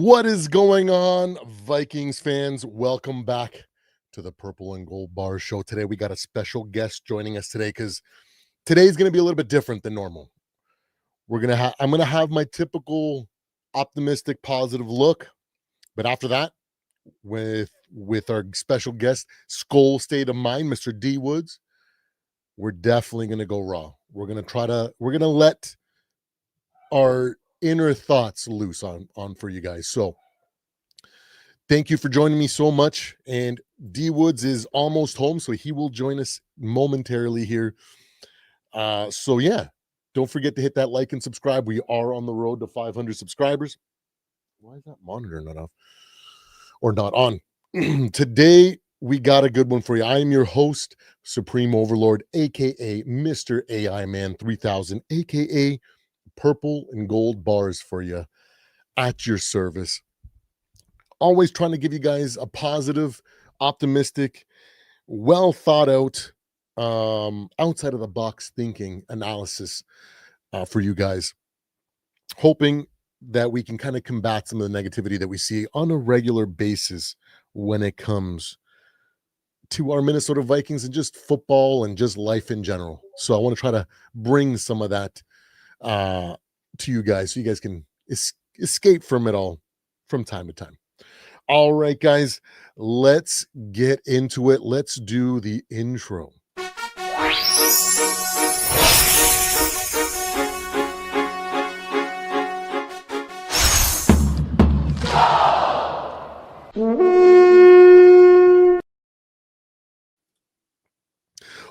What is going on, Vikings fans? Welcome back to the Purple and Gold Bar Show. Today, we got a special guest joining us today because today's going to be a little bit different than normal. I'm gonna have my typical optimistic, positive look, but after that, with our special guest, Skol State of Mind, Mr. D Woods, we're definitely going to go raw. We're going to let our inner thoughts loose on for you guys. So thank you for joining me so much. And D Woods is almost home, so he will join us momentarily here. So yeah, don't forget to hit that like and subscribe. We are on the road to 500 subscribers. Why is that monitor not off or not on? Today we got a good one for you. I am your host, Supreme Overlord, aka Mr. AI Man 3000, aka Purple and Gold Bars for you, at your service. Always trying to give you guys a positive, optimistic, well thought out, outside of the box thinking analysis for you guys. Hoping that we can kind of combat some of the negativity that we see on a regular basis when it comes to our Minnesota Vikings and just football and just life in general. So I want to try to bring some of that to you guys so you guys can escape from it all from time to time. All right, guys, let's get into it. Let's do the intro.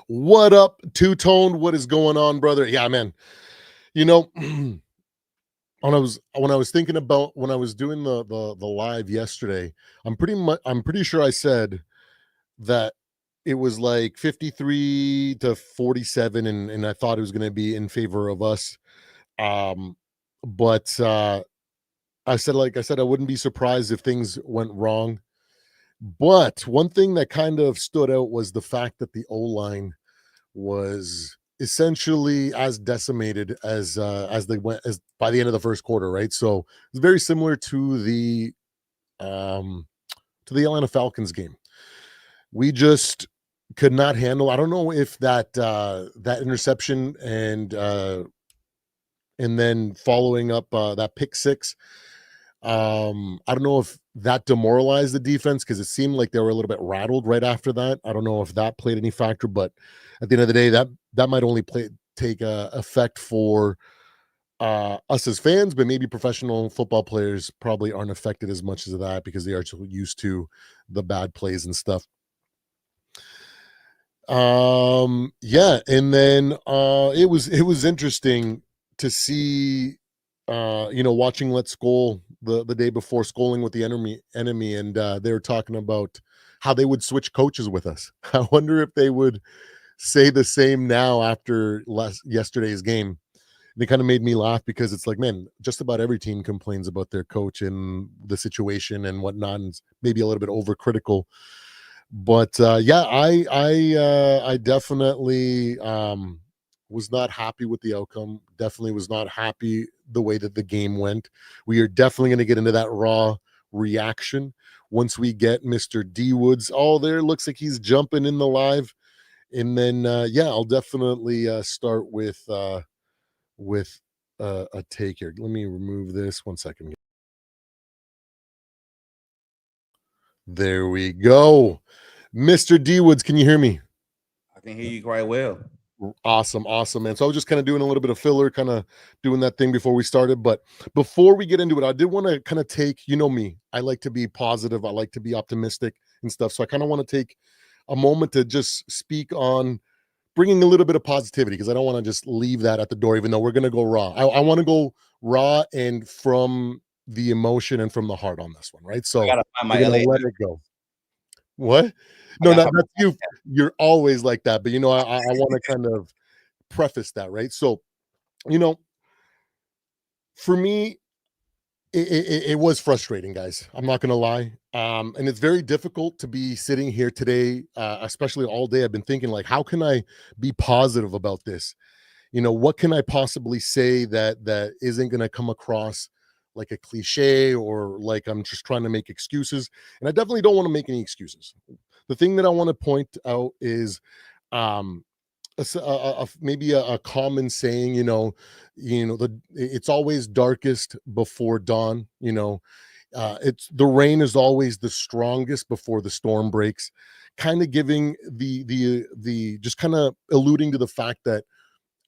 What up, Two-Tone? What is going on, brother? Yeah, man. You know, when I was thinking about when I was doing the live yesterday, I'm pretty sure I said that it was like 53 to 47, and I thought it was going to be in favor of us. But I said I wouldn't be surprised if things went wrong. But one thing that kind of stood out was the fact that the O-line was essentially as decimated as they went as by the end of the first quarter, right? So it's very similar to the Atlanta Falcons game. We just could not handle. I don't know if that interception and then following up that pick six. I don't know if that demoralized the defense because it seemed like they were a little bit rattled right after that. I don't know if that played any factor, but at the end of the day, that might only take effect for us as fans, but maybe professional football players probably aren't affected as much as that because they are so used to the bad plays and stuff. Yeah, and then it was interesting to see watching Let's Skol the day before Skoling with the enemy, and they were talking about how they would switch coaches with us. I wonder if they would say the same now after yesterday's game. They kind of made me laugh because it's like, man, just about every team complains about their coach and the situation and whatnot, and maybe a little bit overcritical. But yeah, I definitely was not happy with the outcome. Definitely was not happy the way that the game went. We are definitely going to get into that raw reaction once we get Mr. D Woods. Oh, there looks like he's jumping in the live. And then yeah, I'll definitely start with a take here. Let me remove this 1 second. There we go. Mr. D Woods, can you hear me? I can hear you quite well. Awesome, man. So I was just kind of doing a little bit of filler, kind of doing that thing before we started. But before we get into it, I did want to kind of take, you know me, I like to be positive. I like to be optimistic and stuff. So I kind of want to take a moment to just speak on bringing a little bit of positivity because I don't want to just leave that at the door, even though we're going to go raw. I want to go raw and from the emotion and from the heart on this one, right? So I gotta find my we're going LA. to let it go. What? No, that's you. You're always like that. But, I want to kind of preface that, right? So, for me, it was frustrating, guys. I'm not going to lie. And it's very difficult to be sitting here today, especially all day. I've been thinking, like, how can I be positive about this? What can I possibly say that isn't going to come across like a cliche or like I'm just trying to make excuses. And I definitely don't want to make any excuses. The thing that I want to point out is um maybe a common saying, it's always darkest before dawn. It's the rain is always the strongest before the storm breaks, kind of giving the just kind of alluding to the fact that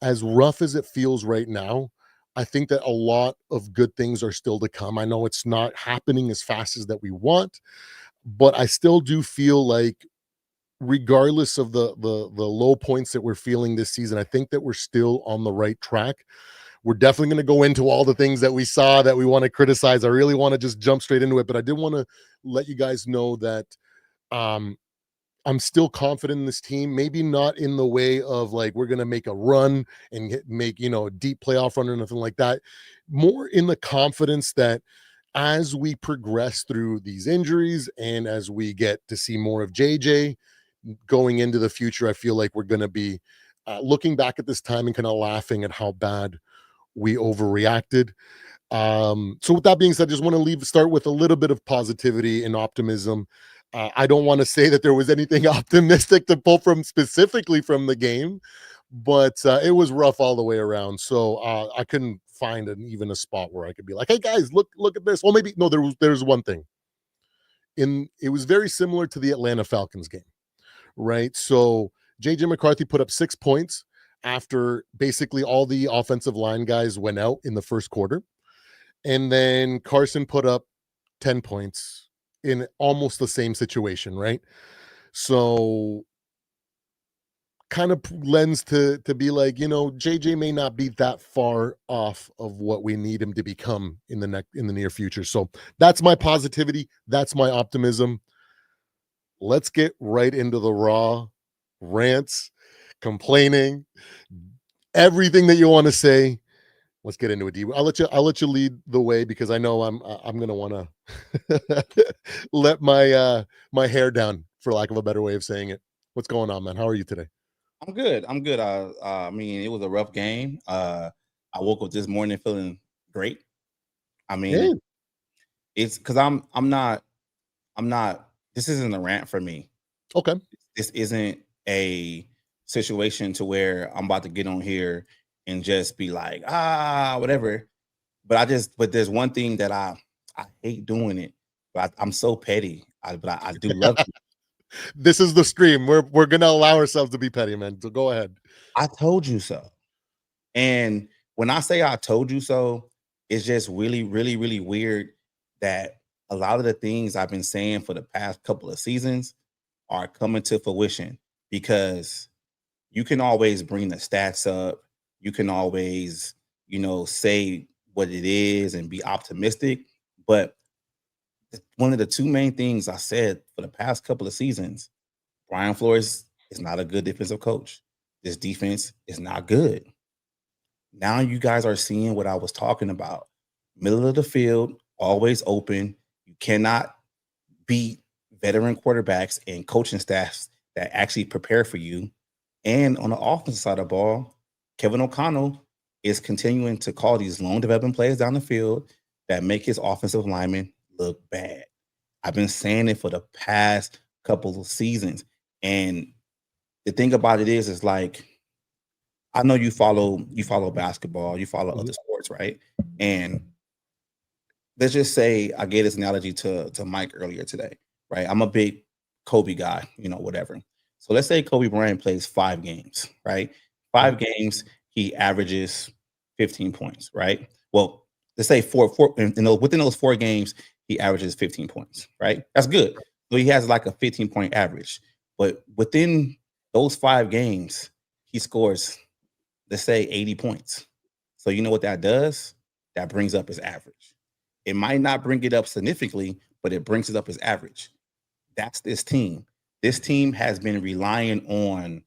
as rough as it feels right now, I think that a lot of good things are still to come. I know it's not happening as fast as that we want, but I still do feel like regardless of the low points that we're feeling this season, I think that we're still on the right track. We're definitely going to go into all the things that we saw that we want to criticize. I really want to just jump straight into it, but I did want to let you guys know that um I'm still confident in this team. Maybe not in the way of like we're going to make a run and make a deep playoff run or nothing like that. More in the confidence that as we progress through these injuries and as we get to see more of JJ going into the future, I feel like we're going to be looking back at this time and kind of laughing at how bad we overreacted. So with that being said, I just want to start with a little bit of positivity and optimism. I don't want to say that there was anything optimistic to pull from specifically from the game, but it was rough all the way around. So I couldn't find even a spot where I could be like, "Hey guys, look at this." Well, maybe no. There's one thing. It was very similar to the Atlanta Falcons game, right? So JJ McCarthy put up 6 points after basically all the offensive line guys went out in the first quarter. And then Carson put up 10 points in almost the same situation, right? So kind of lends to be like, JJ may not be that far off of what we need him to become in the near future. So that's my positivity, that's my optimism. Let's get right into the raw rants, complaining, everything that you want to say. Let's get into it. I'll let you lead the way because I know I'm gonna want to let my hair down, for lack of a better way of saying it. What's going on, man? How are you today? I'm good. I'm good. I mean, it was a rough game. I woke up this morning feeling great. I Yeah. mean, it's because I'm not. This isn't a rant for me. Okay. This isn't a situation to where I'm about to get on here and just be like, whatever. But there's one thing that I hate doing it, but I'm so petty. I do love it. This is the stream. We're gonna allow ourselves to be petty, man. So go ahead. I told you so. And when I say I told you so, it's just really, really, really weird that a lot of the things I've been saying for the past couple of seasons are coming to fruition because you can always bring the stats up. You can always, say what it is and be optimistic. But one of the two main things I said for the past couple of seasons, Brian Flores is not a good defensive coach. This defense is not good. Now you guys are seeing what I was talking about. Middle of the field, always open. You cannot beat veteran quarterbacks and coaching staffs that actually prepare for you. And on the offensive side of the ball, Kevin O'Connell is continuing to call these long development plays down the field that make his offensive linemen look bad. I've been saying it for the past couple of seasons. And the thing about it is like, I know you follow basketball, you follow Mhm. other sports, right? And let's just say I gave this analogy to Mike earlier today, right? I'm a big Kobe guy, whatever. So let's say Kobe Bryant plays 5 games, right? Mhm. 5 games, he averages 15 points, right? Well, let's say within those 4 games, he averages 15 points, right? That's good. So he has like a 15-point average. But within those 5 games, he scores, let's say, 80 points. So you know what that does? That brings up his average. It might not bring it up significantly, but it brings it up as average. That's this team. This team has been relying on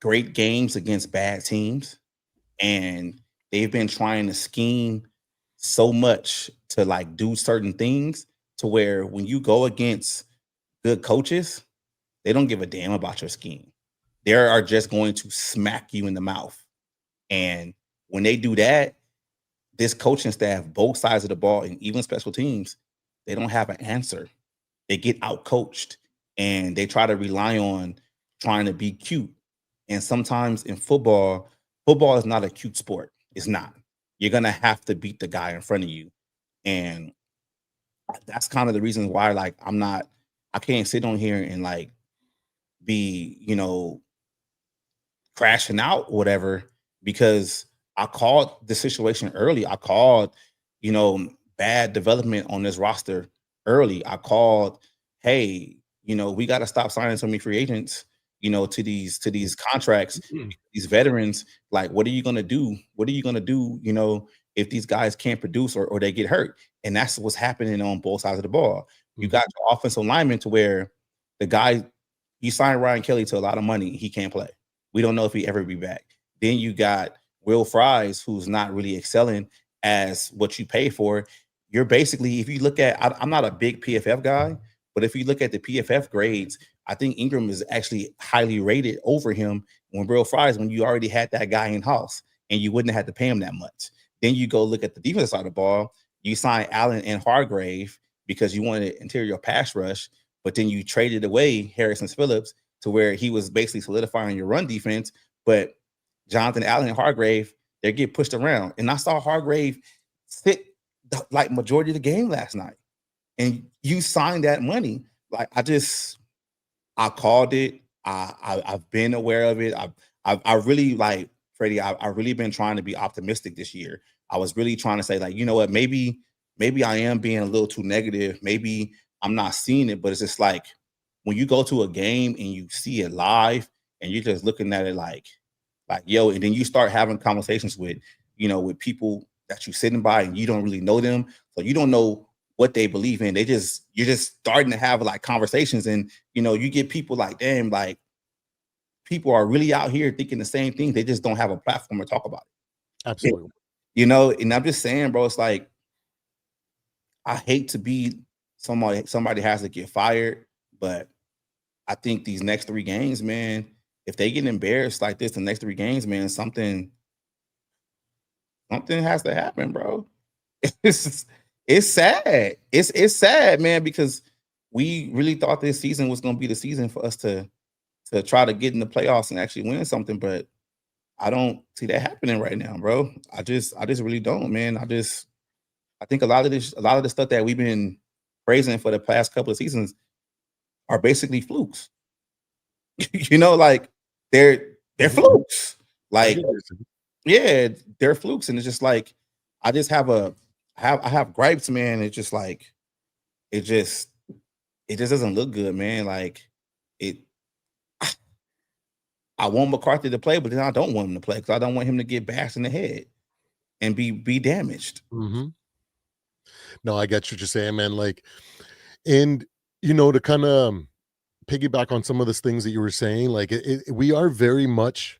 great games against bad teams, and they've been trying to scheme so much to like do certain things to where when you go against good coaches, they don't give a damn about your scheme. They are just going to smack you in the mouth. And when they do that, this coaching staff, both sides of the ball, and even special teams, they don't have an answer. They get out coached, and they try to rely on trying to be cute. And sometimes in football, football is not a cute sport. It's not. You're gonna have to beat the guy in front of you, and that's kind of the reason why, like, I can't sit on here and like be, crashing out or whatever, because I called the situation early. I called, bad development on this roster early. I called, hey, we got to stop signing so many free agents, to these contracts, these veterans. Like, what are you gonna do? What are you gonna do? If these guys can't produce or they get hurt, and that's what's happening on both sides of the ball. You got your offensive lineman to where the guy you signed Ryan Kelly to a lot of money, he can't play. We don't know if he ever be back. Then you got Will Fries, who's not really excelling as what you pay for. You're basically, if you look at, I'm not a big PFF guy, but if you look at the PFF grades, I think Ingram is actually highly rated over him when Will Fries, when you already had that guy in house and you wouldn't have to pay him that much. Then you go look at the defensive side of the ball. You sign Allen and Hargrave because you wanted interior pass rush, but then you traded away Harrison Phillips to where he was basically solidifying your run defense. But Jonathan Allen and Hargrave, they get pushed around. And I saw Hargrave sit like majority of the game last night. And you signed that money. Like, I called it. I've been aware of it. I really, like, Freddie, I really been trying to be optimistic this year. I was really trying to say, like, you know what, maybe I am being a little too negative. Maybe I'm not seeing it, but it's just like when you go to a game and you see it live and you're just looking at it like yo, and then you start having conversations with with people that you're sitting by and you don't really know them, so you don't know what they believe in. You're just starting to have like conversations, and you get people like, damn, like, people are really out here thinking the same thing. They just don't have a platform to talk about it. Absolutely. And I'm just saying, bro, it's like, I hate to be somebody has to get fired, but I think these next 3 games, man, if they get embarrassed like this, the next 3 games, man, something has to happen, bro. It's sad. It's sad, man, because we really thought this season was going to be the season for us to try to get in the playoffs and actually win something, but I don't see that happening right now, bro. I just really don't, man. I think a lot of the stuff that we've been praising for the past couple of seasons are basically flukes. Like, they're flukes. Like, yeah, they're flukes, and it's just like I just have I have gripes, man. It's just like it just doesn't look good, man. Like, it. I want McCarthy to play, but then I don't want him to play because I don't want him to get bashed in the head and be damaged. No, I get what you're saying, man. Like, and to kind of piggyback on some of those things that you were saying, like, we are very much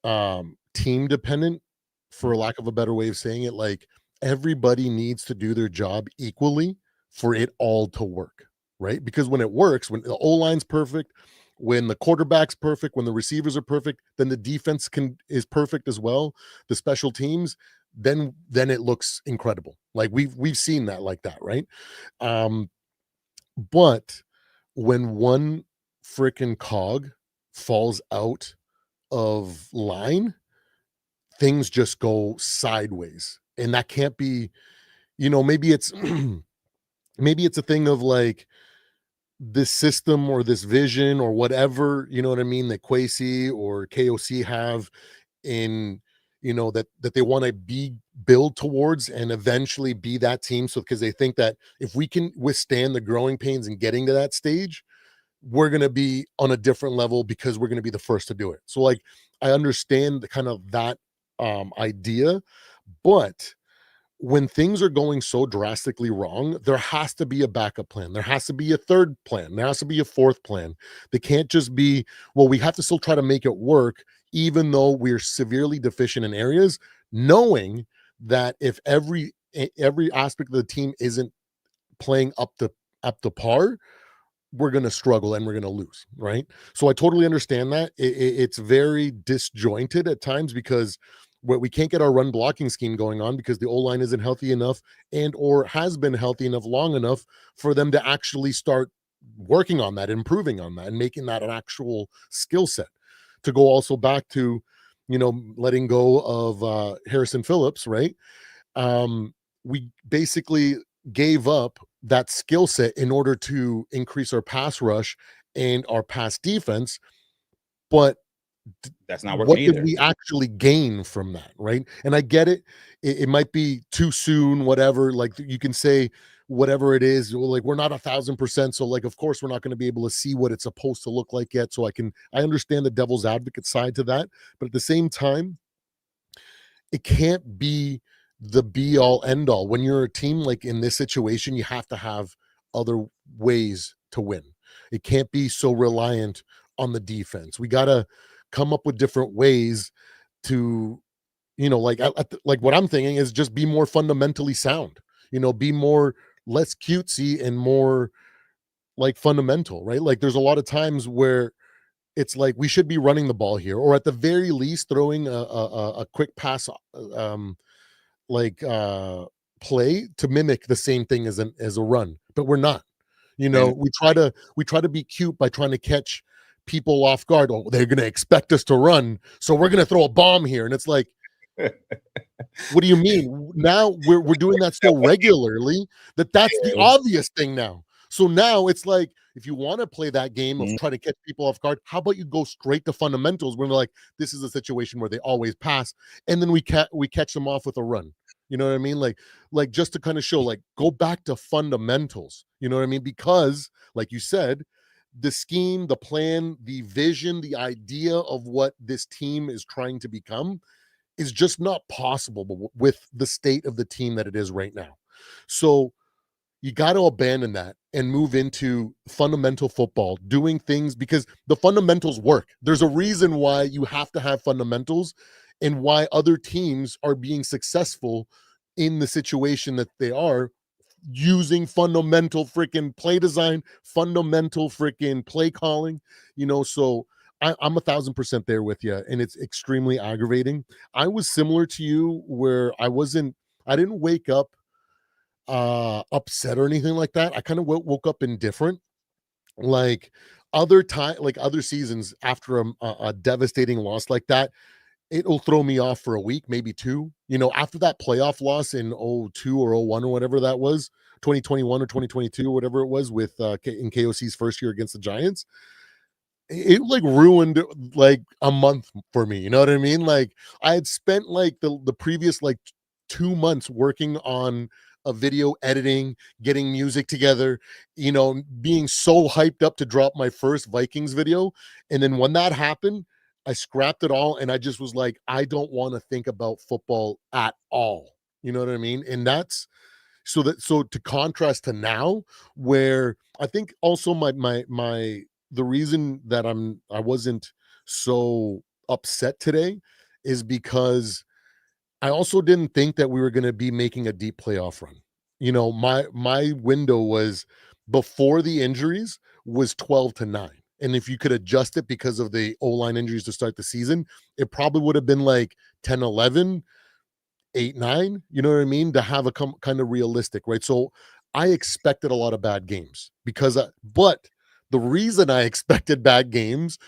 team dependent, for lack of a better way of saying it. Like, everybody needs to do their job equally for it all to work, right? Because when it works, when the O-line's perfect, when the quarterback's perfect, when the receivers are perfect, then the defense is perfect as well, the special teams, then it looks incredible. Like, we've seen that like that, right? But when one freaking cog falls out of line, things just go sideways. And that can't be, maybe it's maybe it's a thing of like this system or this vision or whatever, you know what I mean, that Quasi or KOC have in, that they want to build towards and eventually be that team. So because they think that if we can withstand the growing pains and getting to that stage, we're going to be on a different level because we're going to be the first to do it. So, like, I understand the kind of that idea, but when things are going so drastically wrong, there has to be a backup plan. There has to be a third plan. There has to be a fourth plan. They can't just be, well, we have to still try to make it work, even though we're severely deficient in areas, knowing that if every aspect of the team isn't playing up to par, we're going to struggle and we're going to lose, right? So I totally understand that. It's very disjointed at times because where we can't get our run blocking scheme going on because the O-line isn't healthy enough and or has been healthy enough long enough for them to actually start working on that, improving on that, and making that an actual skill set. To go also back to, letting go of Harrison Phillips, right? We basically gave up that skill set in order to increase our pass rush and our pass defense. But That's not working what did either. we actually gain from that, right? And I get it. It might be too soon, whatever. Like you can say whatever it is, like we're not 1,000%. So, like, of course, we're not going to be able to see what it's supposed to look like yet. So I understand the devil's advocate side to that, but at the same time, it can't be the be all end all. When you're a team like in this situation, you have to have other ways to win. It can't be so reliant on the defense. We got to come up with different ways to, like what I'm thinking is just be more fundamentally sound, be more less cutesy and more like fundamental, right? Like there's a lot of times where it's like we should be running the ball here, or at the very least throwing a quick pass, um, like play to mimic the same thing as a run, but we're not. And We try to be cute by trying to catch people off guard. Oh, they're going to expect us to run, so we're going to throw a bomb here, and it's like, what do you mean? Now we're doing that so regularly that's the obvious thing now. So now it's like if you want to play that game of try to catch people off guard, how about you go straight to fundamentals when we're like, this is a situation where they always pass, and then we catch them off with a run. You know what I mean? Like just to kind of show, like, go back to fundamentals. You know what I mean? Because, like you said, the scheme, the plan, the vision, the idea of what this team is trying to become is just not possible with the state of the team that it is right now. So you got to abandon that and move into fundamental football, doing things because the fundamentals work. There's a reason why you have to have fundamentals and why other teams are being successful in the situation that they are using fundamental freaking play design, fundamental freaking play calling, so I'm 1,000% there with you, and it's extremely aggravating. I was similar to you where I didn't wake up upset or anything like that. I kind of woke up indifferent. Like other seasons after a devastating loss like that, it'll throw me off for a week, maybe two. After that playoff loss in 02 or 01 or whatever that was, 2021 or 2022, whatever it was, with in KOC's first year against the Giants, it like ruined like a month for me. You know what I mean? Like I had spent like the previous like 2 months working on a video editing, getting music together, being so hyped up to drop my first Vikings video. And then when that happened, I scrapped it all and I just was like, I don't want to think about football at all. You know what I mean? And that's so to contrast to now, where I think also my the reason that I wasn't so upset today is because I also didn't think that we were going to be making a deep playoff run. My window was before the injuries was 12-9. And if you could adjust it because of the O-line injuries to start the season, it probably would have been like 10-11, 8-9, you know what I mean? To have a kind of realistic, right? So I expected a lot of bad games but the reason I expected bad games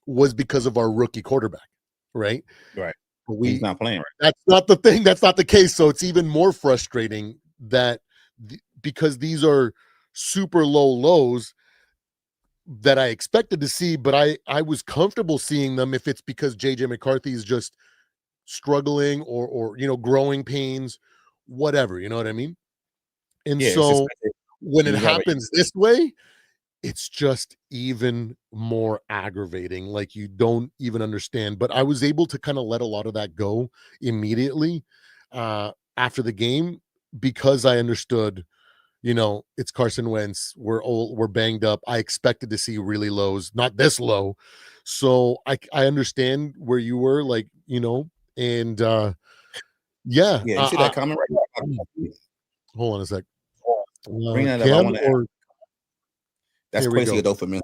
was because of our rookie quarterback, right? right, he's We not playing right. That's not the thing. That's not the case. So it's even more frustrating that because these are super low lows that I expected to see, but I was comfortable seeing them if it's because JJ McCarthy is just struggling or growing pains, whatever, you know what I mean? And Yeah, it's just so when he it was already. happens this way, it's just even more aggravating. Like you don't even understand. But I was able to kind of let a lot of that go immediately after the game because I understood, it's Carson Wentz. We're banged up. I expected to see really lows, not this low. So I understand where you were, like, and yeah. Yeah, you see that comment right there? Hold on a sec. Bring that up. I Cam want to. or That's here we Quincy go. Adolfo, man.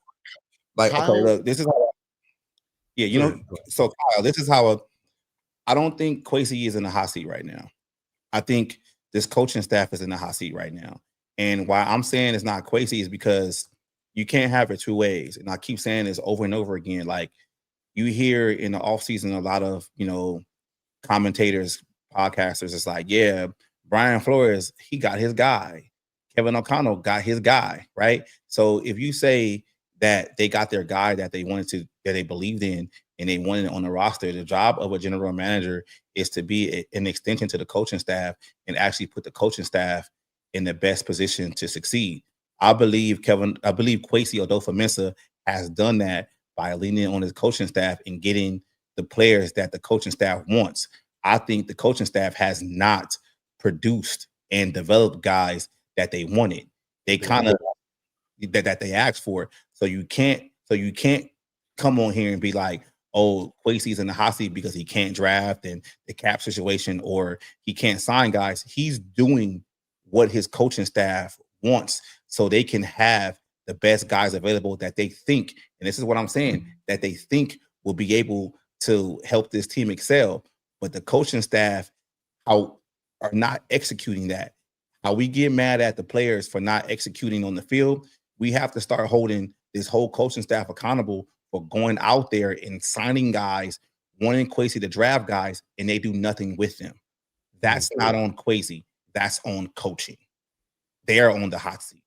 Like, okay, Kyle, look, this is how. Yeah, sorry. so Kyle, this is how I don't think Kwesi is in the hot seat right now. I think this coaching staff is in the hot seat right now. And why I'm saying it's not Kwesi is because you can't have it two ways. And I keep saying this over and over again. Like you hear in the offseason a lot of, commentators, podcasters, it's like, yeah, Brian Flores, he got his guy. Kevin O'Connell got his guy, right? So if you say that they got their guy that they wanted to, that they believed in, and they wanted it on the roster, the job of a general manager is to be an extension to the coaching staff and actually put the coaching staff in the best position to succeed. I believe Kwesi Adolfo-Mensah has done that by leaning on his coaching staff and getting the players that the coaching staff wants. I think the coaching staff has not produced and developed guys that they wanted. They kind of that they asked for. So you can't come on here and be like, oh, Kwesi's in the hot seat because he can't draft and the cap situation, or he can't sign guys. He's doing what his coaching staff wants so they can have the best guys available that they think, and this is what I'm saying, that they think will be able to help this team excel. But the coaching staff are not executing that. How we get mad at the players for not executing on the field, we have to start holding this whole coaching staff accountable for going out there and signing guys, wanting Kwesi to draft guys, and they do nothing with them. That's not on Kwesi. That's on coaching. They are on the hot seat.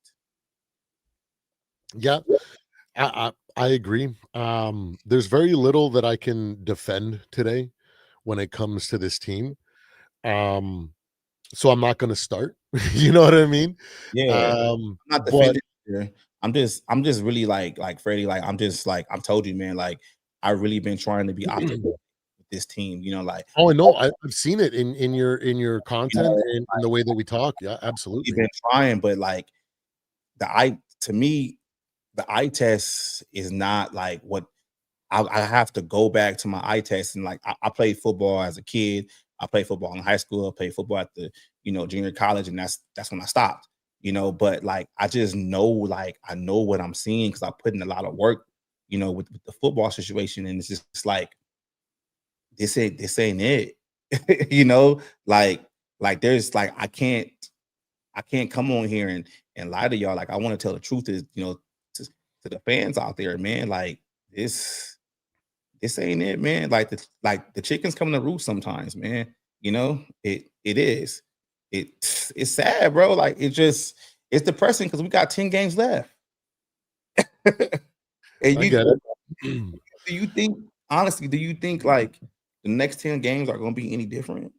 Yeah, I agree. There's very little that I can defend today when it comes to this team. So I'm not going to start. You know what I mean? Yeah, I'm not defending here. I'm just really like Freddie. Like I'm just like I've told you, man. Like I've really been trying to be optimistic with this team. Like oh, I know. I've seen it in your content and in the way that we talk. Yeah, absolutely. we've been trying, but like to me, the eye test is not like what I have to go back to my eye test. And like I played football as a kid. I played football in high school. I played football at the junior college, and that's when I stopped. But like I just know, like I know what I'm seeing because I put in a lot of work, with the football situation, and it's just like this ain't it. Like there's like I can't come on here and lie to y'all. Like I want to tell the truth is, to the fans out there, man. Like this ain't it, man. Like the chickens come to roost sometimes, man. It is. It's sad, bro. Like it's depressing because we got 10 games left. And I get it. do you think like the next 10 games are gonna be any different?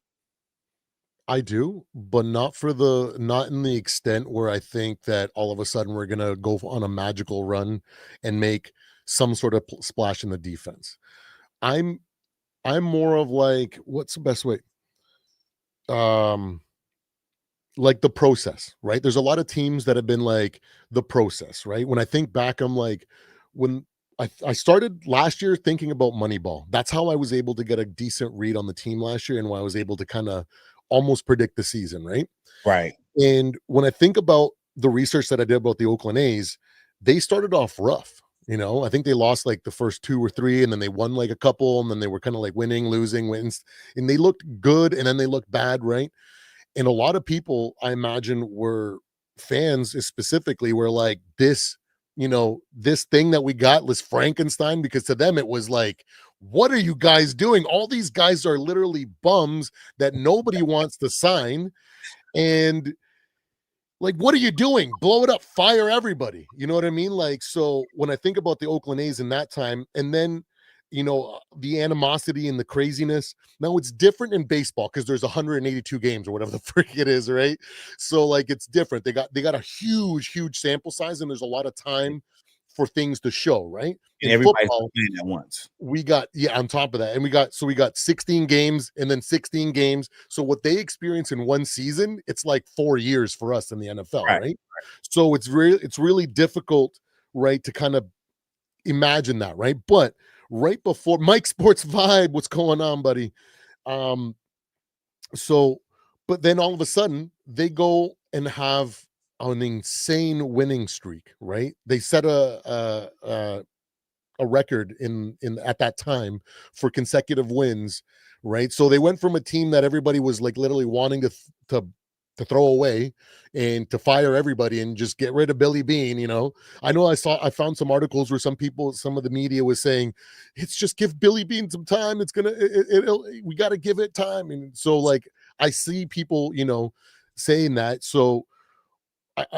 I do, but not in the extent where I think that all of a sudden we're gonna go on a magical run and make some sort of splash in the defense. I'm more of like, what's the best way? Like the process, right? There's a lot of teams that have been like the process, right? When I think back, I'm like, when I started last year thinking about Moneyball. That's how I was able to get a decent read on the team last year and why I was able to kind of almost predict the season, right? Right. And when I think about the research that I did about the Oakland A's, they started off rough. I think they lost like the first 2 or 3, and then they won like a couple, and then they were kind of like winning, losing, wins, and they looked good, and then they looked bad, right? And a lot of people, I imagine, were fans specifically were like, this thing that we got was Frankenstein, because to them it was like, what are you guys doing? All these guys are literally bums that nobody wants to sign. And like, what are you doing? Blow it up, fire everybody. You know what I mean? Like, so when I think about the Oakland A's in that time, and then the animosity and the craziness. Now it's different in baseball because there's 182 games or whatever the frick it is, right? So like it's different. They got a huge sample size, and there's a lot of time for things to show, right? And In everybody's football, playing at once. we got on top of that, and we got 16 games and then 16 games. So what they experience in one season, it's like 4 years for us in the NFL, Right. right? So it's really difficult, right, to kind of imagine that, right? But right before Mike Sports Vibe, what's going on, buddy? So but then all of a sudden they go and have an insane winning streak, right? They set a a record in at that time for consecutive wins, right? So they went from a team that everybody was like literally wanting to throw away and to fire everybody and just get rid of Billy Bean. I know I found some articles where some of the media was saying it's just give Billy Bean some time. It's gonna we got to give it time. And so like I see people, saying that. So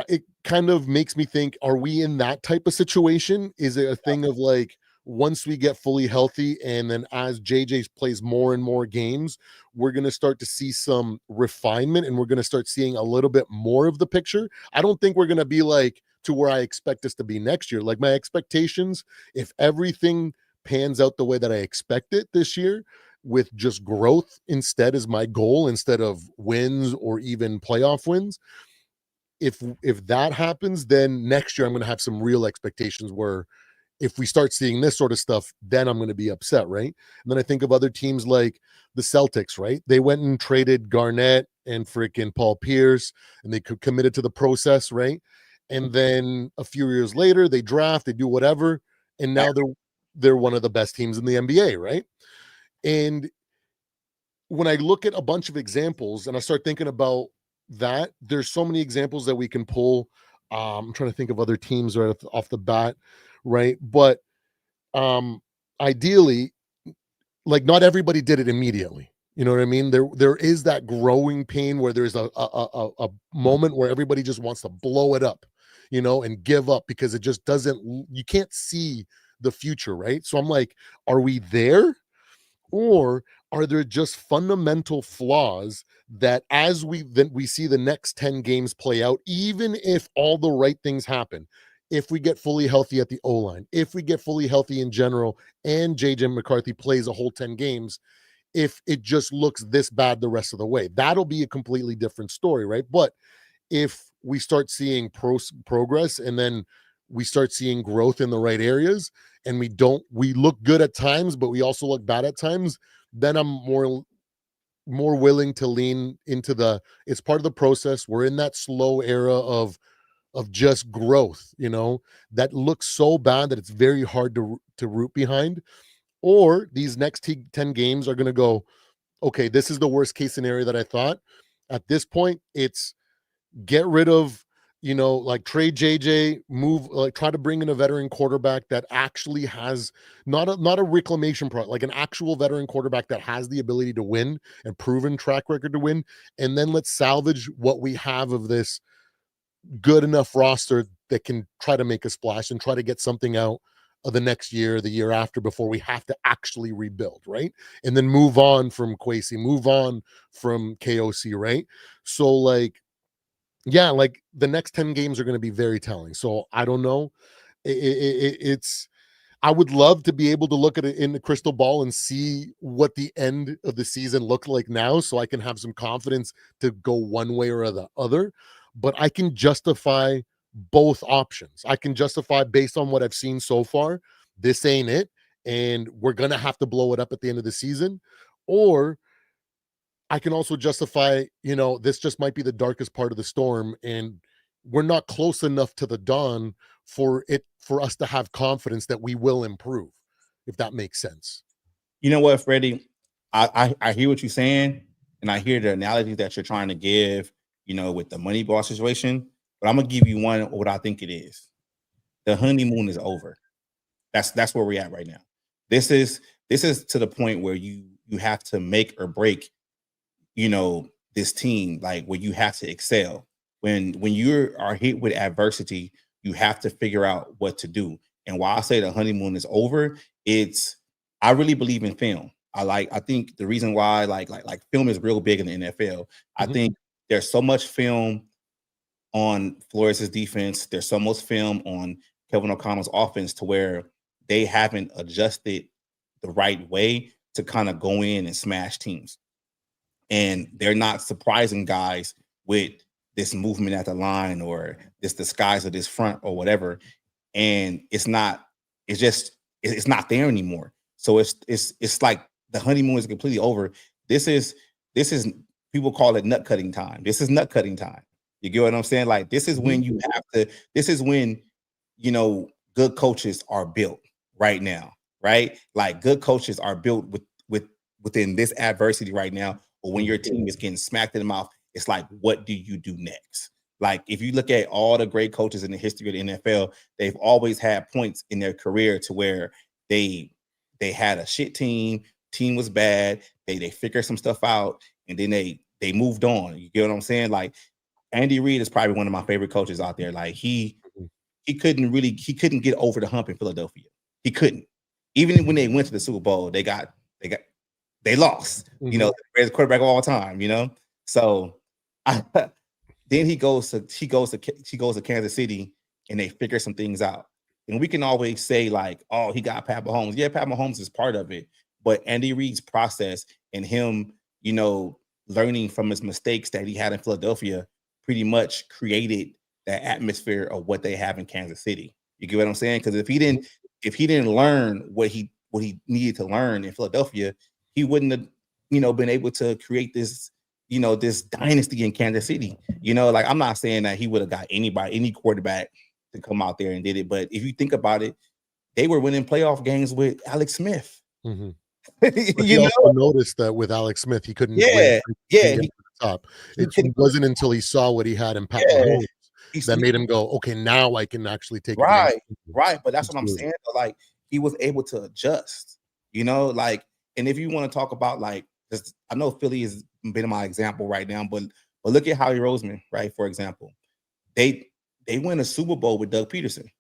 it kind of makes me think, are we in that type of situation? Is it a thing of like, once we get fully healthy and then as JJ plays more and more games, we're going to start to see some refinement and we're going to start seeing a little bit more of the picture? I don't think we're going to be like to where I expect us to be next year. Like my expectations, if everything pans out the way that I expect it this year, with just growth instead as my goal, instead of wins or even playoff wins, if that happens, then next year I'm going to have some real expectations where if we start seeing this sort of stuff, then I'm going to be upset, right? And then I think of other teams like the Celtics, right? They went and traded Garnett and freaking Paul Pierce, and they committed to the process, right? And then a few years later, they draft, they do whatever, and now they're one of the best teams in the NBA, right? And when I look at a bunch of examples and I start thinking about that, there's so many examples that we can pull. I'm trying to think of other teams right off the bat, right? But ideally, like not everybody did it immediately. You know what I mean? There is that growing pain where there's a moment where everybody just wants to blow it up, and give up because it just doesn't. You can't see the future, right? So I'm like, are we there? Or are there just fundamental flaws that as we see the next 10 games play out, even if all the right things happen, if we get fully healthy at the O-line, if we get fully healthy in general, and JJ McCarthy plays a whole 10 games, if it just looks this bad the rest of the way, that'll be a completely different story, right? But if we start seeing progress and then we start seeing growth in the right areas, and we look good at times but we also look bad at times, then I'm more willing to lean into it's part of the process. We're in that slow era of just growth, that looks so bad that it's very hard to root behind. Or these next 10 games are going to go, okay, this is the worst case scenario that I thought. At this point, it's get rid of, like trade JJ, move, like try to bring in a veteran quarterback that actually has not a reclamation project, like an actual veteran quarterback that has the ability to win and proven track record to win. And then let's salvage what we have of this good enough roster that can try to make a splash and try to get something out of the next year, the year after, before we have to actually rebuild, right? And then move on from Kwesi, move on from KOC, right? So like, yeah, like the next 10 games are going to be very telling. So I don't know. It's I would love to be able to look at it in the crystal ball and see what the end of the season looked like now, so I can have some confidence to go one way or the other. But I can justify both options. I can justify, based on what I've seen so far, this ain't it, and we're gonna have to blow it up at the end of the season. Or I can also justify, this just might be the darkest part of the storm, and we're not close enough to the dawn for us to have confidence that we will improve, if that makes sense. You know what, Freddie? I hear what you're saying, and I hear the analogy that you're trying to give, with the money ball situation. But I'm gonna give you one what I think it is. The honeymoon is over. That's where we're at right now. This is to the point where you have to make or break, this team, like where you have to excel. When you are hit with adversity, you have to figure out what to do. And while I say the honeymoon is over, I really believe in film. I think the reason why like film is real big in the NFL. I think there's so much film on Flores' defense. There's so much film on Kevin O'Connell's offense to where they haven't adjusted the right way to kind of go in and smash teams. And they're not surprising guys with this movement at the line or this disguise of this front or whatever. And it's not there anymore. So it's like the honeymoon is completely over. This is people call it nut cutting time. This is nut cutting time. You get what I'm saying? Like this is when you have to, this is when, good coaches are built, right now, right? Like good coaches are built within this adversity right now, or when your team is getting smacked in the mouth, it's like, what do you do next? Like if you look at all the great coaches in the history of the NFL, they've always had points in their career to where they had a shit team was bad, they figured some stuff out, and then they moved on. You get what I'm saying? Like Andy Reid is probably one of my favorite coaches out there. Like he couldn't get over the hump in Philadelphia. He couldn't. Even when they went to the Super Bowl, they lost. You know, greatest quarterback of all time. You know, so then he goes to Kansas City, and they figure some things out. And we can always say like, oh, he got Pat Mahomes. Yeah, Pat Mahomes is part of it, but Andy Reid's process and him, you know, learning from his mistakes that he had in Philadelphia pretty much created that atmosphere of what they have in Kansas City. You get what I'm saying? Because if he didn't learn what he needed to learn in Philadelphia, he wouldn't have, you know, been able to create this, you know, this dynasty in Kansas City. You know, like I'm not saying that he would have got any quarterback to come out there and did it, but if you think about it, they were winning playoff games with Alex Smith. But you also noticed that with Alex Smith, he couldn't win to the top. It wasn't until he saw what he had in Pat Mahomes that made him go, okay, now I can actually take it. Right. But that's what I'm saying. Like he was able to adjust, you know, like, and if you want to talk about like, I know Philly has been my example right now, but look at Howie Roseman, right? For example, they win a Super Bowl with Doug Peterson.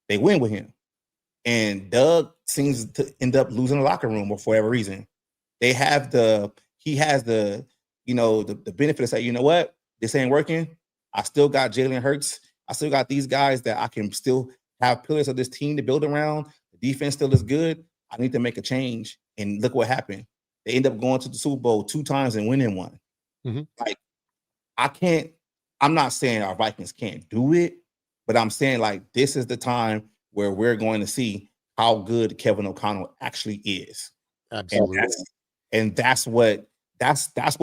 They win with him. And Doug seems to end up losing the locker room for whatever reason. He has the, you know, the benefit of saying, you know what, this ain't working. I still got Jalen Hurts. I still got these guys that I can still have pillars of this team to build around. The defense still is good. I need to make a change. And look what happened. They end up going to the Super Bowl 2 times and winning one. Like, I'm not saying our Vikings can't do it, but I'm saying like this is the time where we're going to see how good Kevin O'Connell actually is. Absolutely. And that's what's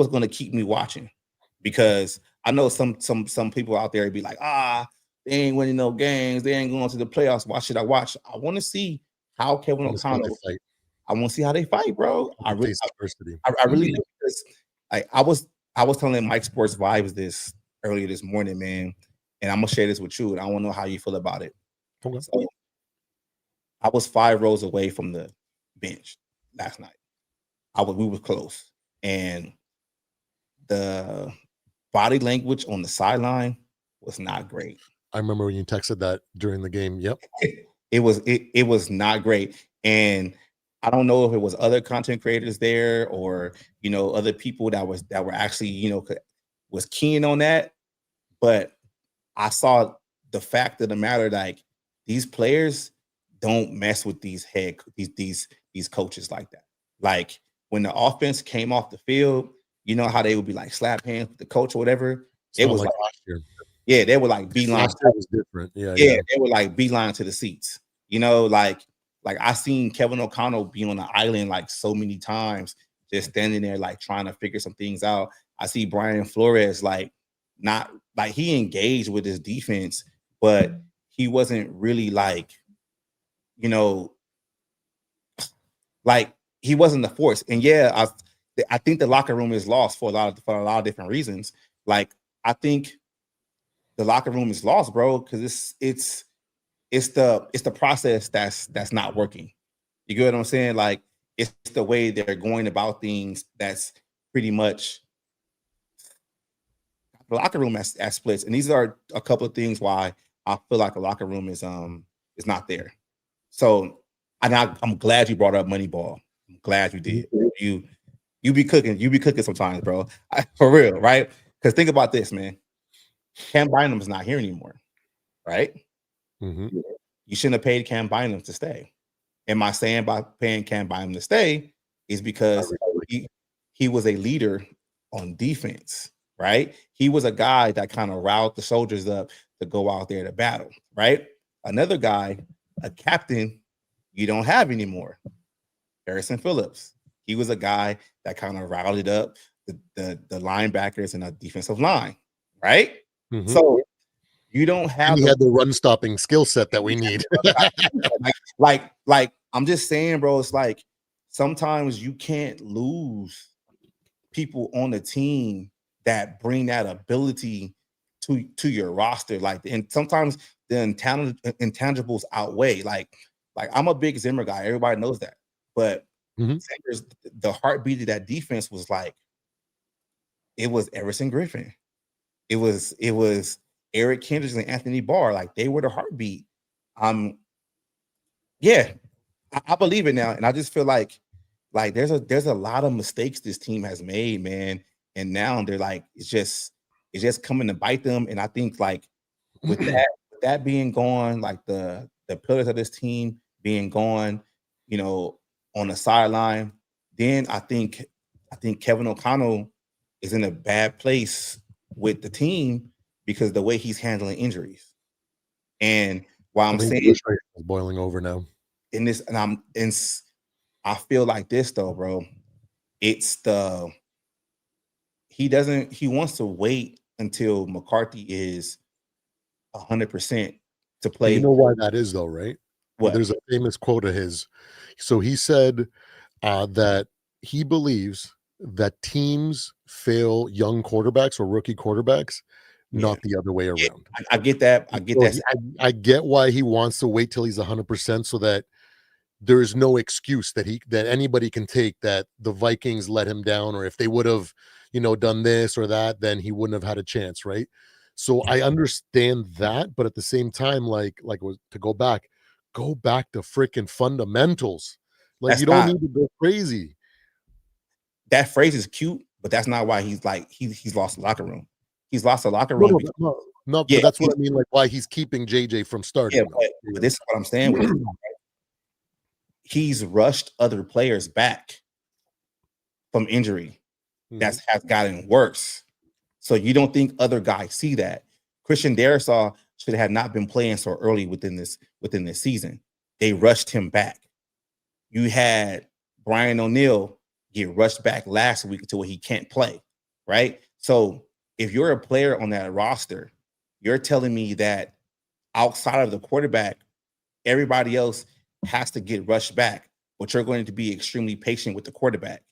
going to keep me watching, because I know some people out there be like, they ain't winning no games, they ain't going to the playoffs. Why should I watch? I want to see how Kevin O'Connell fight. I want to see how they fight, bro. I really do, because I was telling Mike Sports Vibes this earlier this morning, man, and I'm gonna share this with you, and I want to know how you feel about it. Okay. So, I was 5 rows away from the bench last night. We were close, and the body language on the sideline was not great. I remember when you texted that during the game. Yep. It was not great. And I don't know if it was other content creators there or, you know, other people that were actually, you know, was keen on that. But I saw the fact of the matter, like these players don't mess with these coaches like that. Like when the offense came off the field, you know how they would be like slap hands with the coach or whatever. It was like last year. Yeah, they were like beeline. Last year was different. Yeah, they were like beeline to the seats. You know, like I seen Kevin O'Connell be on the island like so many times, just standing there like trying to figure some things out. I see Brian Flores like not like he engaged with his defense, but he wasn't really like, you know, like he wasn't the force. And yeah, I think the locker room is lost for a lot of different reasons. Like I think the locker room is lost, bro, because it's the process that's not working. You get what I'm saying? Like it's the way they're going about things that's pretty much the locker room as splits. And these are a couple of things why I feel like a locker room is not there. So I'm glad you brought up Moneyball. I'm glad you did. You be cooking sometimes, bro. For real, right? Because think about this, man. Cam Bynum is not here anymore, right? You shouldn't have paid Cam Bynum to stay. Am I saying by paying Cam Bynum to stay is because he was a leader on defense, right? He was a guy that kind of riled the soldiers up to go out there to battle, right? Another guy, a captain, you don't have anymore. Harrison Phillips. He was a guy that kind of riled up the linebackers and the defensive line, right? So you don't have. He had the run stopping skill set that we need. like I'm just saying, bro. It's like sometimes you can't lose people on the team that bring that ability to your roster. Like, and sometimes the intangibles outweigh. Like I'm a big Zimmer guy. Everybody knows that. But Mhm. Zimmer's the heartbeat of that defense was like it was Everson Griffin. It was Eric Kendricks and Anthony Barr. Like they were the heartbeat. Yeah, I believe it now, and I just feel like there's a lot of mistakes this team has made, man, and now they're like it's just coming to bite them. And I think like with that being gone, like the pillars of this team being gone, you know, on the sideline, then I think Kevin O'Connell is in a bad place with the team because the way he's handling injuries. And while I I'm think the saying frustration is boiling over now. in this, I feel like this though, bro. It's the he wants to wait until McCarthy is 100% to And you play know why that is though, right? what? There's a famous quote of his. So he said that he believes that teams fail young quarterbacks or rookie quarterbacks, Yeah. not the other way Yeah, around. I get that. I get So that. I get why he wants to wait till he's 100% so that there is no excuse that anybody can take that the Vikings let him down, or if they would have, done this or that, then he wouldn't have had a chance, right? So I understand that, but at the same time, like was to go back to freaking fundamentals. Like you That's don't not need to go crazy. that phrase is cute, but that's not why he's like he's lost the locker room. He's lost the locker No, room no, because no, no, yeah, but that's what I mean. Like why he's keeping JJ from yeah, starting though. but this is what I'm saying with it. He's rushed other players back from injury Mhm. that has gotten worse. So you don't think other guys see that? Christian Darrisaw should have not been playing so early within this season. They rushed him back. You had Brian O'Neill get rushed back last week to where he can't play, right? So if you're a player on that roster, you're telling me that outside of the quarterback, everybody else has to get rushed back, but you're going to be extremely patient with the quarterback.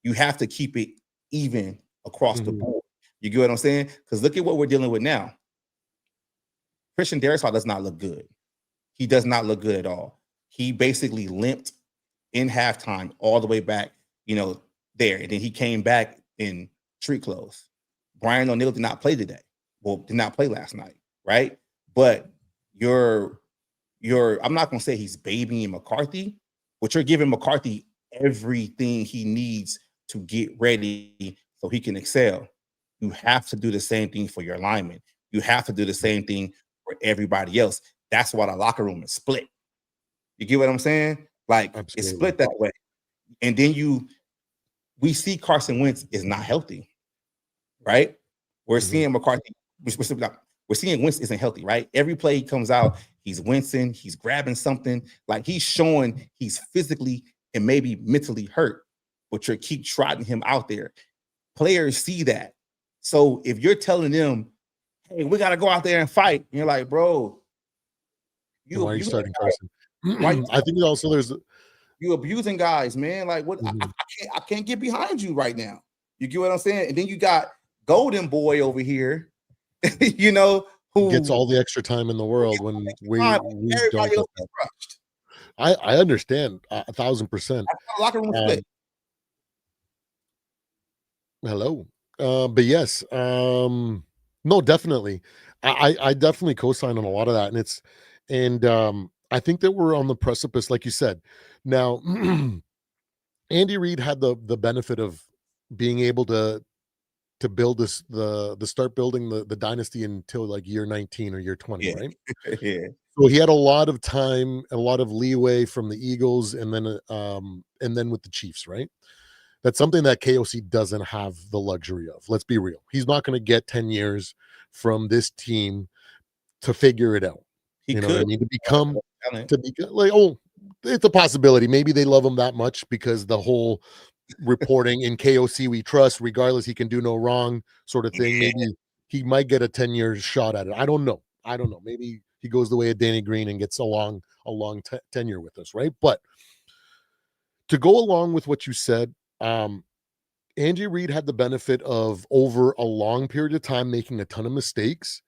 You have to keep it even across the Mhm. board. You get what I'm saying? Because look at what we're dealing with now. Christian Darrisaw does not look good. He does not look good at all. He basically limped in halftime all the way back, there. And then he came back in street clothes. Brian O'Neill did not play today. Well, did not play last night, right? But I'm not gonna say he's babying McCarthy, but you're giving McCarthy everything he needs to get ready so he can excel. You have to do the same thing for your linemen. You have to do the same thing for everybody else. That's why the locker room is split. You get what I'm saying? Like it's Absolutely. split that way. And then we see Carson Wentz is not healthy, right? We're Mhm. seeing McCarthy, we're seeing Wentz isn't healthy, right? Every play he comes out, he's wincing, he's grabbing something, like he's showing he's physically and maybe mentally hurt, but you keep trotting him out there. Players see that. So if you're telling them, hey, we gotta go out there and fight, and you're like, bro, And you why are you abusing starting Carson? why I think also there's you abusing guys, man. Like what Mhm. I can't get behind you right now. You get what I'm saying? And then you got Golden Boy over here, you know, Gets who all the extra time in the world when we don't everybody get else that. is rushed. I understand 1,000%. That's how the locker room split. Um, hello. But yes, no, definitely. I definitely co-sign on a lot of that. And I think that we're on the precipice, like you said. Now, Andy Reid had the benefit of being able to build the start building the dynasty until like year 19 or year 20, Yeah, right? yeah, So he had a lot of time, a lot of leeway from the Eagles, and then with the Chiefs, right? That's something that KOC doesn't have the luxury of. Let's be real. He's not going to get 10 years from this team to figure it out. he You know what I could. mean? Talent. To be like, oh, it's a possibility. Maybe they love him that much because the whole reporting in KOC we trust, regardless, he can do no wrong sort of thing. Yeah, Maybe he might get a 10-year shot at it. I don't know. Maybe he goes the way of Danny Green and gets a long tenure with us, right? But to go along with what you said, Andy Reid had the benefit of over a long period of time making a ton of mistakes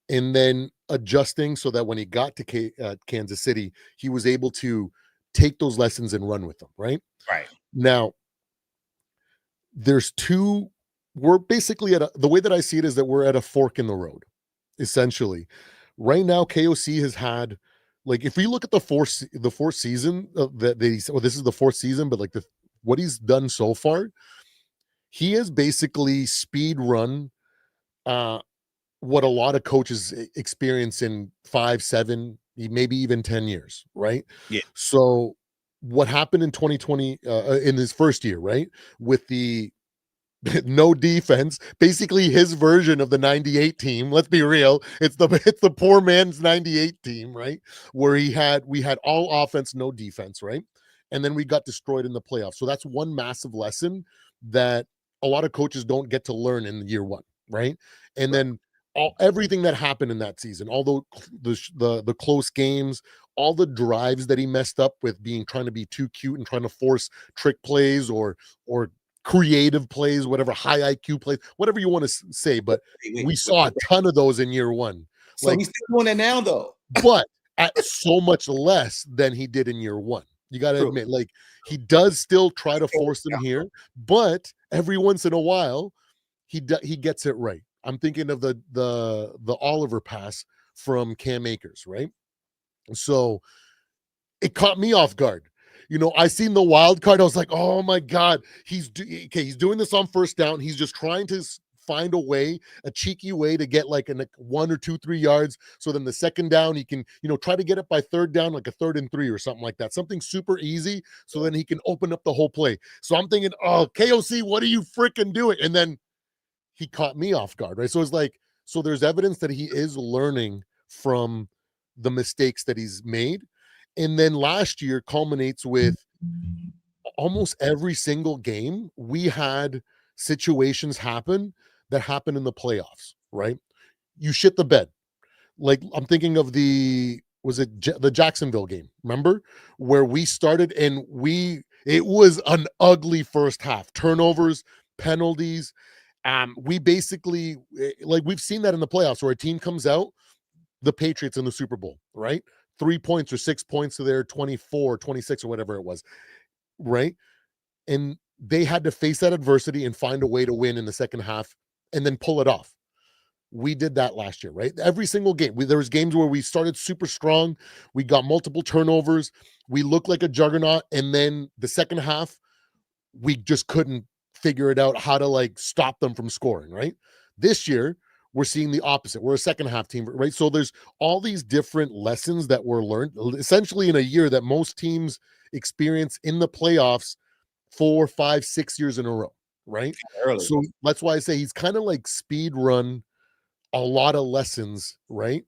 and then adjusting so that when he got to Kansas City, he was able to take those lessons and run with them, right? Right. Now, there's two, we're basically the way that I see it is that we're at a fork in the road, essentially. Right now, KOC has had, like, if we look at the fourth season that this is the fourth season, but like what he's done so far, he has basically speed run what a lot of coaches experience in 5, 7, maybe even 10 years, right? Yeah. So what happened in 2020 in his first year, right? With the no defense, basically his version of the 98 team. Let's be real. It's the poor man's 98 team, right? Where we had all offense, no defense, right? And then we got destroyed in the playoffs. So that's one massive lesson that a lot of coaches don't get to learn in year one, right? And then everything that happened in that season, all the close games, all the drives that he messed up with trying to be too cute and trying to force trick plays or creative plays, whatever, high IQ plays, whatever you want to say. But we saw a ton of those in year one. So he's still doing it now, though. But at so much less than he did in year one. You got to admit, like, he does still try to force them here, but every once in a while, he gets it right. I'm thinking of the Oliver pass from Cam Akers, right? So it caught me off guard. You know, I seen the wild card. I was like, oh my God, he's doing this on first down. He's just trying to find a cheeky way to get like 1 or 2, 3 yards. So then the second down, he can, try to get it by third down, like a 3rd and 3 or something like that. Something super easy. So then he can open up the whole play. So I'm thinking, oh, KOC, what are you freaking doing? And then he caught me off guard, right? So it's like, so there's evidence that he is learning from the mistakes that he's made. And then last year culminates with almost every single game we had situations happen that happen in the playoffs, right? You shit the bed. Like, I'm thinking of the Jacksonville game, remember? Where we started and it was an ugly first half. Turnovers, penalties. We basically, like, we've seen that in the playoffs where a team comes out, the Patriots in the Super Bowl, right? 3 points or 6 points to their 24, 26 or whatever it was, right? And they had to face that adversity and find a way to win in the second half and then pull it off. We did that last year, right? Every single game. There was games where we started super strong. We got multiple turnovers. We looked like a juggernaut. And then the second half, we just couldn't figure it out how to like stop them from scoring, right? This year, we're seeing the opposite. We're a second half team, right? So there's all these different lessons that were learned essentially in a year that most teams experience in the playoffs 4, 5, 6 years in a row, right? Early. So that's why I say he's kind of like speed run a lot of lessons, right,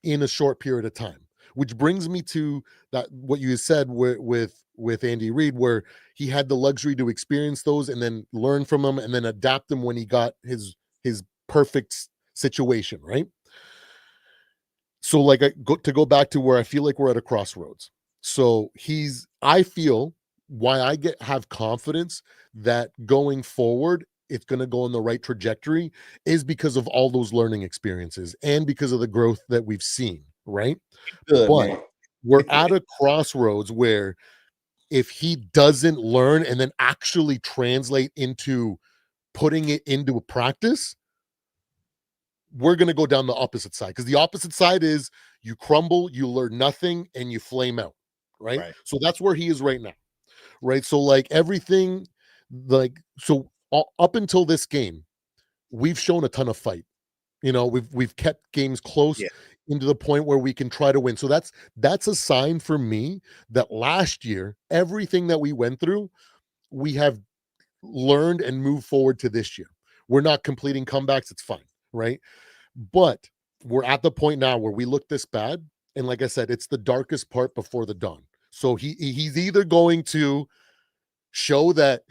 in a short period of time. Which brings me to that what you said with Andy Reid, where he had the luxury to experience those and then learn from them and then adapt them when he got his perfect situation, right? So like to go back to where I feel like we're at a crossroads. So I feel why I have confidence that going forward it's going to go in the right trajectory is because of all those learning experiences and because of the growth that we've seen, right? Good, but man. We're at a crossroads where if he doesn't learn and then actually translate into putting it into a practice, we're going to go down the opposite side, because the opposite side is you crumble, you learn nothing, and you flame out, right? So that's where he is right now, right? So like everything, like, so up until this game, we've shown a ton of fight. We've kept games close into the point where we can try to win. So that's a sign for me that last year, everything that we went through, we have learned and moved forward to this year. We're not completing comebacks. It's fine, right? But we're at the point now where we look this bad. And like I said, it's the darkest part before the dawn. So he's either going to show that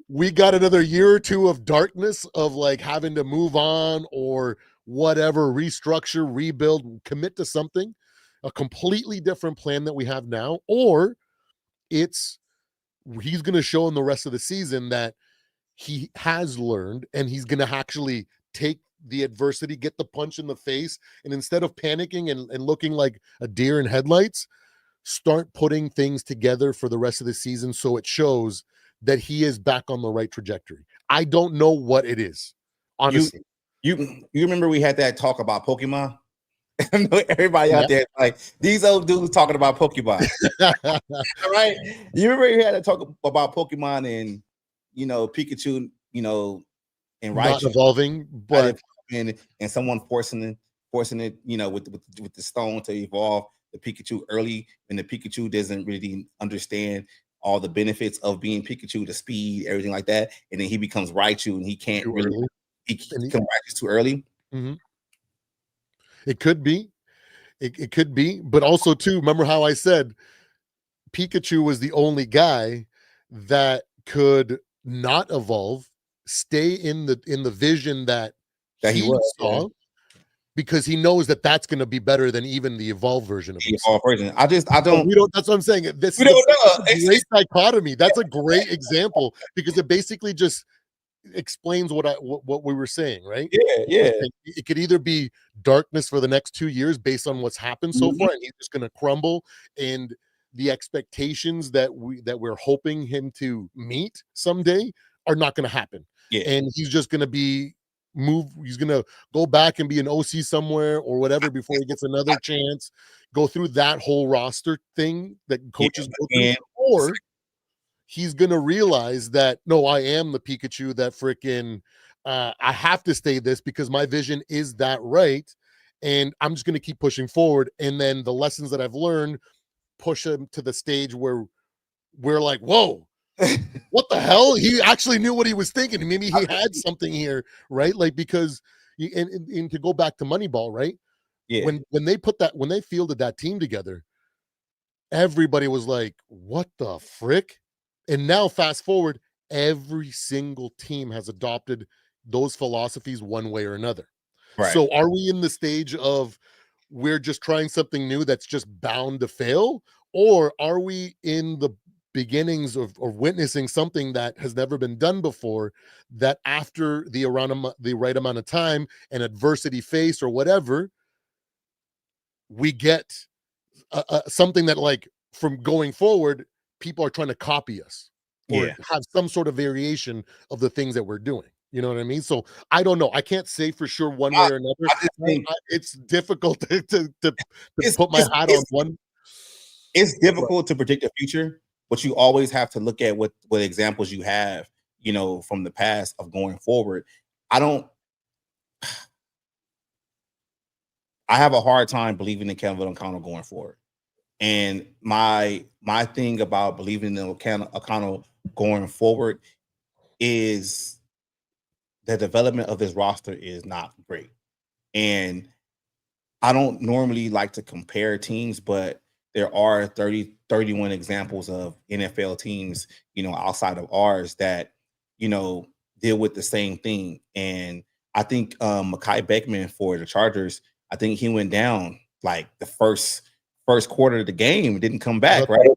we got another year or two of darkness of like having to move on, or whatever, restructure, rebuild, commit to something, a completely different plan that we have now, or it's he's going to show in the rest of the season that he has learned and he's going to actually take the adversity, get the punch in the face, and instead of panicking and looking like a deer in headlights, start putting things together for the rest of the season so it shows that he is back on the right trajectory. I don't know what it is, honestly. You remember we had that talk about Pokemon? I know everybody Yeah. out there like these old dudes talking about Pokemon. All right. You remember you had to talk about Pokemon and Pikachu, and Not Raichu evolving, but and someone forcing it, with the stone to evolve the Pikachu early, and the Pikachu doesn't really understand all the benefits of being Pikachu, the speed, everything like that, and then he becomes Raichu and he can't too really early. he becomes Raichu too early. Mm-hmm. It could be. It could be, but also too. Remember how I said Pikachu was the only guy that could not evolve, stay in the vision that That he he was, saw, because he knows that that's going to be better than even the evolved version of the himself. evolved version. I But don't. we don't. That's what I'm saying. This We is don't know. a great dichotomy. That's a great example because it basically just explains what we were saying, right? Yeah. It could either be darkness for the next 2 years based on what's happened so Mhm. far, and he's just going to crumble, and the expectations that we're hoping him to meet someday are not going to happen. Yeah. And he's just going to be he's going to go back and be an OC somewhere or whatever before he gets another chance, go through that whole roster thing that coaches go through, And or he's gonna realize that no, I am the Pikachu that freaking I have to stay this because my vision is that right, and I'm just gonna keep pushing forward. And then the lessons that I've learned push him to the stage where we're like, whoa, what the hell? He actually knew what he was thinking. Maybe he had something here, right? Like because and to go back to Moneyball, right? yeah. When they fielded that team together, everybody was like, what the frick? And now, fast forward, every single team has adopted those philosophies one way or another. Right. So, are we in the stage of we're just trying something new that's just bound to fail? Or are we in the beginnings of witnessing something that has never been done before? That after the right amount of time and adversity faced or whatever, we get something that like from going forward, people are trying to copy us or Yeah. have some sort of variation of the things that we're doing. You know what I mean? So I don't know. I can't say for sure one way I, or another. I just think It's difficult to it's put my it's hat on it's one. it's But difficult to predict the future, but you always have to look at what examples you have, from the past of going forward. I don't. I have a hard time believing in Kevin O'Connell going forward. And my thing about believing in O'Connell going forward is the development of this roster is not great. And I don't normally like to compare teams, but there are 31 examples of NFL teams, outside of ours that, deal with the same thing. And I think Mekhi Beckman for the Chargers, I think he went down like the first quarter of the game, didn't come I back, thought right?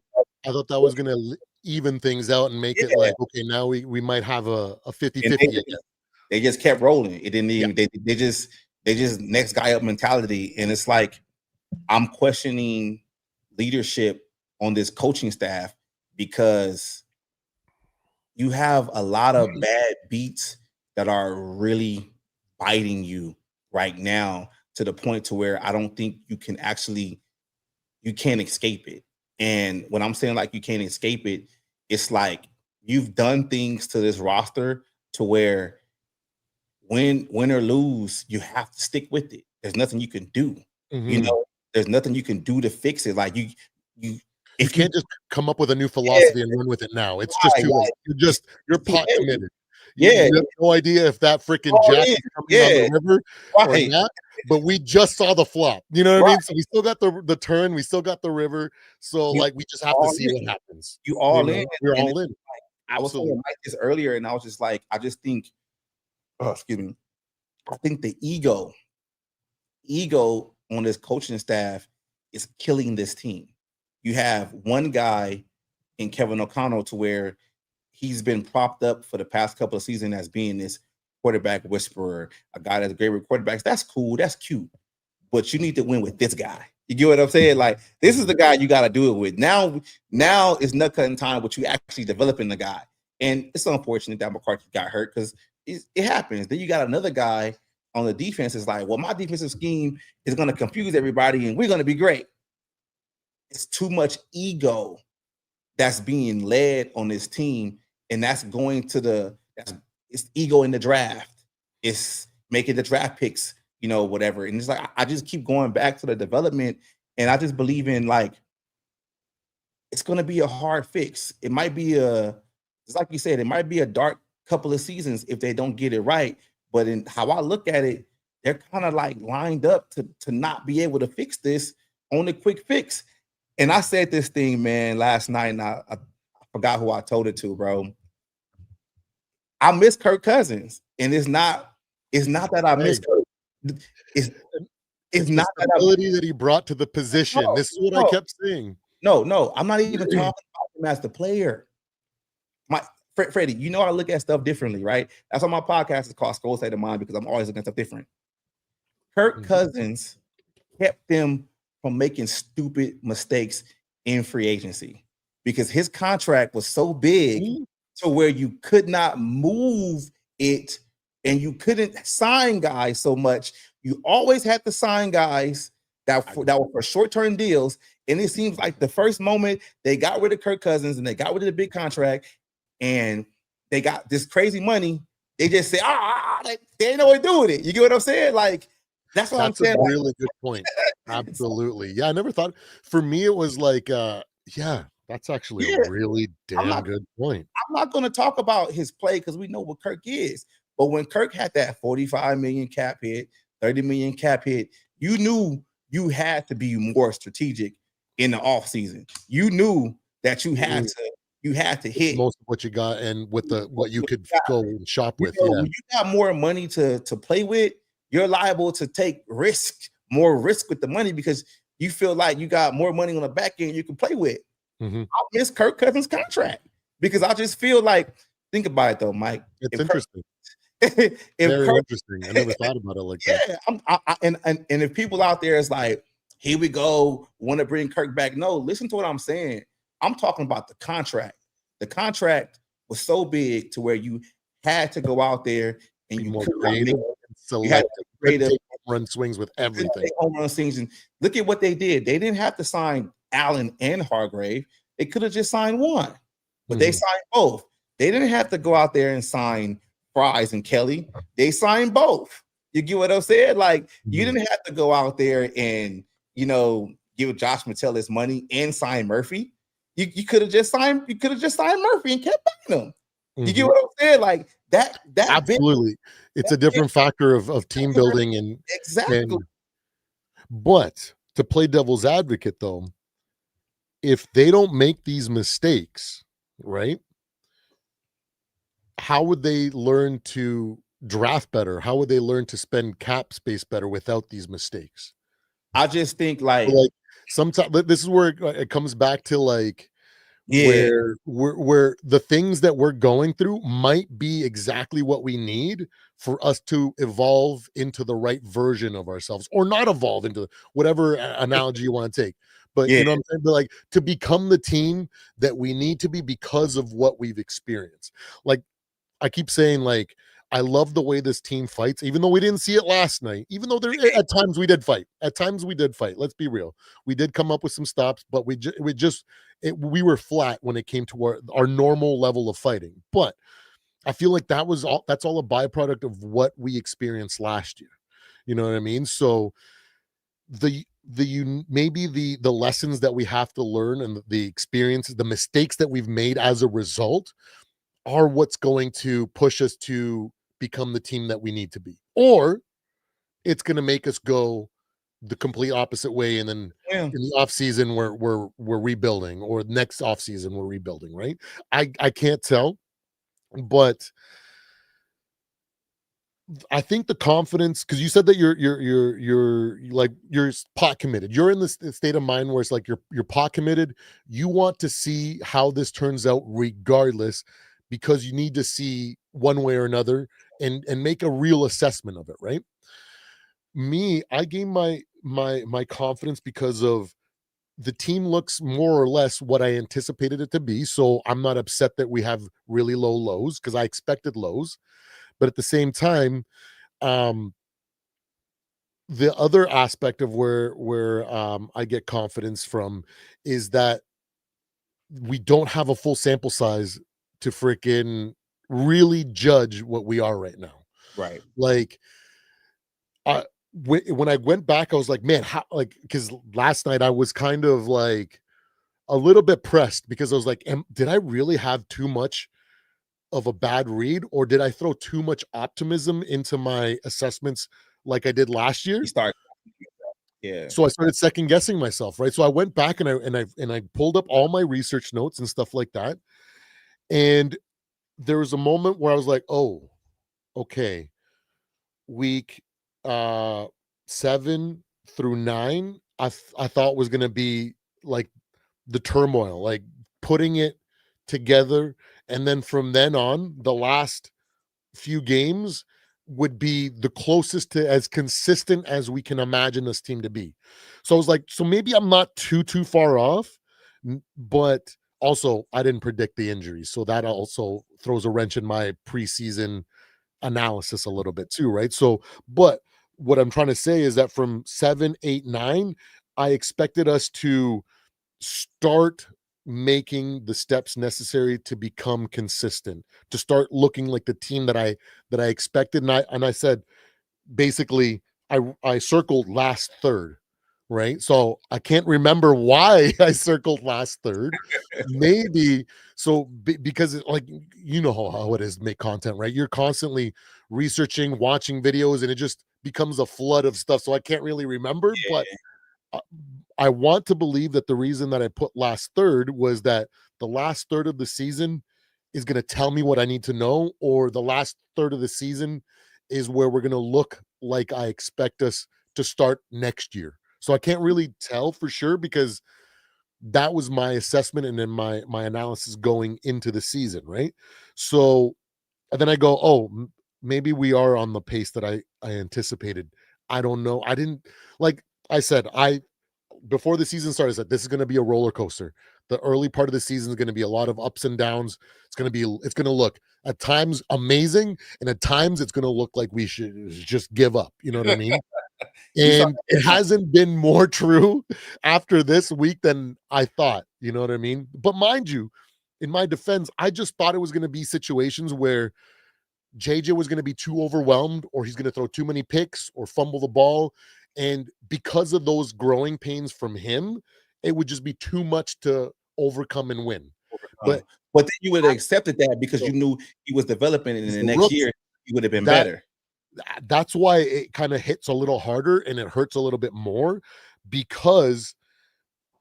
I thought that was gonna even things out and make it Yeah. like okay, now we might have a And 50-50 again. they just kept rolling. It didn't Yeah. even they just next guy up mentality. And it's like I'm questioning leadership on this coaching staff because you have a lot of bad beats that are really biting you right now to the point to where I don't think you can't escape it. And when I'm saying like you can't escape it, it's like you've done things to this roster to where win or lose, you have to stick with it. There's nothing you can do. You Mhm. know, there's nothing you can do to fix it. Like you You if you can't just come up with a new yeah, philosophy and run with it now. It's just right, too late. like You're it's too pot late. committed. Yeah, You have no idea if that freaking all jack in. is coming on Yeah, the river or right, not, but we just saw the flop. You know what I right. mean? So we still got the turn, we still got the river. So You like we just have to all see in. what happens. You You all in. know, we're And all in. I was telling Absolutely. Mike this earlier, and I was just like, I just think, oh, excuse me. I think the ego. ego on this coaching staff is killing this team. You have one guy in Kevin O'Connell to where he's been propped up for the past couple of seasons as being this quarterback whisperer, a guy that's great with quarterbacks. That's cool. That's cute. But you need to win with this guy. You get what I'm saying? Like, this is the guy you got to do it with. Now it's nut cutting time, but you actually developing the guy. And it's unfortunate that McCarthy got hurt because it happens. Then you got another guy on the defense is like, well, my defensive scheme is going to confuse everybody and we're going to be great. It's too much ego that's being led on this team. And that's going to it's ego in the draft. It's making the draft picks, whatever. And it's like, I just keep going back to the development. And I just believe in, like, it's going to be a hard fix. It might be it's like you said, it might be a dark couple of seasons if they don't get it right. But in how I look at it, they're kind of like lined up to not be able to fix this on a quick fix. And I said this thing, man, last night, and I forgot who I told it to, bro. I miss Kirk Cousins, and it's not that I miss Kirk. It's not the ability that he brought to the position. This is what I kept saying. No, I'm not even talking about him as the player. Freddie, I look at stuff differently, right? That's why my podcast is called Skol State of Mind, because I'm always looking at stuff different. Kirk Cousins kept them from making stupid mistakes in free agency because his contract was so big to where you could not move it and you couldn't sign guys so much. You always had to sign guys that were for short-term deals. And it seems like the first moment they got rid of Kirk Cousins and they got rid of the big contract and they got this crazy money, they just say, they ain't know what to do with it. You get what I'm saying? Like, that's what I'm saying. That's a really good point. Absolutely. Yeah, I never thought. For me, it was like, that's actually a really damn good point. I'm not going to talk about his play because we know what Kirk is. But when Kirk had that 45 million cap hit, 30 million cap hit, you knew you had to be more strategic in the offseason. You knew that you had to hit most of what you got and with what you could go and shop with. When you got more money to play with, you're liable to take more risk with the money because you feel like you got more money on the back end you can play with. I miss Kirk Cousins' contract because I just feel like, think about it though, Mike. It's interesting. Very interesting. I never thought about it like that. And if people out there is like, here we go, want to bring Kirk back. No, listen to what I'm saying. I'm talking about the contract. The contract was so big to where you had to go out there and you more could creative, select, take run swings with everything. Home run swings, and look at what they did. They didn't have to sign Allen and Hargrave. They could have just signed one, but they signed both. They didn't have to go out there and sign Fries and Kelly. They signed both. You get what I'm saying? Like, you didn't have to go out there and give Josh Mattel his money and sign Murphy. You could have just signed. You could have just signed Murphy and kept paying him. You get what I'm saying? Like that. Absolutely, it's a different factor of team building and exactly. But to play devil's advocate, though, if they don't make these mistakes, right? How would they learn to draft better? How would they learn to spend cap space better without these mistakes? I just think like sometimes this is where it comes back to where the things that we're going through might be exactly what we need for us to evolve into the right version of ourselves, or not evolve into whatever analogy you want to take. But you know what I'm saying? But to become the team that we need to be because of what we've experienced. Like I keep saying, I love the way this team fights, even though we didn't see it last night. Even though at times we did fight. At times we did fight. Let's be real. We did come up with some stops, but we were flat when it came to our normal level of fighting. But I feel like that's all a byproduct of what we experienced last year. You know what I mean? So maybe the lessons that we have to learn and the experiences, the mistakes that we've made as a result are what's going to push us to become the team that we need to be, or it's going to make us go the complete opposite way. And then in the off season, we're rebuilding, or next off season, we're rebuilding. Right. I can't tell, but I think the confidence, because you said that you're pot committed. You're in this state of mind where it's like you're pot committed. You want to see how this turns out regardless, because you need to see one way or another and make a real assessment of it, right? Me, I gain my confidence because of the team looks more or less what I anticipated it to be. So I'm not upset that we have really low lows, because I expected lows. But at the same time, um the other aspect of where I get confidence from is that we don't have a full sample size to freaking really judge what we are right now. Right. Like, I when I went back, I was like, man, how, like, because last night I was kind of like a little bit pressed, because I was like, did I really have too much of a bad read, or did I throw too much optimism into my assessments like I did last You year? start, yeah. So I started second guessing myself, right? So I went back and I pulled up all my research notes and stuff like that. And there was a moment where I was like, "Oh, okay. Week 7 through 9, I thought was going to be like the turmoil, like putting it together, and then from then on, the last few games would be the closest to as consistent as we can imagine this team to be." So I was like, so maybe I'm not too far off, but also I didn't predict the injuries, so that also throws a wrench in my preseason analysis a little bit too, right? So, but what I'm trying to say is that from 7, 8, 9, I expected us to start making the steps necessary to become consistent, to start looking like the team that I expected. And I said, basically, I circled last third, right? So I can't remember why I circled last third. Maybe so because like, how it is to make content, right? You're constantly researching, watching videos, and it just becomes a flood of stuff. So I can't really remember, but Yeah. uh, I want to believe that the reason that I put last third was that the last third of the season is going to tell me what I need to know, or the last third of the season is where we're going to look like I expect us to start next year. So I can't really tell for sure, because that was my assessment and then my analysis going into the season, right? So and then I go, oh, maybe we are on the pace that I anticipated. I don't know. I didn't, like I said, I before the season started, I said this is going to be a roller coaster. The early part of the season is going to be a lot of ups and downs. It's going to look at times amazing, and at times it's going to look like we should just give up. You know what I mean? You saw And it hasn't been more true after this week than I thought. You know what I mean? But mind you, in my defense, I just thought it was going to be situations where JJ was going to be too overwhelmed, or he's going to throw too many picks or fumble the ball. And because of those growing pains from him, it would just be too much to overcome and win. But but then you would have accepted that because so you knew he was developing, and in he's the a next rookie. year he would have been That better. that's why it kind of hits a little harder and it hurts a little bit more, because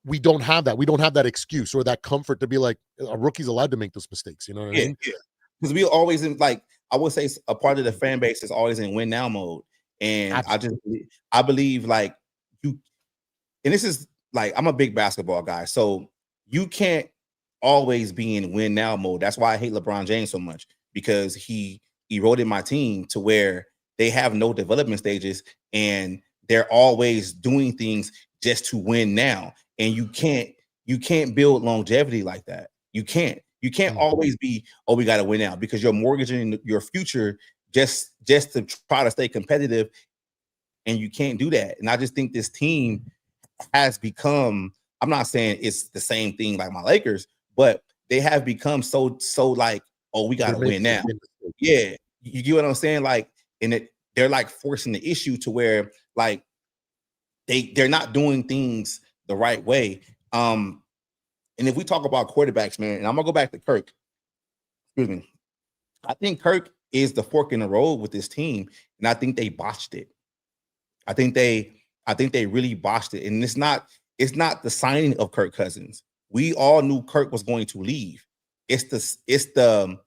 we don't have that. We don't have that excuse or that comfort to be like, a rookie's allowed to make those mistakes. You know what I Yeah, mean? yeah. Because we always in, like, I would say a part of the fan base is always in win now mode. And Absolutely. I believe like you, and this is like, I'm a big basketball guy. So you can't always be in win now mode. That's why I hate LeBron James so much, because he eroded my team to where they have no development stages and they're always doing things just to win now. And you can't build longevity like that. You can't Mhm. always be, oh, we got to win now, because you're mortgaging your future just to try to stay competitive, and you can't do that. And I just think this team has become, I'm not saying it's the same thing like my Lakers, but they have become so like, oh, we got They're to making win the now. same mistake. Yeah, you get what I'm saying? Like, and they're like forcing the issue to where like they're not doing things the right way. And if we talk about quarterbacks, man, and I'm gonna go back to Kirk. Excuse me. I think Kirk is the fork in the road with this team, and I think they botched it. I think they I think they really botched it. And it's not the signing of Kirk Cousins. We all knew Kirk was going to leave. It's the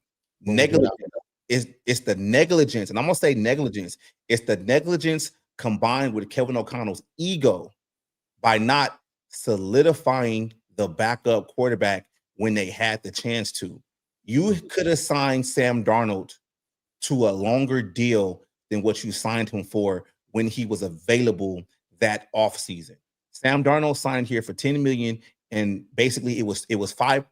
negligence. Longevity. it's the negligence, and I'm gonna say negligence. It's the negligence combined with Kevin O'Connell's ego by not solidifying the backup quarterback when they had the chance to. You could have signed Sam Darnold to a longer deal than what you signed him for when he was available that offseason. Sam Darnold signed here for $10 million, and basically it was five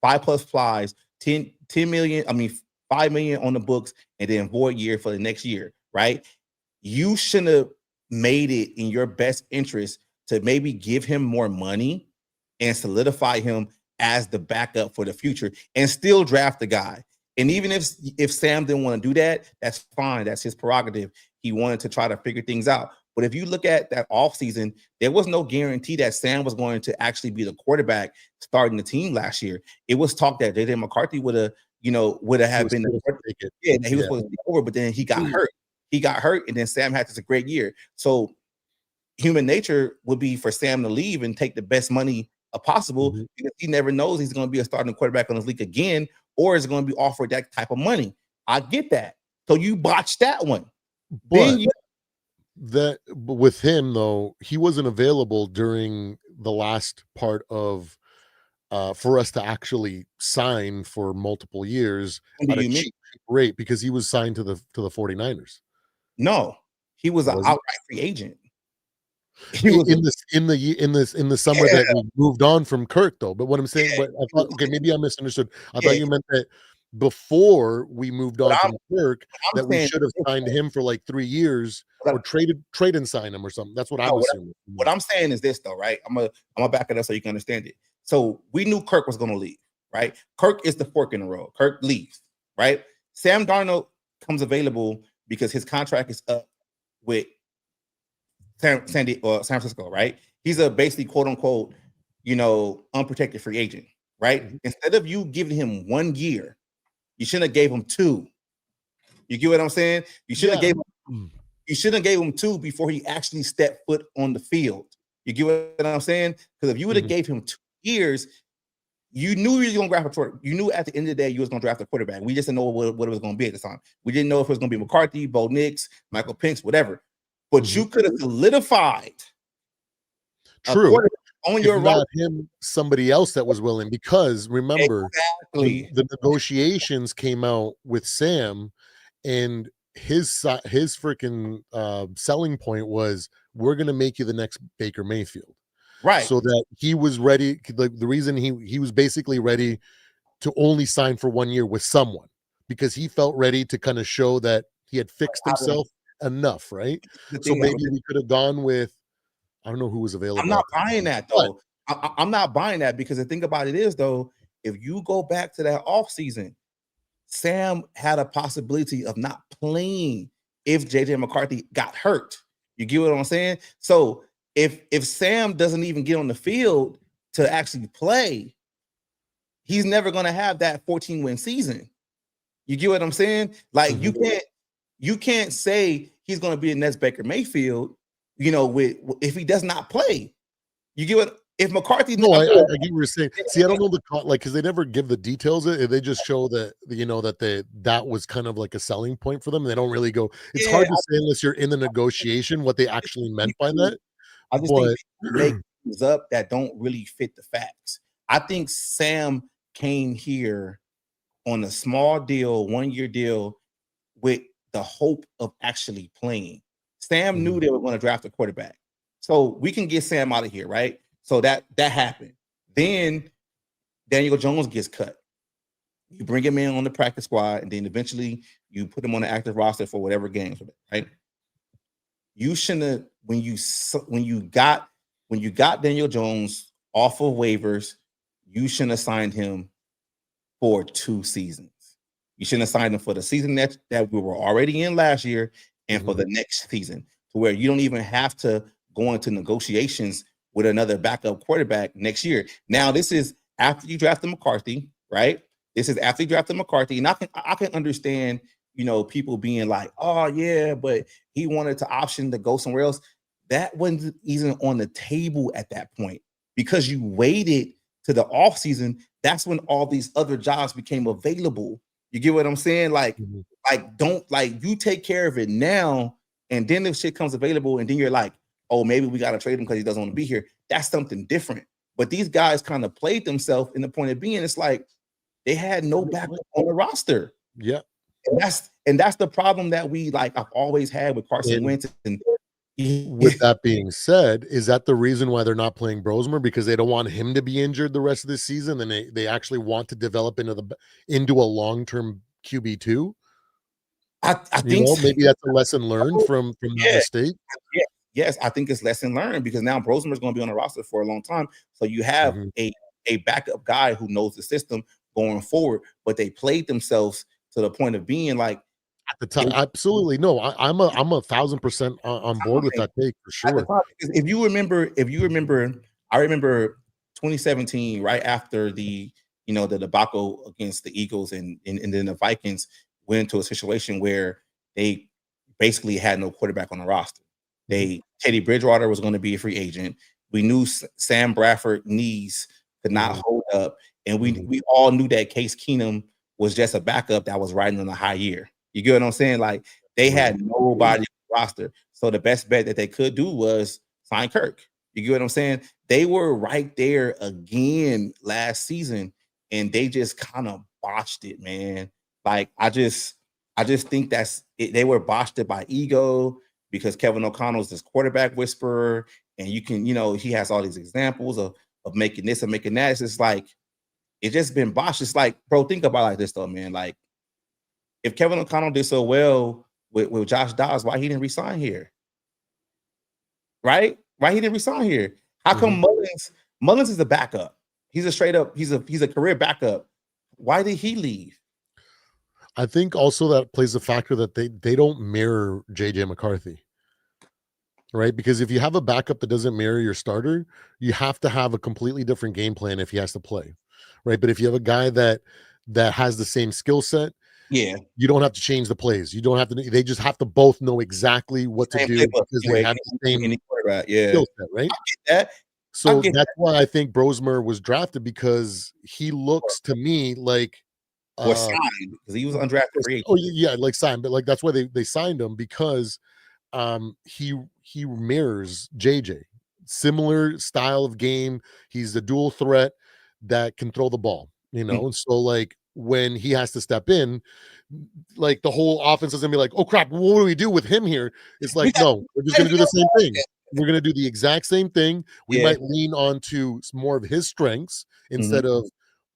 plus flies, 10 million, I mean 5 million on the books, and then void year for the next year, right? You shouldn't have made it in your best interest to maybe give him more money and solidify him as the backup for the future and still draft the guy. And even if Sam didn't want to do that, that's fine. That's his prerogative. He wanted to try to figure things out. But if you look at that offseason, there was no guarantee that Sam was going to actually be the quarterback starting the team last year. It was talk that J.J. McCarthy would have been the yeah, he was supposed to be over, but then he got hurt. He got hurt, and then Sam had this a great year. So human nature would be for Sam to leave and take the best money possible because he never knows he's going to be a starting quarterback on his league again, or is going to be offered that type of money. I get that. So you botched that one. But with him though, he wasn't available during the last part of for us to actually sign for multiple years at a cheap rate because he was signed to the 49ers. No, he was an outright free agent. He was in the summer that we moved on from Kirk though. But what I'm saying, but I thought, okay, maybe I misunderstood. I thought you meant that before we moved on from Kirk, that we should have signed him for like 3 years or trade and sign him or something. That's what I'm assuming. What I'm saying is this though, right? I'm gonna back it up so you can understand it. So we knew Kirk was gonna leave, right? Kirk is the fork in the road. Kirk leaves, right? Sam Darnold comes available because his contract is up with San Francisco, right? He's a basically quote unquote, unprotected free agent, right? Instead of you giving him 1 year, you shouldn't have gave him 2. You get what I'm saying? You shouldn't have gave him 2 before he actually stepped foot on the field. You get what I'm saying? Because if you would have gave him 2 years, you knew you was gonna draft a quarterback. You knew at the end of the day you was gonna draft a quarterback. We just didn't know what it was gonna be at the time. We didn't know if it was gonna be McCarthy, Bo Nix, Michael Penix, whatever. But you could have solidified on your right. Him, somebody else that was willing, because remember, the negotiations came out with Sam, and his freaking selling point was, we're going to make you the next Baker Mayfield, right? So that he was ready. The reason he was basically ready to only sign for 1 year with someone, because he felt ready to kind of show that he had fixed himself enough, right? So maybe we could have gone with, I don't know who was available. I'm not buying that though. I'm not buying that, because the thing about it is though, if you go back to that offseason, Sam had a possibility of not playing if JJ McCarthy got hurt. You get what I'm saying? So if Sam doesn't even get on the field to actually play, he's never going to have that 14-win season. You get what I'm saying? Like you can't say he's going to be the next Baker Mayfield, if he does not play. You get what? If McCarthy, no, I get what you're saying. See, I don't know because they never give the details. They just show that that was kind of like a selling point for them. They don't really go. It's hard to say unless you're in the negotiation what they actually meant by that. I just think they make things up that don't really fit the facts. I think Sam came here on a small deal, 1-year deal, with the hope of actually playing. Sam knew they were going to draft a quarterback, so we can get Sam out of here, right? So that happened. Then Daniel Jones gets cut. You bring him in on the practice squad, and then eventually you put him on the active roster for whatever games, right? You shouldn't have, when you got Daniel Jones off of waivers, you shouldn't have signed him for 2 seasons. You shouldn't have signed him for the season that we were already in last year, and for the next season, to where you don't even have to go into negotiations with another backup quarterback next year. Now, this is after you drafted McCarthy, right? This is after you drafted McCarthy, and I can understand, people being like, "Oh yeah, but he wanted to option to go somewhere else." That wasn't even on the table at that point, because you waited to the offseason. That's when all these other jobs became available. You get what I'm saying? Mhm. Don't like you take care of it now, and then if shit comes available, and then you're like, oh, maybe we gotta trade him because he doesn't want to be here. That's something different. But these guys kind of played themselves in the point of being, it's like they had no backup on the roster. Yeah. And that's the problem that we like I've always had with Carson And Wentz. And with that being said, is that the reason why they're not playing Brosmer? Because they don't want him to be injured the rest of the season, and they actually want to develop into a long-term QB2? I think so. Maybe that's a lesson learned from that Yeah, mistake. yeah, yes, I think it's lesson learned because now Brosmer is going to be on the roster for a long time. So you have Mhm. a backup guy who knows the system going forward, but they played themselves to the point of being like At the time, it, absolutely. No, I'm 1,000% on board with that take for at the sure. time. Because if you remember, I remember 2017, right after the debacle against the Eagles, and then the Vikings went into a situation where they basically had no quarterback on the roster. Mhm, Teddy Bridgewater was going to be a free agent. We knew Sam Bradford knees could not mhm, hold up, and we mhm, we all knew that Case Keenum was just a backup that was riding on a high year. You get what I'm saying? Like they right. had nobody on the roster, so the best bet that they could do was sign Kirk. You get what I'm saying? They were right there again last season, and they just kind of botched it, man. Like I just think that's it. They were botched it by ego because Kevin O'Connell's this quarterback whisperer, and he has all these examples of making this and making that. It's just like it's just been botched. It's like, bro, think about it like this though, man. Like if Kevin O'Connell did so well with Josh Dobbs, why he didn't resign here? Right? Why he didn't resign here? How Mhm. come Mullins is a backup? He's a straight up, he's a career backup. Why did he leave? I think also that plays a factor that they don't mirror JJ McCarthy, right? Because if you have a backup that doesn't mirror your starter, you have to have a completely different game plan if he has to play, right? But if you have a guy that has the same skill set, Yeah, you don't have to change the plays. You don't have to. They just have to both know exactly what to same do playbook because they anyway. have the same Any quarterback, yeah. skill set, right? I get that. I So get that's why I think Brosmer was drafted because he looks to me like or uh signed because he was undrafted free agent. oh yeah, like signed, but like that's why they signed him because he mirrors JJ. Similar style of game. He's a dual threat that can throw the ball, Mm. and so like when he has to step in, like the whole offense is gonna be like, oh crap, what do we do with him here? It's We like, got no, we're just gonna do the same thing. We're gonna do the exact same thing. We yeah. might lean on to more of his strengths Mhm. instead of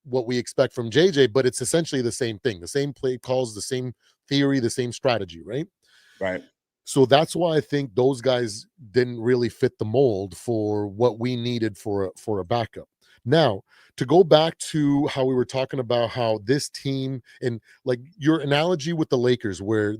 what we expect from JJ, but it's essentially the same thing, the same play calls, the same theory, the same strategy, right? Right. So that's why I think those guys didn't really fit the mold for what we needed for a backup. Now, to go back to how we were talking about how this team and like your analogy with the Lakers, where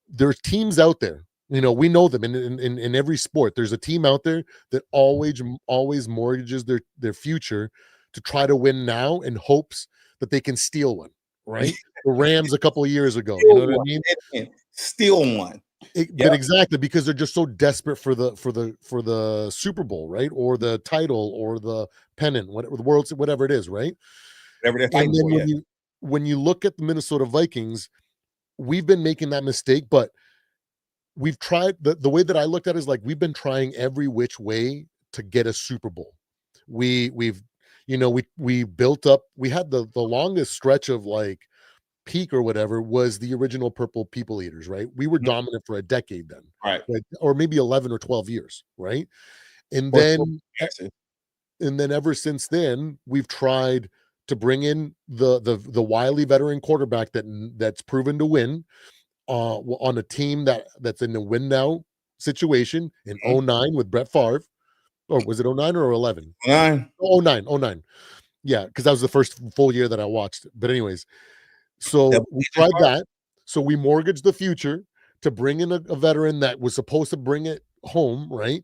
there's teams out there, we know them in every sport. There's a team out there that always mortgages their future to try to win now in hopes that they can steal one, right? The Rams a couple of years ago, you Still know what I one. mean? Still one. Yep. But exactly because they're just so desperate for the Super Bowl, right? Or the title or the pennant, whatever the world's whatever it is, right? Whatever they're And fighting then for, yeah. when you look at the Minnesota Vikings, we've been making that mistake, but we've tried the way that I looked at it is like we've been trying every which way to get a Super Bowl. We've we built up, we had the longest stretch of like peak or whatever was the original Purple People Eaters, right? We were Mhm. dominant for a decade then, Right. right? Or maybe 11 or 12 years, right? And Or still then yes. ever since then, we've tried to bring in the wily veteran quarterback that's proven to win on a team that's in the win now situation in Mhm. '09 with Brett Favre. Or was it '09 or 11? Line. '09, '09. Yeah, because that was the first full year that I watched. But anyways, so Double we digit tried card. that. So we mortgaged the future to bring in a veteran that was supposed to bring it home, right?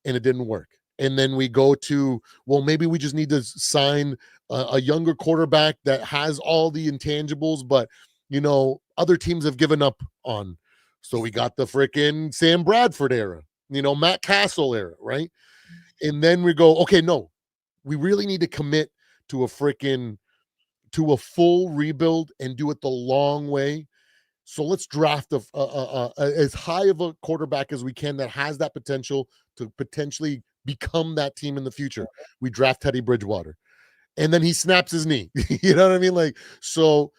And it didn't work. And then we go to, well, maybe we just need to sign a younger quarterback that has all the intangibles, but other teams have given up on. So we got the freaking Sam Bradford era, Matt Castle era, right? And then we go, okay, no, we really need to commit to a freaking to a full rebuild and do it the long way. So let's draft as high of a quarterback as we can that has that potential to potentially become that team in the future. We draft Teddy Bridgewater, and then he snaps his knee. You know what I mean? Like, so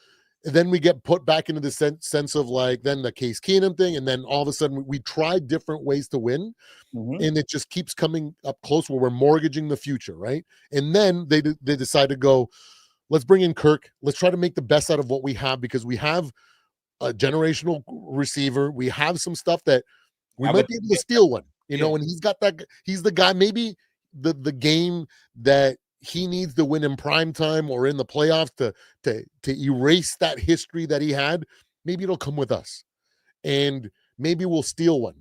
then we get put back into the sense of like then the Case Keenum thing, and then all of a sudden we tried different ways to win, and it just keeps coming up close where we're mortgaging the future, right? And then they decide to go, let's bring in Kirk. Let's try to make the best out of what we have because we have a generational receiver. We have some stuff that we might be able to steal one, you know, and he's got that. He's the guy, maybe the game that he needs to win in prime time or in the playoffs to erase that history that he had. Maybe it'll come with us, and maybe we'll steal one,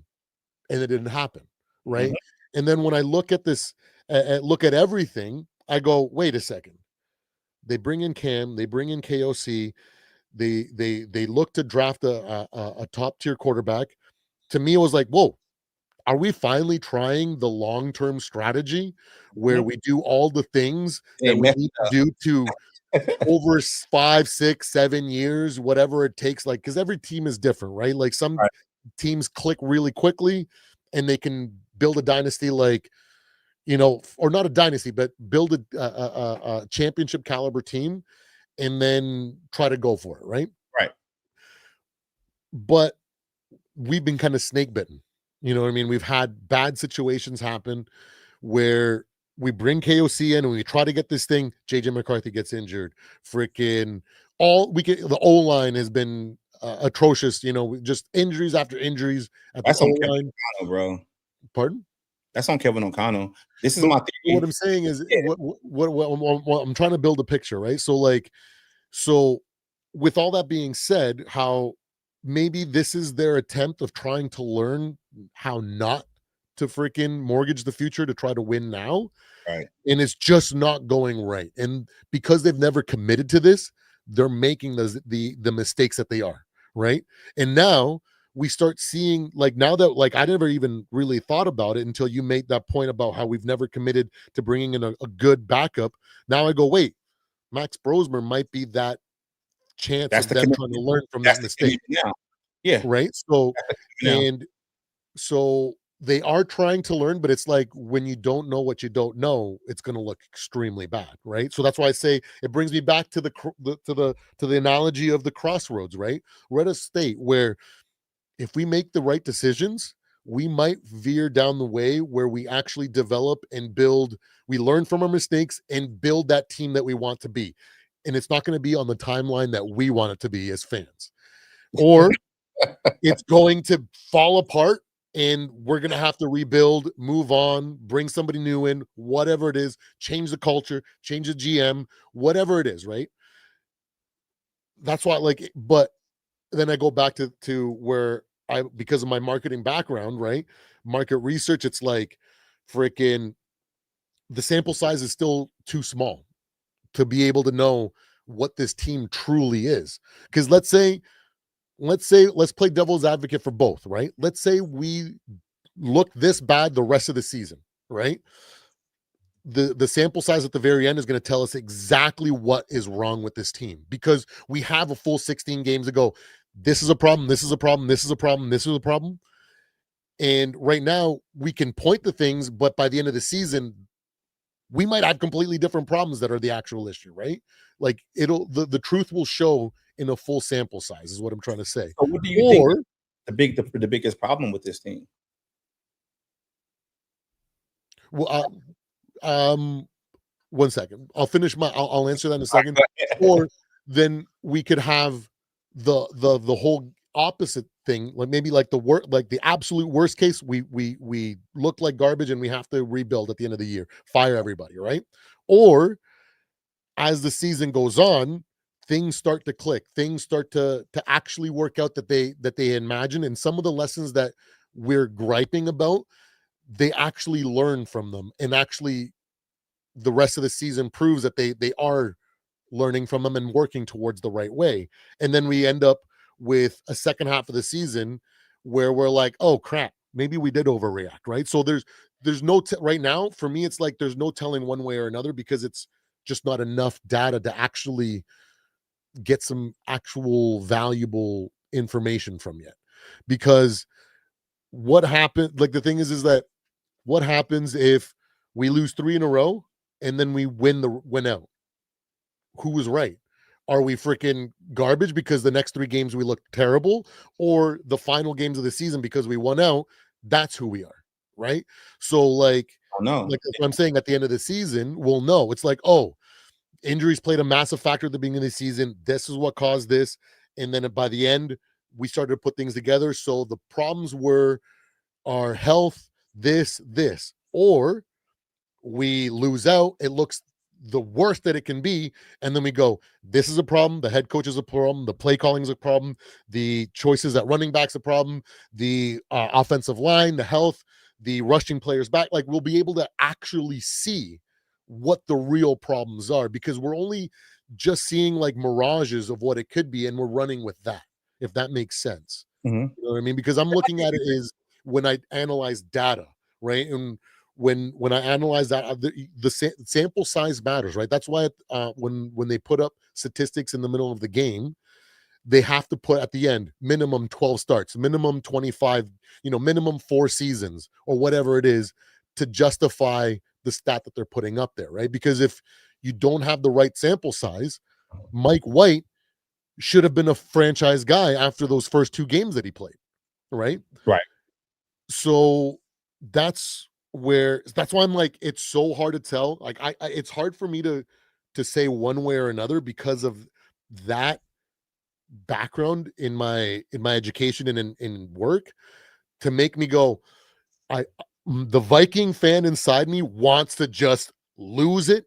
and it didn't happen, right? And then when I look at this, look at everything, I go, wait a second. They bring in Cam, they bring in KOC, they look to draft a top tier quarterback. To me, it was like, whoa, are we finally trying the long-term strategy where we do all the things that we need to do to over 5, 6, 7 years, whatever it takes? Like, because every team is different, right? Like some teams click really quickly and they can build a dynasty, like, you know, or not a dynasty, but build a championship caliber team and then try to go for it, right? Right. But we've been kind of snake bitten. You know what I mean? We've had bad situations happen where we bring KOC in and we try to get this thing. JJ McCarthy gets injured. Freaking the O line has been atrocious. You know, just injuries after injuries at the O line, bro. Pardon? That's on Kevin O'Connell. This is my theory. What I'm saying is, what I'm trying to build a picture, right? So, like, with all that being said, how maybe this is their attempt of trying to learn how not to freaking mortgage the future to try to win now. Right. And it's just not going right. And because they've never committed to this, they're making the mistakes that they are, right? And now we start seeing, like, now that, like, I never even really thought about it until you made that point about how we've never committed to bringing in a good backup. Now I go, wait, Max Brosmer might be that chance That's of them trying to learn from that mistake. Yeah. Right. So, and so they are trying to learn, but it's like when you don't know what you don't know, it's going to look extremely bad, right? So that's why I say it brings me back to the analogy of the crossroads, right? We're at a state where if we make the right decisions, we might veer down the way where we actually develop and build. We learn from our mistakes and build that team that we want to be. And it's not going to be on the timeline that we want it to be as fans, or it's going to fall apart and we're going to have to rebuild, move on, bring somebody new in, whatever it is, change the culture, change the GM, whatever it is, right? That's why, like, but then I go back to where because of my marketing background, right? Market research, it's like freaking the sample size is still too small to be able to know what this team truly is. Because let's play devil's advocate for both, right? Let's say we look this bad the rest of the season, right? The sample size at the very end is going to tell us exactly what is wrong with this team because we have a full 16 games to go. This is a problem. This is a problem. This is a problem. This is a problem. And right now we can point to things, but by the end of the season, we might have completely different problems that are the actual issue, right? Like the truth will show in a full sample size is what I'm trying to say. So what do you think the biggest problem with this team? Well, 1 second. I'll answer that in a second. Or then we could have the whole opposite thing, like maybe like the absolute worst case, we look like garbage and we have to rebuild at the end of the year, fire everybody, right? Or as the season goes on, things start to click, things start to actually work out that they imagine, and some of the lessons that we're griping about, they actually learn from them, and actually the rest of the season proves that they are learning from them and working towards the right way. And then we end up with a second half of the season where we're like, oh crap, maybe we did overreact, right? So there's no right now for me, it's like there's no telling one way or another because it's just not enough data to actually get some actual valuable information from yet. Because what happened, like the thing is that what happens if we lose 3 in a row and then we win out? Who was right? Are we freaking garbage because the next 3 games we look terrible, or the final games of the season because we won out? That's who we are, right? So Oh, no. that's what I'm saying. At the end of the season, we'll know. It's like, oh, injuries played a massive factor at the beginning of the season. This is what caused this, and then by the end, we started to put things together. So the problems were our health, this, or we lose out. It looks the worst that it can be. And then we go, this is a problem. The head coach is a problem. The play calling is a problem. The choices at running back's a problem. The offensive line, the health, the rushing players back. Like, we'll be able to actually see what the real problems are, because we're only just seeing like mirages of what it could be. And we're running with that, if that makes sense. Mhm. You know what I mean? Because I'm looking at it is when I analyze data, right? And when I analyze that, the sample size matters, right? That's why when they put up statistics in the middle of the game, they have to put at the end minimum 12 starts, minimum 25, minimum 4 seasons or whatever it is, to justify the stat that they're putting up there, right? Because if you don't have the right sample size, Mike White should have been a franchise guy after those first 2 games that he played, right? Right. So that's why I'm like, it's so hard to tell. Like, it's hard for me to say one way or another because of that background in my education and in work, to make me go, I the Viking fan inside me wants to just lose it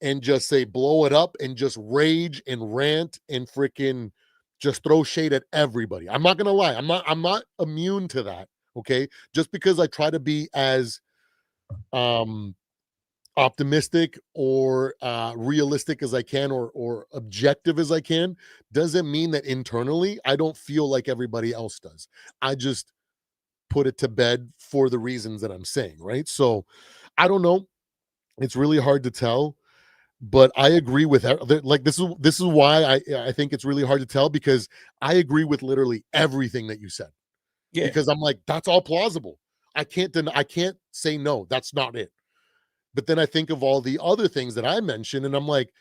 and just say blow it up and just rage and rant and freaking just throw shade at everybody. I'm not gonna lie, I'm not immune to that. Okay, just because I try to be as um optimistic or realistic as I can, or objective as I can, doesn't mean that internally I don't feel like everybody else does. I just put it to bed for the reasons that I'm saying, right? So I don't know. It's really hard to tell, but I agree with like this is why I think it's really hard to tell, because I agree with literally everything that you said, Yeah. because I'm like, that's all plausible. I can't say no, that's not it. But then I think of all the other things that I mentioned, and I'm like,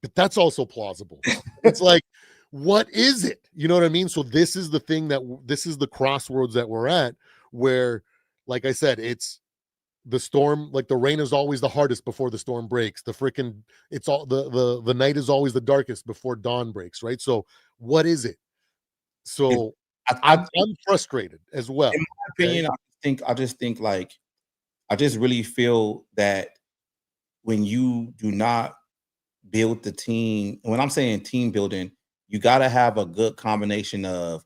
but that's also plausible. It's like, what is it? You know what I mean? So this is the thing this is the crossroads that we're at, where, like I said, it's the storm, like the rain is always the hardest before the storm breaks. The freaking, it's all the night is always the darkest before dawn breaks, right? So what is it? It, So I I'm frustrated as in well. my Okay. opinion, I just think like I just really feel that when you do not build the team, when I'm saying team building, you got to have a good combination of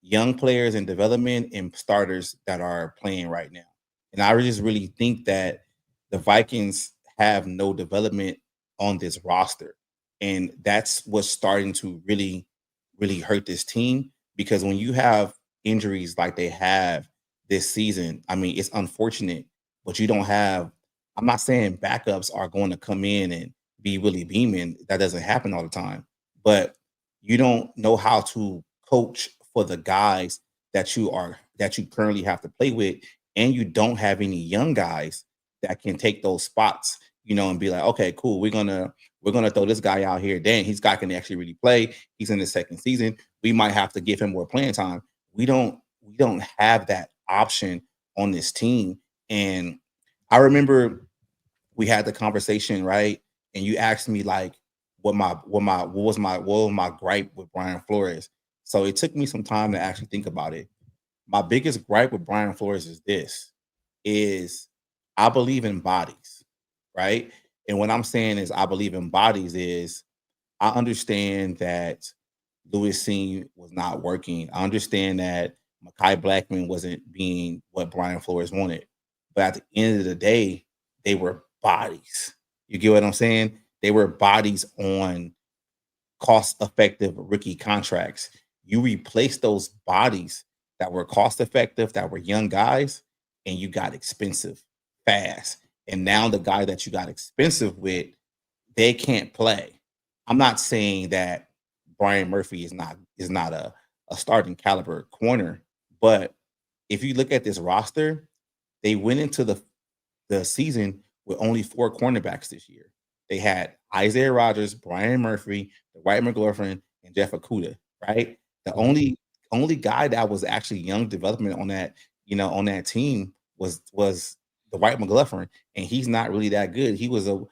young players in development and starters that are playing right now. And I just really think that the Vikings have no development on this roster. And that's what's starting to really, really hurt this team, because when you have injuries like they have this season, I mean, it's unfortunate, but you don't have, I'm not saying backups are going to come in and be really beaming. That doesn't happen all the time. But you don't know how to coach for the guys that you currently have to play with, and you don't have any young guys that can take those spots, and be like, okay, cool, we're gonna throw this guy out here. Dang, he's guy can actually really play. He's in his second season. We might have to give him more playing time. We don't have that option on this team. And I remember we had the conversation, right? And you asked me like what was my gripe with Brian Flores. So it took me some time to actually think about it. My biggest gripe with Brian Flores is this: is I believe in bodies, right? And what I'm saying is I believe in bodies is I understand that Lewis Seen was not working. I understand that Mekhi Blackman wasn't being what Brian Flores wanted. But at the end of the day, they were bodies. You get what I'm saying? They were bodies on cost-effective rookie contracts. You replace those bodies that were cost-effective, that were young guys, and you got expensive fast. And now the guy that you got expensive with they can't play. I'm not saying that Brian Murphy is not a starting caliber corner, but if you look at this roster, they went into the season with only 4 cornerbacks this year. They had Isaiah Rodgers, Brian Murphy, Dwight McLaughlin, and Jeff Okudah, right? The Mhm. only guy that was actually young development on that, on that team was the Dwight McLaughlin, and he's not really that good. He was a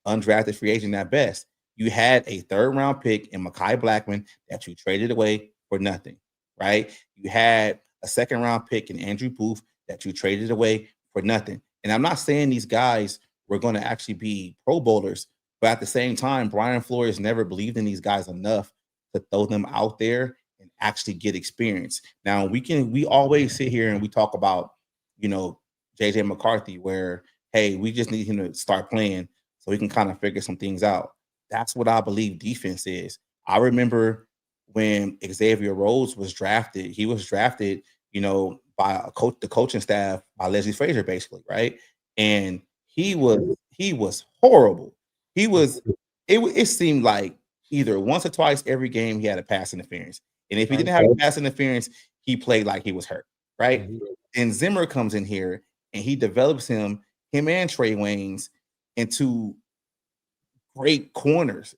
undrafted free agent at best. You had a 3rd round pick in Mekhi Blackman that you traded away for nothing, right? You had a 2nd round pick in Andrew Booth that you traded away for nothing. And I'm not saying these guys were going to actually be Pro Bowlers, but at the same time, Brian Flores never believed in these guys enough to throw them out there and actually get experience. Now we always sit here and we talk about, JJ McCarthy, where hey, we just need him to start playing so we can kind of figure some things out. That's what I believe defense is. I remember when Xavier Rhodes was drafted, he was drafted, by the coaching staff, by Leslie Frazier, basically, right? And he was horrible. He was it seemed like either once or twice every game he had a pass interference. And if he didn't have a pass interference, he played like he was hurt, right? Mhm. And Zimmer comes in here and he develops him and Trey Waynes into great corners.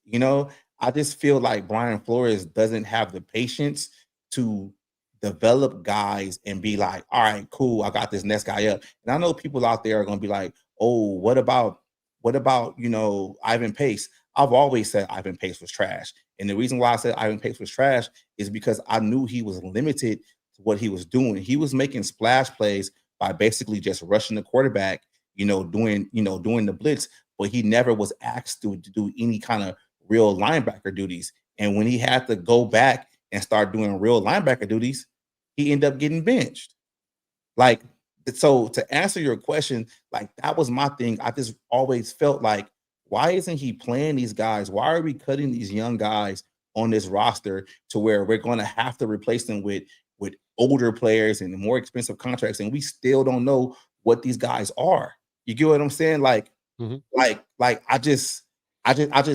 I just feel like Brian Flores doesn't have the patience to develop guys and be like, all right, cool, I got this next guy up. And I know people out there are going to be like, oh, what about Ivan Pace? I've always said Ivan Pace was trash. And the reason why I said Ivan Pace was trash is because I knew he was limited to what he was doing. He was making splash plays by basically just rushing the quarterback, doing the blitz, but he never was asked to do any kind of real linebacker duties. And when he had to go back and start doing real linebacker duties, he ended up getting benched. Like, so to answer your question, like that was my thing. I just always felt like, why isn't he playing these guys? Why are we cutting these young guys on this roster to where we're going to have to replace them with older players and more expensive contracts, and we still don't know what these guys are? You get what I'm saying? Like, Mhm. I just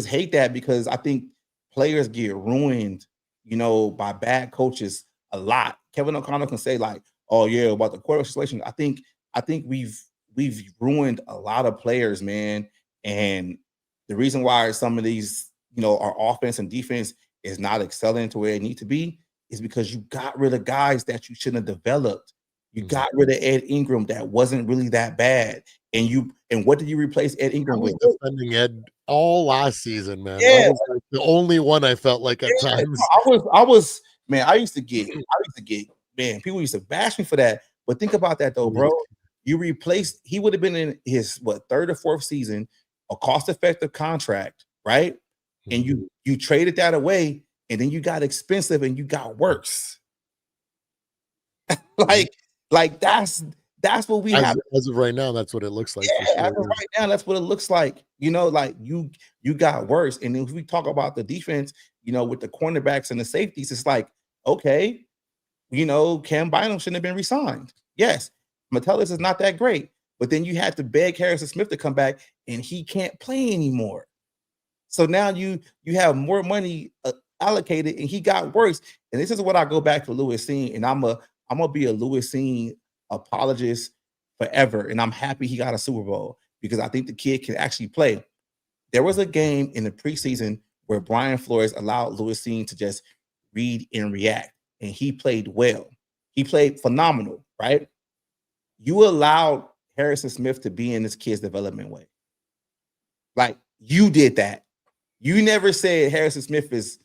hate that because I think players get ruined, by bad coaches a lot. Kevin O'Connell can say like, "Oh yeah, about the quarterback situation." I think we've ruined a lot of players, man. And the reason why some of these, our offense and defense is not excelling to where it need to be is because you got rid of guys that you shouldn't have developed. You Mhm. got rid of Ed Ingram that wasn't really that bad. And what did you replace Ed I Ingram was with? defending Ed all last season, man. That Yeah, was like the only one I felt like at yeah. times. I was man, I used to get man, people used to bash me for that. But think about that though, bro. He would have been in his 3rd or 4th season, a cost-effective contract, right? And Mhm. you traded that away, and then you got expensive and you got worse. Mhm. Like, that's what we have. As of right now, that's what it looks like for Yeah, as sure. of right now, that's what it looks like. Like you got worse. And if we talk about the defense, with the cornerbacks and the safeties, it's like, okay, Cam Bynum shouldn't have been resigned. Yes, Metellus is not that great, but then you had to beg Harrison Smith to come back, and he can't play anymore. So now you have more money allocated, and he got worse. And this is what I go back to Lewis Seen, and I'm gonna be a Lewis Seen apologist forever. And I'm happy he got a Super Bowl because I think the kid can actually play. There was a game in the preseason where Brian Flores allowed Lewis Seen to just read and react, and he played well. He played phenomenal, right? You allowed Harrison Smith to be in this kid's development way. Like you did that. You never said Harrison Smith is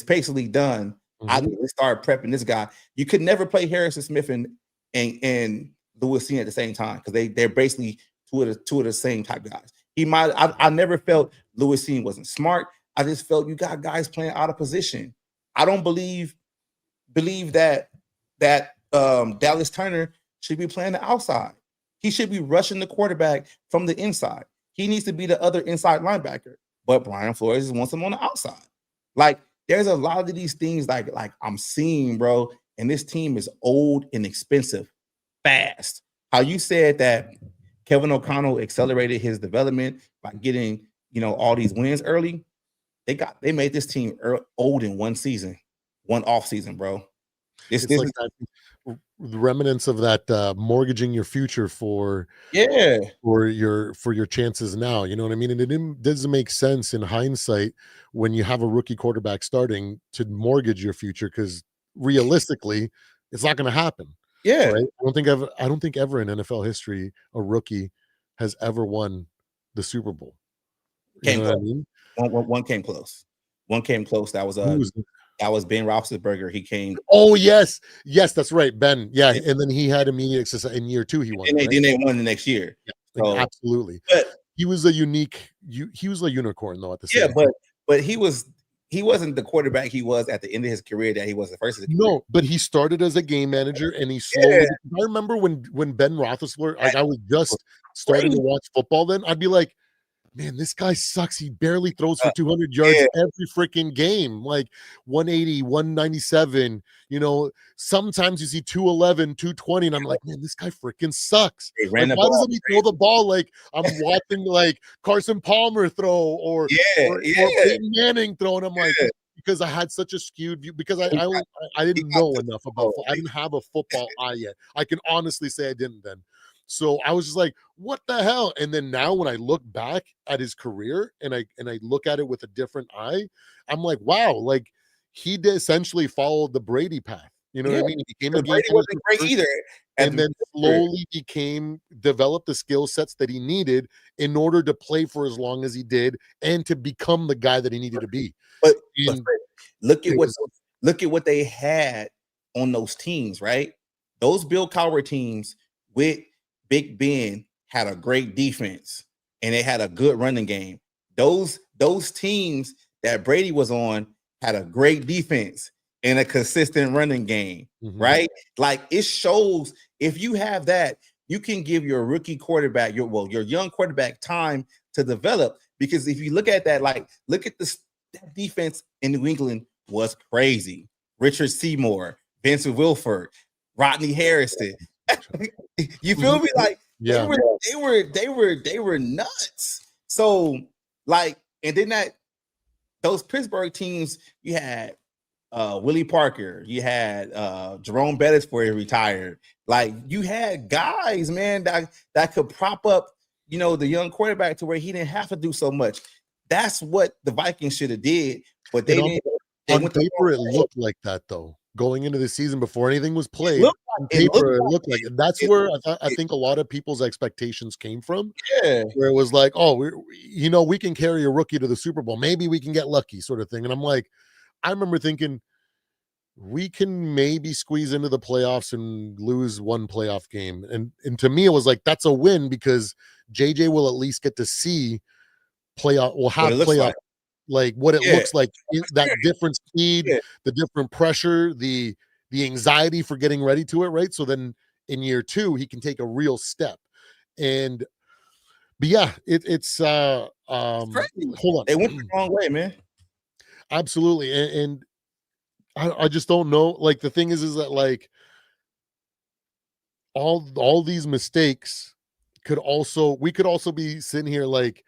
basically done. I Mhm. need to start prepping this guy. You could never play Harrison Smith and Lewis Seen at the same time because they're basically two of the same type guys. I never felt Lewis Seen wasn't smart. I just felt you got guys playing out of position. I don't believe that Dallas Turner should be playing the outside. He should be rushing the quarterback from the inside. He needs to be the other inside linebacker. But Brian Flores wants him on the outside. Like there's a lot of these things like I'm seeing, bro. And this team is old and expensive, fast. How you said that Kevin O'Connell accelerated his development by getting all these wins early. They made this team old in one season, one off season, bro. It's This like is that the remnants of that mortgaging your future yeah, for your chances now. You know what I mean? And doesn't make sense in hindsight when you have a rookie quarterback starting to mortgage your future because realistically, it's not going to happen, yeah. right? I don't think ever in NFL history a rookie has ever won the Super Bowl. You Came know what I close. mean? One came close. One came close. That was Who was that was Ben Roethlisberger. He came. Oh yes, yes, that's right, Ben. Yeah, Yeah, and then he had immediate success in year 2. He won and it, they right? then they won the next year. Yeah, So, absolutely. but He was a unique. He was a unicorn though. At the yeah, same time, but he wasn't the quarterback he was at the end of his career that he was the first of his career. no, but he started as a game manager, and he Yeah, slowly. I remember when Ben Roethlisberger, like I was was just starting crazy. to watch football. Then I'd be like, man, this guy sucks. He barely throws for 200 yards Yeah, every freaking game, like 180, 197. Sometimes you see 211, 220, and I'm like, man, this guy freaking sucks. they Like, ran the why ball doesn't he throw crazy. the ball like I'm watching like Carson Palmer throw Yeah, or yeah, Peyton Manning throw? And I'm like, yeah. because I had such a skewed view because He I he didn't got know to enough about oh, I didn't have a football eye yet. I can honestly say I didn't then. So I was just like, what the hell? And then now when I look back at his career and I look at it with a different eye, I'm like, wow, like he did essentially followed the Brady path. You know what yeah, I mean? He became a because game Brady manager wasn't great first either at and the then career. slowly developed the skill sets that he needed in order to play for as long as he did and to become the guy that he needed to be. But And look at it what was they had on those teams, right? Those Bill Cowher teams with Big Ben had a great defense and they had a good running game. Those teams that Brady was on had a great defense and a consistent running game, mhm. right? Like it shows if you have that, you can give your rookie quarterback, your young quarterback time to develop. Because if you look at that, like look at that defense in New England was crazy. Richard Seymour, Vincent Wilford, Rodney Harrison. You feel me? Like they Yeah. were, they were nuts. So, like, and then those Pittsburgh teams, you had Willie Parker, you had Jerome Bettis before he retired. Like, you had guys, man, that could prop up, the young quarterback to where he didn't have to do so much. That's what the Vikings should have did, but And they didn't. They on went the paper, wrong it way. looked like that though. Going into the season before anything was It played, looked on like it looked paper, it like looked like it. That's it, where I it think a lot of people's expectations came from, yeah. where it was like, oh, we can carry a rookie to the Super Bowl. Maybe we can get lucky, sort of thing. And I'm like, I remember thinking we can maybe squeeze into the playoffs and lose one playoff game. And to me, it was like that's a win because JJ will at least get to see playoff will What it have looks playoff like. like what it Yeah. looks like that different speed, Yeah. the different pressure, the anxiety for getting ready to it, right? So then in year 2 he can take a real step. And but yeah, it's It's crazy. hold They went the on. wrong way, man. Absolutely. And I just don't know, like the thing is that like all these mistakes we could also be sitting here like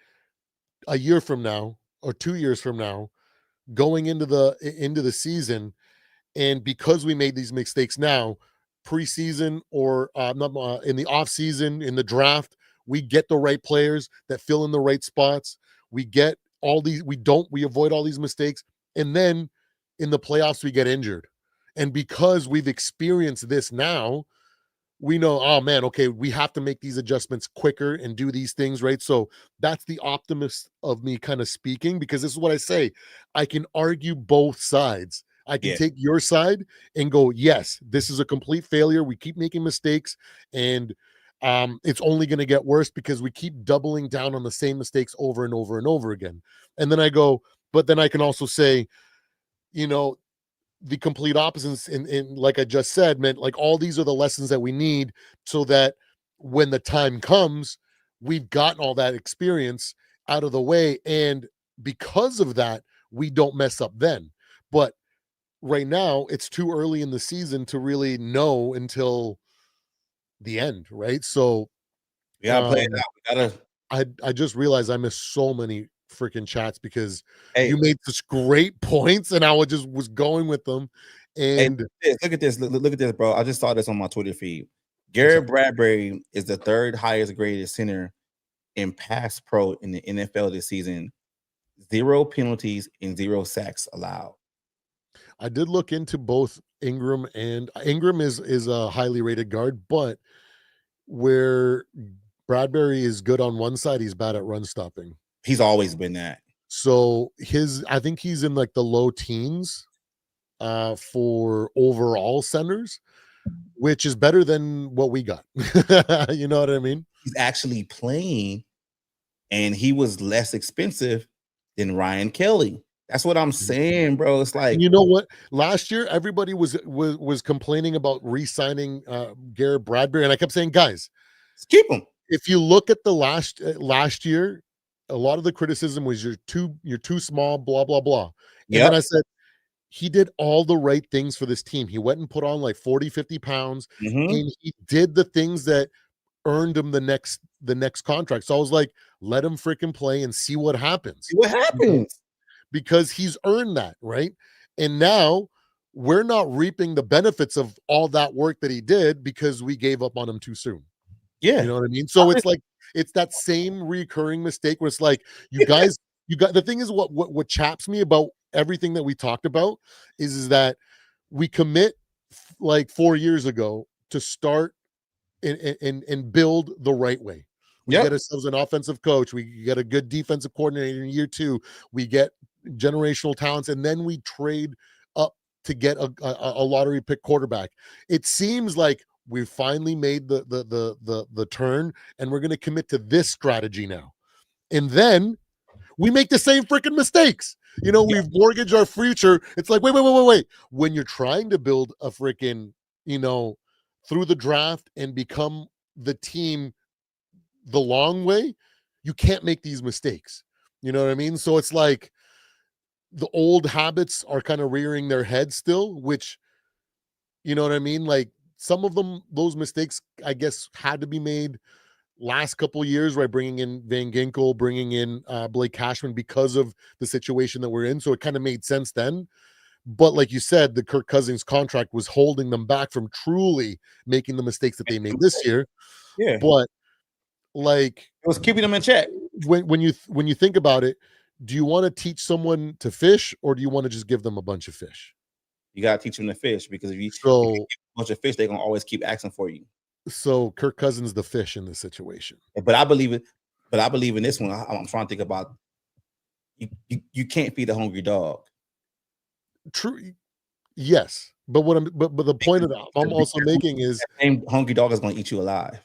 a year from now or 2 years from now going into the season. And because we made these mistakes now, preseason or not in the off season, in the draft, we get the right players that fill in the right spots. We get all these. We avoid all these mistakes, and then in the playoffs we get injured. And because we've experienced this now, we know, oh man, okay, we have to make these adjustments quicker and do these things, right? So that's the optimist of me kind of speaking, because this is what I say. I can argue both sides. I can Yeah. take your side and go, yes, this is a complete failure. We keep making mistakes, and it's only going to get worse because we keep doubling down on the same mistakes over and over and over again. And then I go, but then I can also say, you know, the complete opposites in like I just said, meant like all these are the lessons that we need so that when the time comes, we've gotten all that experience out of the way. And because of that, we don't mess up then. But right now, it's too early in the season to really know until the end, right? So We gotta play it out. We gotta I just realized I missed so many freaking chats because you Hey, made such great points, and I was going with them. hey, And look at this. Look at this, bro. I just saw this on my Twitter feed. what's up? Garrett Bradbury is the third highest graded center in pass pro in the NFL this season. 0 penalties and 0 sacks allowed. I did look into both Ingram, and Ingram is a highly rated guard, but where Bradbury is good on one side, he's bad at run stopping. He's always been that. So I think he's in like the low teens for overall centers, which is better than what we got. You know what I mean? He's actually playing, and he was less expensive than Ryan Kelly. That's what I'm saying, bro. It's like, And you know what? Last year, everybody was complaining about re-signing Garrett Bradbury, and I kept saying, guys, keep him. if you look at the last year, a lot of the criticism was you're too small, blah blah blah. And then I said he did all the right things for this team. He went and put on like 40, 50 pounds, and he did the things that earned him the next contract. So I was like, let him freaking play and see what happens. See what happens. Because he's earned that, right? And now we're not reaping the benefits of all that work that he did because we gave up on him too soon. Yeah. You know what I mean? So it's like it's that same recurring mistake where it's like you got the thing is what chaps me about everything that we talked about is that we commit like 4 years ago to start and build the right way. We get ourselves an offensive coach. We get a good defensive coordinator in year 2. We get generational talents, and then we trade up to get a lottery pick quarterback. It seems like we finally made the turn, and we're going to commit to this strategy now. And then we make the same freaking mistakes. You know, we've mortgaged our future. It's like, wait. When you're trying to build a freaking, through the draft and become the team the long way, you can't make these mistakes. You know what I mean? So it's like the old habits are kind of rearing their head still, which, you know what I mean? Like some of them, those mistakes, I guess, had to be made last couple of years, right? Bringing in Van Ginkel, bringing in Blake Cashman because of the situation that we're in. So it kind of made sense then. But like you said, the Kirk Cousins contract was holding them back from truly making the mistakes that they made this year. Yeah. But like it was keeping them in check. When you think about it, do you want to teach someone to fish or do you want to just give them a bunch of fish? You got to teach them to fish because if you give a bunch of fish, they're going to always keep asking for you. So Kirk Cousins the fish in this situation. But I believe it. But I believe in this one. I'm trying to think about you can't feed a hungry dog. True. Yes. But but the point of that I'm also making is same hungry dog is going to eat you alive.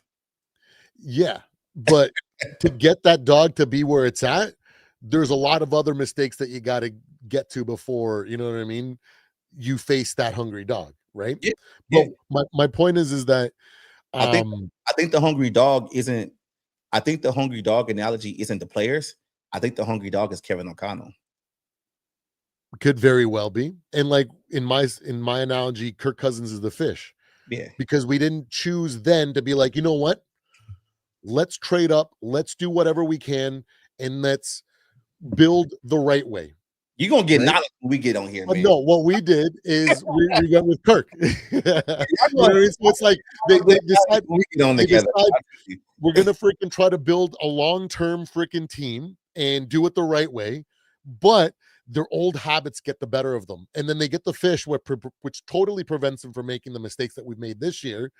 Yeah. But to get that dog to be where it's at, there's a lot of other mistakes that you got to get to before, you know what I mean? You face that hungry dog, right? Yeah. But my point is that I think the hungry dog isn't. I think the hungry dog analogy isn't the players. I think the hungry dog is Kevin O'Connell. Could very well be. And like in my analogy, Kirk Cousins is the fish. Yeah. Because we didn't choose then to be like, you know what? Let's trade up. Let's do whatever we can, and let's build the right way. You're going to get knowledge when we get on here, man. No, what we did is we went with Kirk. You know what I mean? So it's like they decide we get on together. We're going to freaking try to build a long-term freaking team and do it the right way, but their old habits get the better of them. And then they get the fish, which totally prevents them from making the mistakes that we've made this year.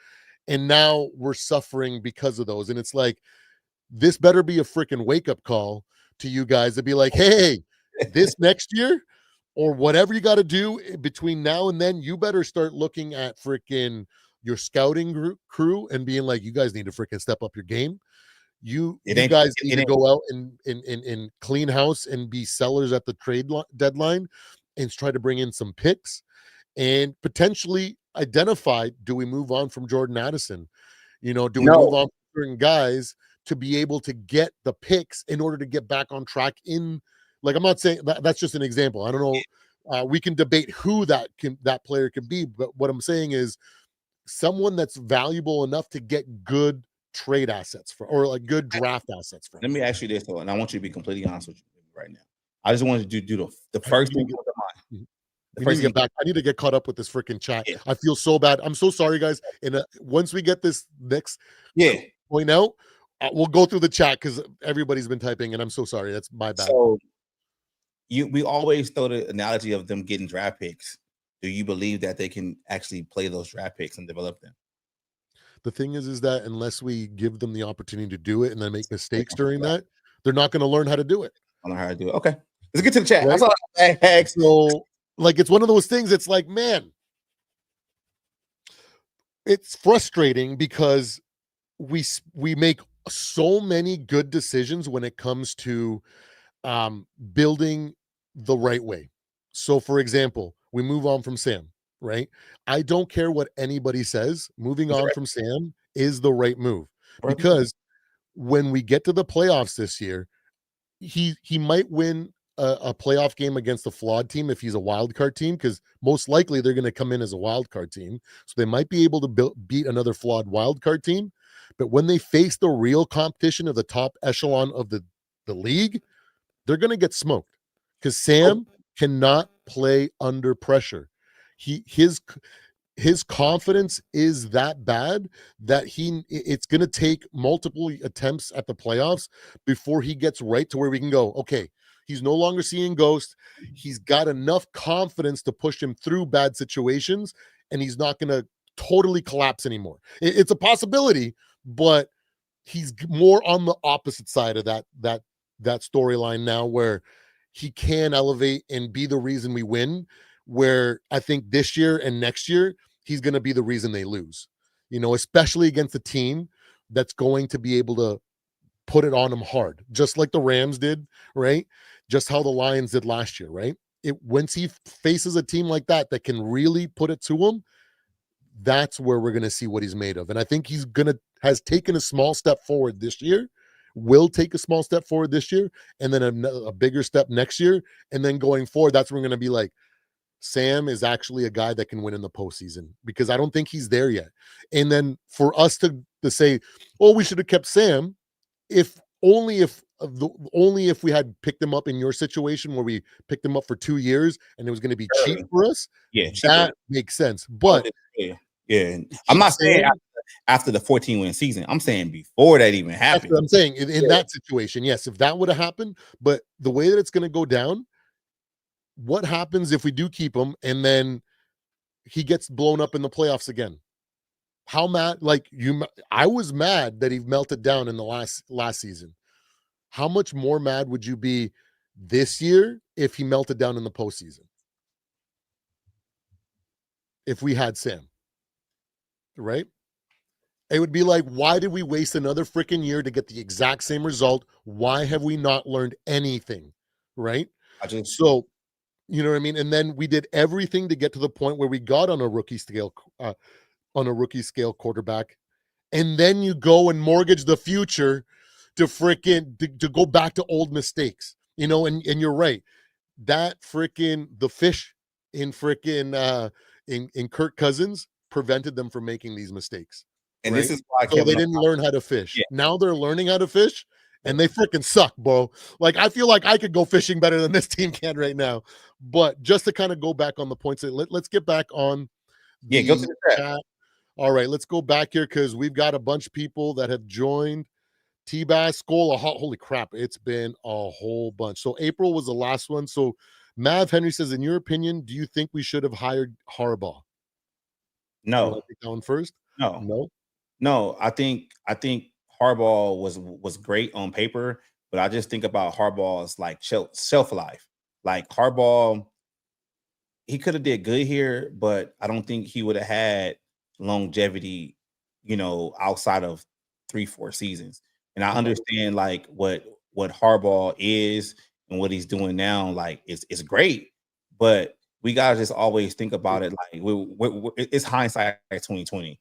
And now we're suffering because of those. And it's like, this better be a freaking wake-up call to you guys to be like, hey, this next year or whatever you got to do between now and then, you better start looking at freaking your scouting crew and being like, you guys need to freaking step up your game. You guys need to go out and clean house and be sellers at the trade deadline and try to bring in some picks and potentially identify, do we move on from Jordan Addison? Do we move on from certain guys to be able to get the picks in order to get back on track in, like, I'm not saying that's just an example. I don't know. We can debate who that player could be, but what I'm saying is someone that's valuable enough to get good trade assets for, or like good draft assets for. Let me ask you this though, and I want you to be completely honest with you, right now. I just wanted to do the I first need to thing get that comes to mind. The we need to first get thing, back. I need to get caught up with this freaking chat. yeah, I feel so bad. I'm so sorry, guys. And once we get this next yeah. point out, we'll go through the chat because everybody's been typing, and I'm so sorry. That's my bad. So we always throw the analogy of them getting draft picks. Do you believe that they can actually play those draft picks and develop them? The thing is that unless we give them the opportunity to do it and then make mistakes during that, they're not going to learn how to do it. I don't know how to do it. Okay, let's get to the chat. Right? That's all I ask. So, like, it's one of those things. It's like, man, it's frustrating because we make so many good decisions when it comes to building the right way. So, for example, we move on from Sam, right? I don't care what anybody says. Moving on from Sam is the right move because when we get to the playoffs this year, he might win a playoff game against a flawed team if he's a wild card team because most likely they're going to come in as a wild card team, so they might be able to beat another flawed wild card team. But when they face the real competition of the top echelon of the league, they're going to get smoked because Sam cannot play under pressure. His confidence is that bad that it's going to take multiple attempts at the playoffs before he gets right to where we can go, okay, he's no longer seeing ghosts. He's got enough confidence to push him through bad situations, and he's not going to totally collapse anymore. It's a possibility, but he's more on the opposite side of that storyline now, where he can elevate and be the reason we win, where I think this year and next year he's going to be the reason they lose, especially against a team that's going to be able to put it on them hard, just like the Rams did, right? Just how the Lions did last year, right? Once he faces a team like that can really put it to him, that's where we're going to see what he's made of. And I think has taken a small step forward this year, will take a small step forward this year, and then a bigger step next year. And then going forward, that's where we're going to be like, Sam is actually a guy that can win in the postseason, because I don't think he's there yet. And then for us to say, oh, we should have kept Sam, only if we had picked him up in your situation where we picked him up for 2 years and it was going to be cheap for us. Yeah, that makes sense. But yeah, I'm not saying after the 14-win season. I'm saying before that even happened. That's what I'm saying. In that situation, yes, if that would have happened, but the way that it's going to go down, what happens if we do keep him and then he gets blown up in the playoffs again? How mad? I was mad that he melted down in the last season. How much more mad would you be this year if he melted down in the postseason? If we had Sam, right? It would be like, why did we waste another freaking year to get the exact same result? Why have we not learned anything? Right? So, you know what I mean? And then we did everything to get to the point where we got on a rookie scale quarterback. And then you go and mortgage the future to to go back to old mistakes, and you're right. That the fish in in Kirk Cousins prevented them from making these mistakes. And right? This is why they didn't learn how to fish. Yeah. Now they're learning how to fish, and they freaking suck, bro. Like, I feel like I could go fishing better than this team can right now. But just to kind of go back on the points, let's get back on go to the chat. All right, let's go back here because we've got a bunch of people that have joined. T-Bass, Skol, holy crap, it's been a whole bunch. So April was the last one. So Mav Henry says, in your opinion, do you think we should have hired Harbaugh? No. You want to take that one first? No. I think Harbaugh was great on paper, but I just think about Harbaugh's like shelf life. Like, Harbaugh, he could have did good here, but I don't think he would have had longevity, outside of 3-4 seasons. And I understand like what Harbaugh is and what he's doing now, like it's great, but we gotta just always think about it like it's hindsight 2020.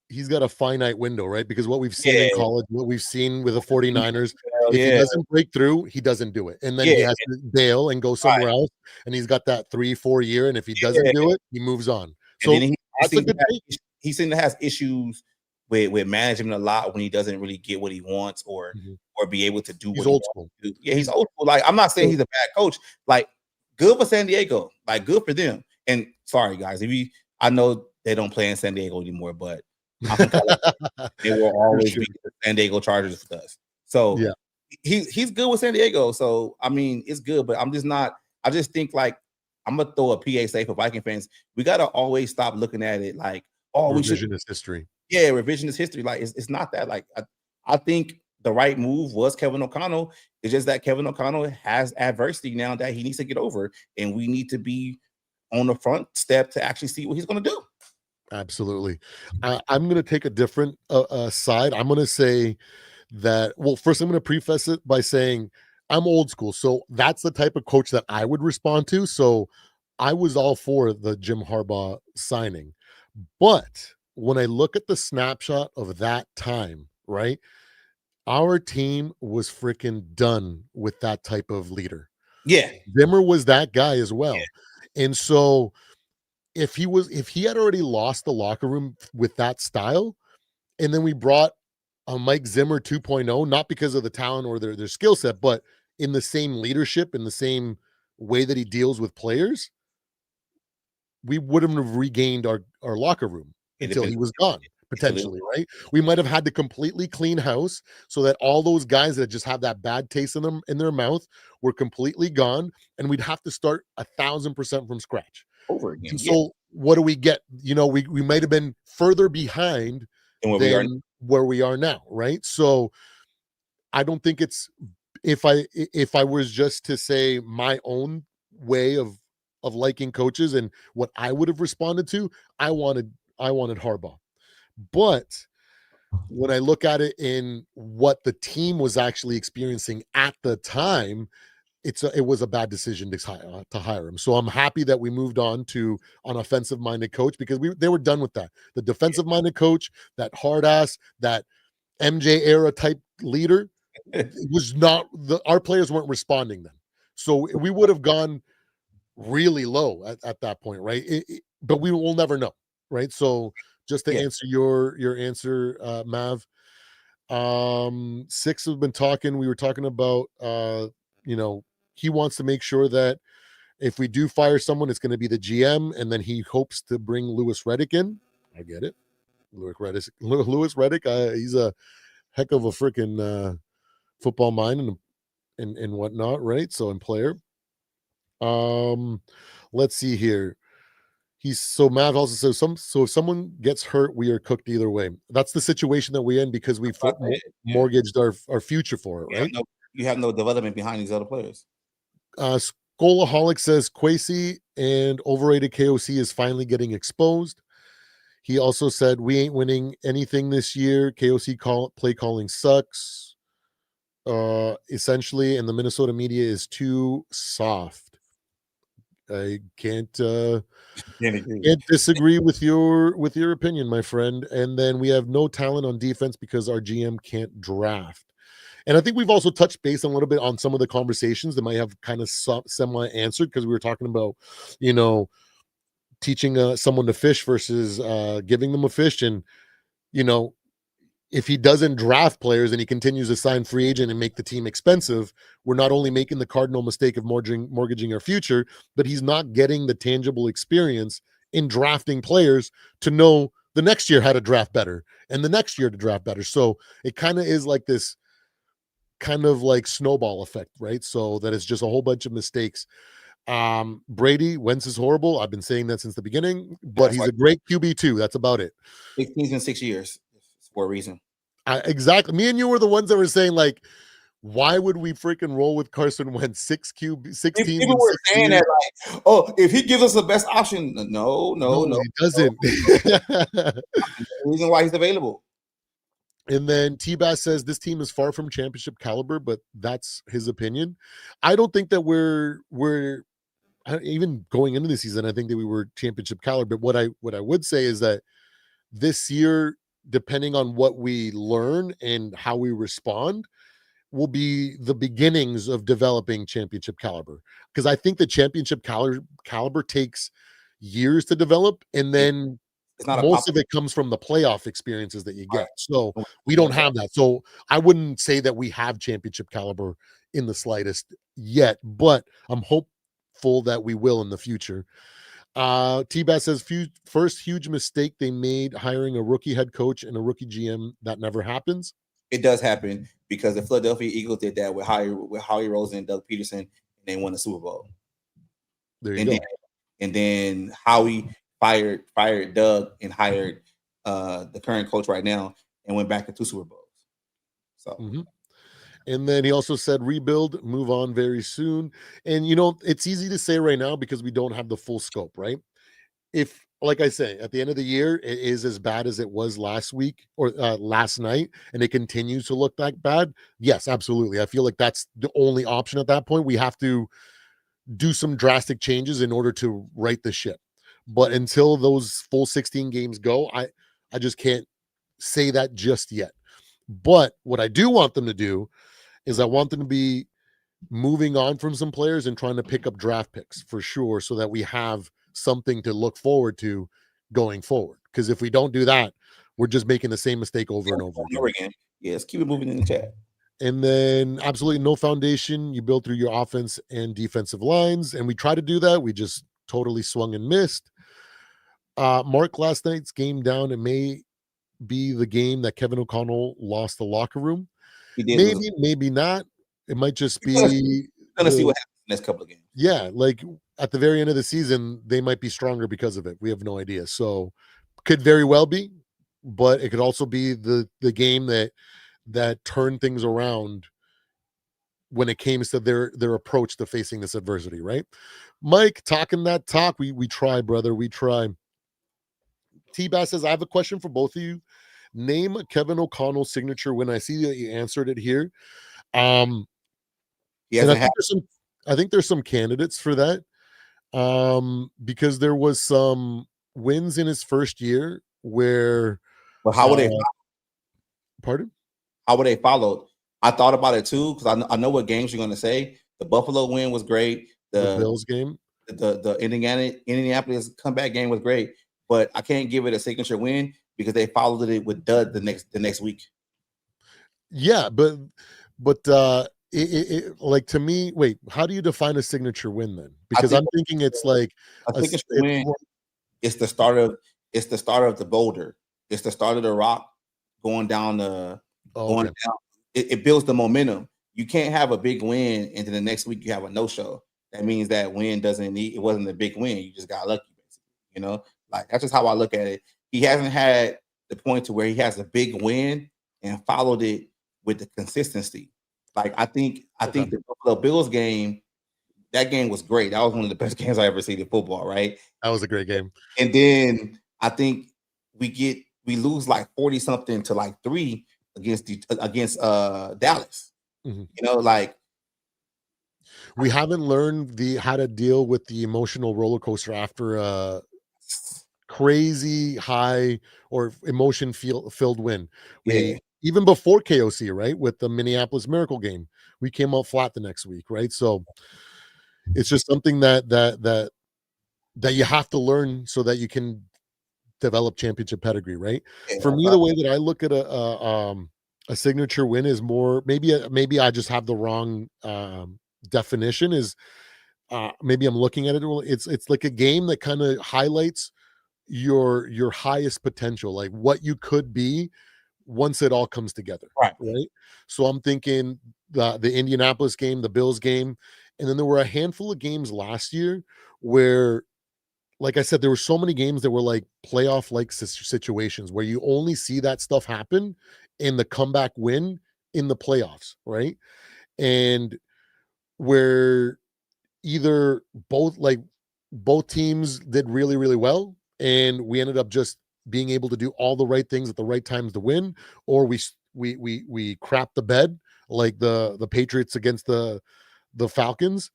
He's got a finite window, right? Because what we've seen in college, what we've seen with the 49ers, if he doesn't break through, he doesn't do it. And then he has to bail and go somewhere else. And he's got that 3-4 year. And if he doesn't do it, he moves on. So he seems to have issues with management a lot when he doesn't really get what he wants or Mhm. be able to do He's what he old wants school. to do. Yeah, he's old school. Like, I'm not saying he's a bad coach. Like, good for San Diego. Like, good for them. And sorry, guys, I know they don't play in San Diego anymore, but I'm from California. They will For always sure. be the San Diego Chargers with us. So Yeah. he's good with San Diego. So I mean, it's good, but I'm just not. I just think like I'm gonna throw a PSA for Viking fans. We gotta always stop looking at it like, oh, we should. Revisionist history. Yeah, revisionist history. Like it's not that. Like I think the right move was Kevin O'Connell. It's just that Kevin O'Connell has adversity now that he needs to get over, and we need to be on the front step to actually see what he's gonna do. Absolutely. I'm going to take a different side. I'm going to say that, well, first, I'm going to preface it by saying I'm old school. So that's the type of coach that I would respond to. So I was all for the Jim Harbaugh signing. But when I look at the snapshot of that time, right, our team was freaking done with that type of leader. Yeah, Zimmer was that guy as well. And so if he had already lost the locker room with that style, and then we brought a Mike Zimmer 2.0, not because of the talent or their skill set, but in the same leadership, in the same way that he deals with players, we wouldn't have regained our locker room it until depends. he was gone, potentially, right? We might have had to completely clean house so that all those guys that just have that bad taste in their mouth were completely gone, and we'd have to start 1,000% from scratch. Over again. And Yeah, so what do we get? We might have been further behind and where we are. than where we are now, right? So I don't think it's if I was just to say my own way of liking coaches and what I would have responded to, I wanted Harbaugh. But when I look at it in what the team was actually experiencing at the time, it was a bad decision to hire him. So I'm happy that we moved on to an offensive minded coach because they were done with that. The defensive minded coach, that hard ass, that MJ era type leader was not our players weren't responding then. So we would have gone really low at that point, right? But we will never know, right? So just to Yeah, answer your answer, Mav, Six has been talking. We were talking about you know, he wants to make sure that if we do fire someone, it's going to be the GM, and then he hopes to bring Lewis Reddick in. I get it. Lewis Reddick, he's a heck of a freaking football mind and whatnot, right? So in player. Um, let's see here. Matt also says so if someone gets hurt, we are cooked either way. That's the situation that we're in because we yeah. mortgaged our future for it, right? You have no development behind these other players. Skolaholic says Quasi and overrated KOC is finally getting exposed. He also said we ain't winning anything this year. KOC play calling sucks. Essentially, and the Minnesota media is too soft. I can't disagree with your opinion, my friend. And then we have no talent on defense because our GM can't draft. And I think we've also touched base a little bit on some of the conversations that might have kind of semi answered because we were talking about, you know, teaching someone to fish versus giving them a fish. And, you know, if he doesn't draft players and he continues to sign free agent and make the team expensive, we're not only making the cardinal mistake of mortgaging our future, but he's not getting the tangible experience in drafting players to know the next year how to draft better and the next year to draft better. So it kind of is like this kind of like snowball effect, right? So that it's just a whole bunch of mistakes. Brady, Wentz is horrible. I've been saying that since the beginning, but That's he's why a great QB too. That's about it. 16 in 6 years for a reason. Exactly. Me and you were the ones that were saying, like, why would we freaking roll with Carson Wentz? 6 teams People in were 6 saying years? that, like, oh, if he gives us the best option, no, No, he doesn't. The reason why he's available. And then T-Bass says this team is far from championship caliber, but that's his opinion. I don't think that we're even going into the season. I think that we were championship caliber. But what I would say is that this year, depending on what we learn and how we respond, will be the beginnings of developing championship caliber. Because I think the championship caliber takes years to develop, and then It's not a most pop. of it comes from the playoff experiences that you Right. get. So we Yeah, don't have that. So I wouldn't say that we have championship caliber in the slightest yet, but I'm hopeful that we will in the future. T-Bass says first huge mistake they made hiring a rookie head coach and a rookie GM. That never happens. it does happen because the Philadelphia Eagles did that with Howie Roseman and Doug Peterson, and they won the Super Bowl. There you And go. then Howie fired Doug and hired the current coach right now and went back to 2 Super Bowls. So And then he also said rebuild, move on very soon. And it's easy to say right now because we don't have the full scope, right? If, like I say, at the end of the year, it is as bad as it was last week or last night, and it continues to look that bad, yes, absolutely. I feel like that's the only option at that point. We have to do some drastic changes in order to right the ship. But until those full 16 games go, I just can't say that just yet. But what I do want them to do is I want them to be moving on from some players and trying to pick up draft picks for sure, so that we have something to look forward to going forward. Because if we don't do that, we're just making the same mistake over and over again. Yeah, let's keep it moving in the chat. And then absolutely no foundation you build through your offense and defensive lines. And we try to do that. We just totally swung and missed. Mark, last night's game down, it may be the game that Kevin O'Connell lost the locker room. He did Maybe not. It might just be gonna see what happens in the next couple of games. Yeah, like at the very end of the season, they might be stronger because of it. We have no idea. So could very well be, but it could also be the game that turned things around when it came to their approach to facing this adversity, right? Mike, talking that talk, we try, brother. We try. T-Bass says, I have a question for both of you. Name Kevin O'Connell's signature win. I see that you answered it here. And I think there's some candidates for that. Because there was some wins in his first year where how would they pardon? How would they follow? I thought about it too, because I know what games you're gonna say. The Buffalo win was great. The Bills game, the Indianapolis comeback game was great, but I can't give it a signature win because they followed it with dud the next week. Yeah, but like, to me, wait, how do you define a signature win then? Because I'm thinking it's like a signature win. It's the start of the boulder. It's the start of the rock going down down. It builds the momentum. You can't have a big win and then the next week you have a no-show. That means that win it wasn't a big win. You just got lucky, basically. Like that's just how I look at it. He hasn't had the point to where he has a big win and followed it with the consistency. Like I think the Buffalo Bills game, that game was great. That was one of the best games I ever seen in football, right? That was a great game. And then I think we lose like 40 something to like 3 against Dallas. Like we haven't learned how to deal with the emotional roller coaster after a crazy high or emotion filled win. Even before KOC, right, with the Minneapolis Miracle game, we came out flat the next week, right? So it's just something that you have to learn so that you can develop championship pedigree, right? For me, the way that I look at a signature win is more, maybe I just have the wrong definition, is maybe I'm looking at it, it's like a game that kind of highlights your highest potential, like what you could be once it all comes together, right? So I'm thinking the Indianapolis game, the Bills game, and then there were a handful of games last year where, like I said, there were so many games that were like playoff like situations where you only see that stuff happen in the comeback win in the playoffs, right? And where either both teams did really, really well, and we ended up just being able to do all the right things at the right times to win, or we crapped the bed like the Patriots against the Falcons,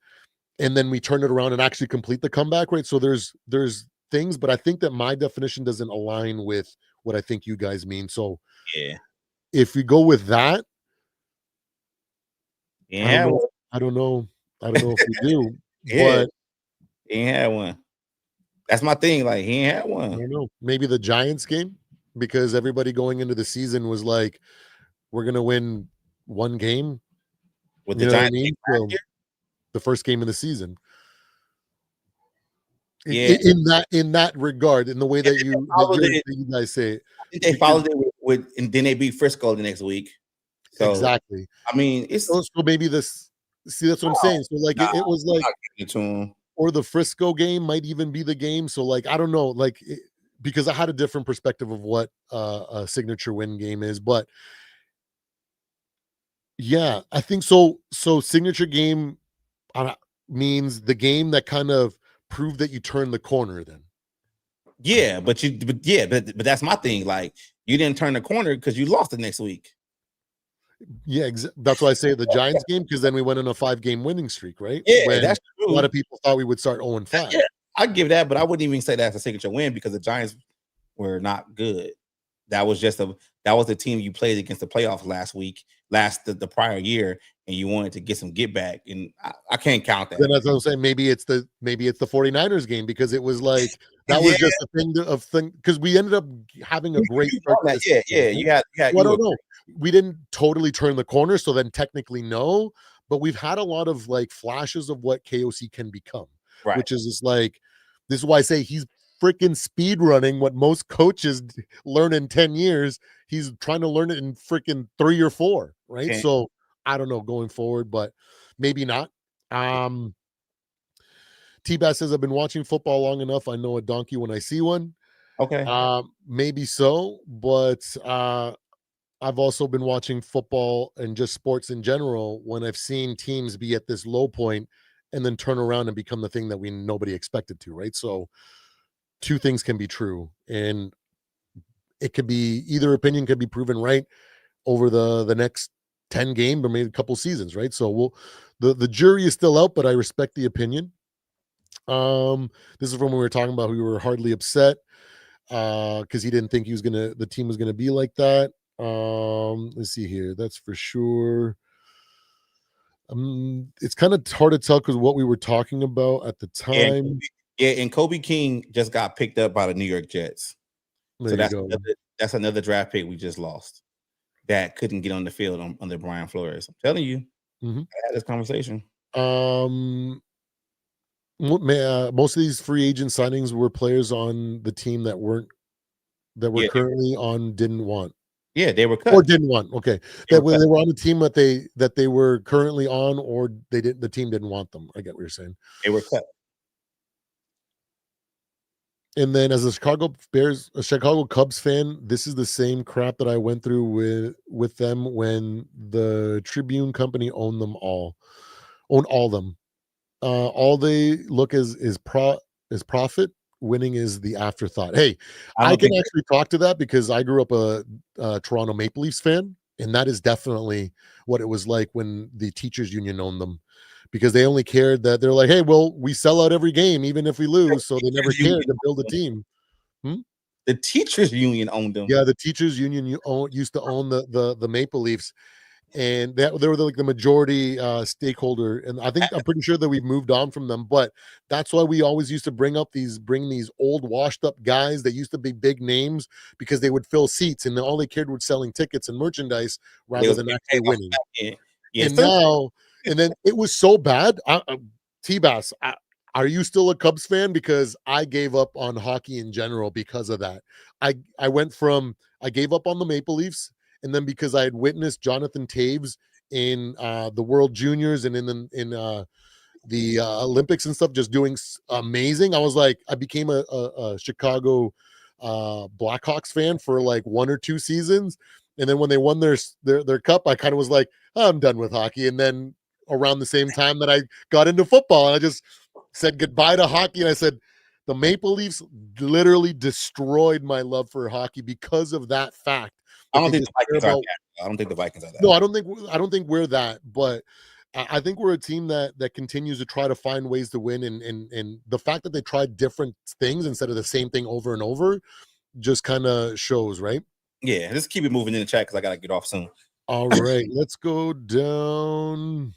and then we turn it around and actually complete the comeback, right? So there's things, but I think that my definition doesn't align with what I think you guys mean. So if we go with that, I don't know if we do, but he had one. That's my thing. Like he ain't had I one don't know. Maybe the Giants game, because everybody going into the season was like, we're gonna win one game. with the You know what I Giants game mean? last So year. the first game of the season. Yeah, In that regard, in the way and that then they you followed it. that you guys say it, I think they because followed it with and then they beat Frisco the next week. So exactly. I mean, it's So maybe this. See, that's what I'm oh, saying. So like no, it was I'm like, not giving it to him. or the Frisco game might even be the game. So like I don't know, like because I had a different perspective of what a signature win game is, but yeah, I think so. So signature game means the game that kind of proved that you turned the corner. Then Yeah, but that's my thing. Like you didn't turn the corner because you lost the next week. yeah, that's why I say the Giants game, because then we went on a 5-game winning streak, right? Yeah, When that's a lot true. of people thought we would start 0 and 5. Yeah, I give that, but I wouldn't even say that's a signature win because the Giants were not good. That was just that was the team you played against the playoffs last week, the prior year, and you wanted to get some get back, and I can't count Then that. that's what I'm saying. Maybe it's the 49ers game, because it was like that Yeah, was just a thing because we ended up having a great you start won to that. the Yeah, season, yeah, right? you Well, I were don't know. We didn't totally turn the corner, so then technically no, but we've had a lot of like flashes of what KOC can become, right. which is just like, this is why I say he's freaking speed running what most coaches learn in 10 years. He's trying to learn it in freaking 3 or 4, right? And, So I don't know going forward, but maybe not. Um, T-Bass says, I've been watching football long enough. I know a donkey when I see one. okay. Maybe so, but I've also been watching football and just sports in general when I've seen teams be at this low point and then turn around and become the thing that nobody expected to, right? So two things can be true, and it could be, either opinion could be proven right over the next 10 game or maybe a couple seasons, right? So the jury is still out, but I respect the opinion. This is from when we were talking about we were hardly upset because he didn't think the team was gonna be like that. Let's see here. That's for sure. It's kind of hard to tell because what we were talking about at the And time. and Kobe King just got picked up by the New York Jets. There So you go. that's another draft pick we just lost that couldn't get on the field under Brian Flores. I'm telling you, Mhm. I had this conversation. Um, most of these free agent signings were players on the team that were Yeah, currently on didn't want. they were Or cut. didn't want, okay. They were That when cut. they were on the team that they were currently on, or the team didn't want them. I get what you're saying. They were cut. And then as a Chicago Cubs fan, this is the same crap that I went through with them when the Tribune company own all them. All they look is profit. Winning is the afterthought. Hey, I I don't can think actually talk to that because I grew up a Toronto Maple Leafs fan, and that is definitely what it was like when the teachers union owned them, because they only cared that they're like, hey, well, we sell out every game even if we lose, so they never teachers union cared to build a owned them. team. Hmm? The teachers union owned them. Yeah, the teachers union used to own the Maple Leafs, and they were like the majority stakeholder. And I'm pretty sure that we've moved on from them, but that's why we always used to bring these old washed up guys that used to be big names, because they would fill seats and all they cared was selling tickets and merchandise They rather was than getting paid actually off winning. the back end. Yeah, And some now, and then it was so bad. T-Bass, are you still a Cubs fan? Because I gave up on hockey in general because of that. I went from, I gave up on the Maple Leafs, and then because I had witnessed Jonathan Taves in the World Juniors and in the Olympics and stuff, just doing amazing. I was like, I became a Chicago Blackhawks fan for like 1 or 2 seasons, and then when they won their cup, I kind of was like, oh, I'm done with hockey. And then around the same time that I got into football, and I just said goodbye to hockey, and I said the Maple Leafs literally destroyed my love for hockey because of that fact I that don't they think the just care Vikings are about. that. I don't think the Vikings are No, that. I don't think we're that, but I think we're a team that continues to try to find ways to win, and the fact that they tried different things instead of the same thing over and over just kind of shows, right? Yeah, let's keep it moving in the chat because I gotta get off soon. All right, let's go down.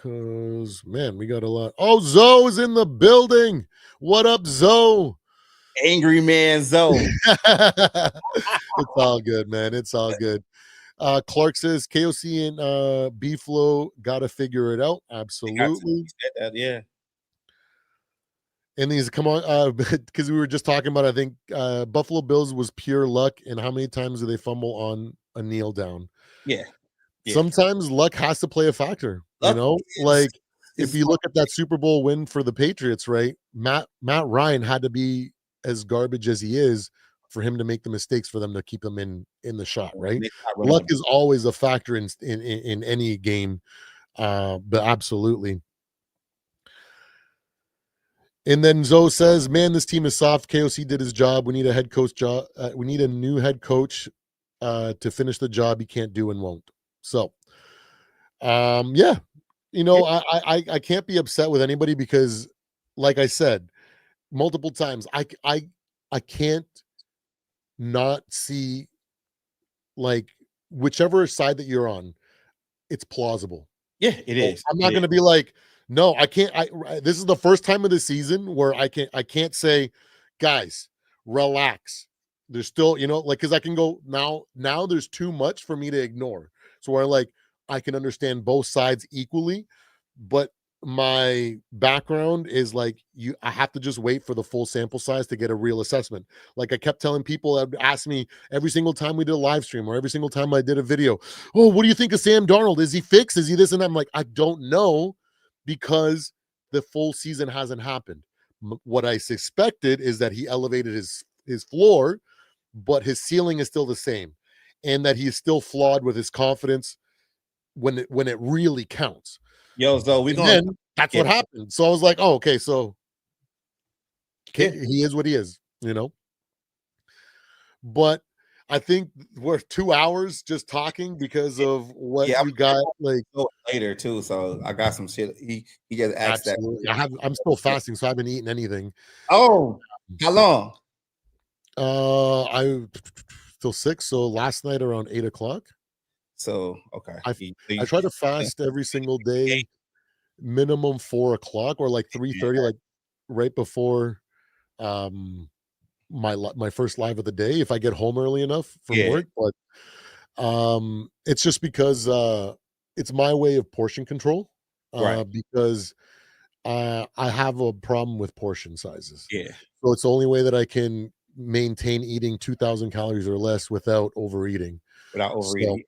Cause man, we got a lot. Oh, Zoe's in the building. What up, Zoe? Angry man Zoe. It's all good, man. It's all good. Clark says KOC and B Flow gotta figure it out. They got to. Absolutely. He said that, yeah. And these come on, because we were just talking about, I think Buffalo Bills was pure luck, and how many times do they fumble on a kneel down? Yeah. Yeah. Sometimes luck has to play a factor, Luck like if is you look at that Super Bowl win for the Patriots, right? Matt Ryan had to be as garbage as he is for him to make the mistakes for them to keep them in the shot, right? they start running Luck the is always a factor in any game, but absolutely. And then Zoe says, "Man, this team is soft. KOC did his job. We need a head coach job. We need a new head coach to finish the job he can't do and won't." So, yeah, I can't be upset with anybody because, like I said multiple times, I can't not see, like, whichever side that you're on, it's plausible. Yeah, it So is. I'm not going to be like, no, I can't. This is the first time of the season where I can't say, guys, relax. There's still, like, because I can go now. There's too much for me to ignore. So where, like, I can understand both sides equally, but my background is like, I have to just wait for the full sample size to get a real assessment. Like I kept telling people that ask me every single time we did a live stream or every single time I did a video, oh, what do you think of Sam Darnold? Is he fixed? Is he this and that? I'm like, I don't know, because the full season hasn't happened. What I suspected is that he elevated his floor, but his ceiling is still the same, and that he is still flawed with his confidence when it really counts. Yo, Zoe, we're And going to then that's what happened. So I was like, oh, okay, so Yeah. he is what he is, But I think we're 2 hours just talking because of what Yeah, you got, like. later too. So I got some shit. He just asked that. Absolutely. I'm still fasting, so I haven't eaten anything. Oh, how long? I still sick. So last night around 8 o'clock, So okay. I try to fast every single day, minimum 4 o'clock or like 3:30, like right before my first live of the day, if I get home early enough from Yeah. work. But it's just because it's my way of portion control. Right. Because I have a problem with portion sizes. Yeah. So it's the only way that I can maintain eating 2,000 calories or less without overeating. Without So overeating.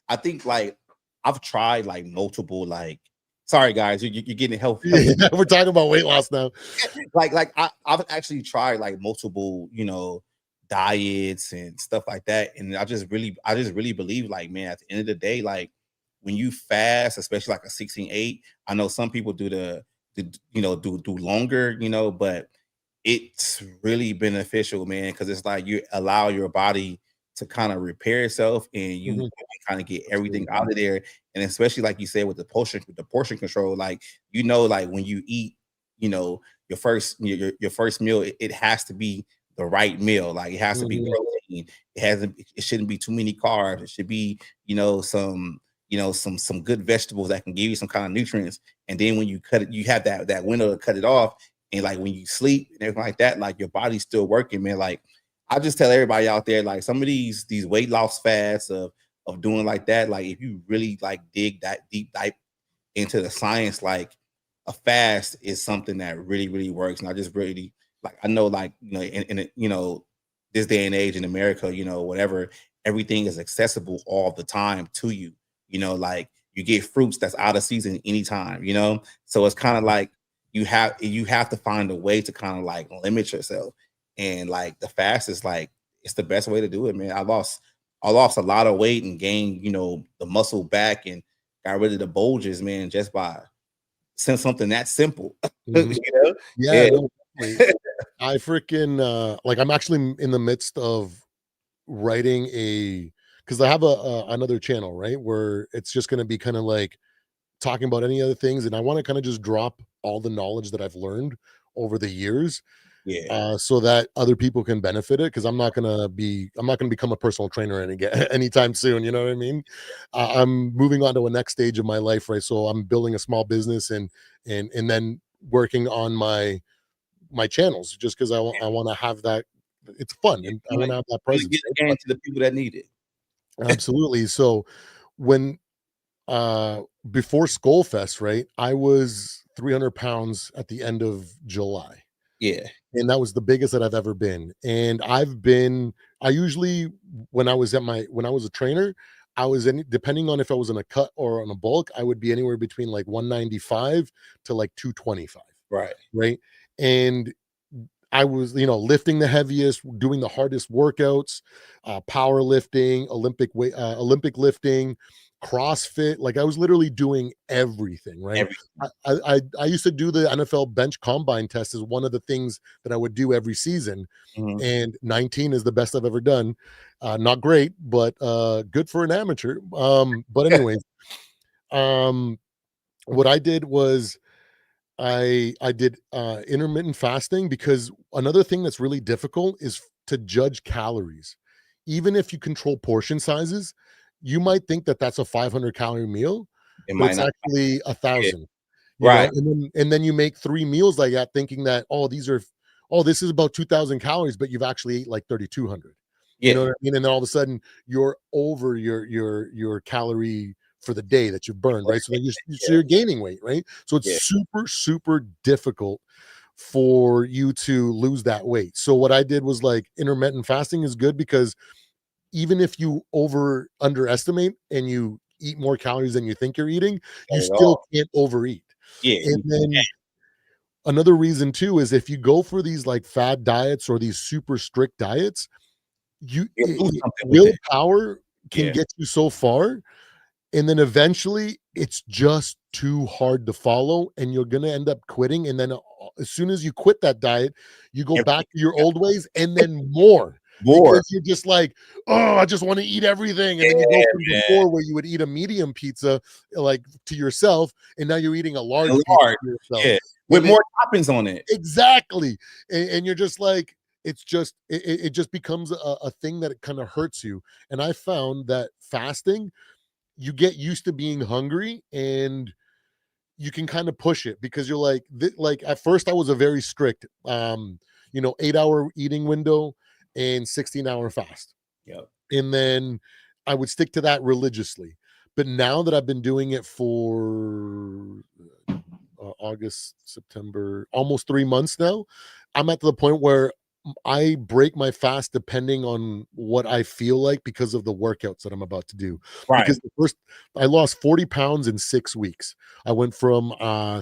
I think like I've tried like multiple like. Sorry guys, you're getting healthy. yeah, we're talking about weight loss now. like I've actually tried like multiple diets and stuff like that, and I just really believe, like, man, at the end of the day, like when you fast, especially like a 16-8, I know some people do do longer, but it's really beneficial, man, because it's like you allow your body to kind of repair itself, and you Mhm. kind of get everything out of there. And especially like you said with the portion control, like like when you eat, your first meal, it has to be the right meal. Like it has to be Mhm. protein. It shouldn't be too many carbs. It should be, some some good vegetables that can give you some kind of nutrients. And then when you cut it, you have that window to cut it off. And like when you sleep and everything like that, like your body's still working, man. Like I just tell everybody out there, like some of these weight loss fasts of doing like that, like if you really like dig that deep dive into the science, like a fast is something that really, really works. And I just really like, I know, like, in this day and age in America, whatever, everything is accessible all the time to you. Like you get fruits that's out of season anytime, so it's kind of like you have to find a way to kind of like limit yourself. And like the fast is like, it's the best way to do it, man. I lost a lot of weight and gained, the muscle back, and got rid of the bulges, man, just by since something that simple. Mhm. Yeah, Yeah. no, definitely. I freaking like, I'm actually in the midst of writing because I have another channel, right, where it's just going to be kind of like talking about any other things, and I want to kind of just drop all the knowledge that I've learned over the years. Yeah. so that other people can benefit it. Because I'm not gonna become a personal trainer anytime soon. You know what I mean? I'm moving on to a next stage of my life, right? So I'm building a small business and then working on my channels just because I want to have that. It's fun Yeah. and I want to have that You wanna presence, give right? the game to the people that need it. Absolutely. So when uh before Skol Fest, right, I was 300 pounds at the end of July. Yeah. And that was the biggest that I've ever been. And I usually, when I was a trainer, I was depending on if I was in a cut or on a bulk, I would be anywhere between like 195 to like 225. Right. Right. And I was, lifting the heaviest, doing the hardest workouts, powerlifting, Olympic lifting, CrossFit. Like I was literally doing everything, right? Every I used to do the NFL bench combine test as one of the things that I would do every season, mhm. and 19 is the best I've ever done. Not great, but good for an amateur. But anyways, um, what I did was I did intermittent fasting because another thing that's really difficult is to judge calories. Even if you control portion sizes, you might think that that's a 500 calorie meal, It but might it's not. actually a Yeah. thousand. Right. And then you make three meals like that, thinking that this is about 2,000 calories, but you've actually ate like 3,200. You know Yeah. what I mean? And then all of a sudden you're over your calorie for the day that you've burned, right? So then Yeah. you're gaining weight, right? So it's Yeah. super, super difficult for you to lose that weight. So what I did was like intermittent fasting is good because even if you underestimate and you eat more calories than you think you're eating, Cut you it still off. can't overeat. Yeah. And then another reason too is if you go for these like fad diets or these super strict diets, You'll do something with it. willpower can Yeah. get you so far, and then eventually it's just too hard to follow and you're going to end up quitting, and then as soon as you quit that diet, you go back Everything to your old ways and then more, more. because you're just like, oh, I just want to eat everything, and then you go Yeah, from man. before where you would eat a medium pizza like to yourself, and now you're eating a large And pizza large. to yourself. Yeah. With And it more toppings on it. exactly. And you're just like, it just becomes a thing that it kind of hurts you. And I found that fasting, you get used to being hungry and you can kind of push it because you're like at first I was a very strict 8-hour eating window and 16-hour fast. Yep. And then I would stick to that religiously. But now that I've been doing it for August, September, almost 3 months now, I'm at the point where I break my fast depending on what I feel like because of the workouts that I'm about to do. Right. Because I lost 40 pounds in 6 weeks. I went from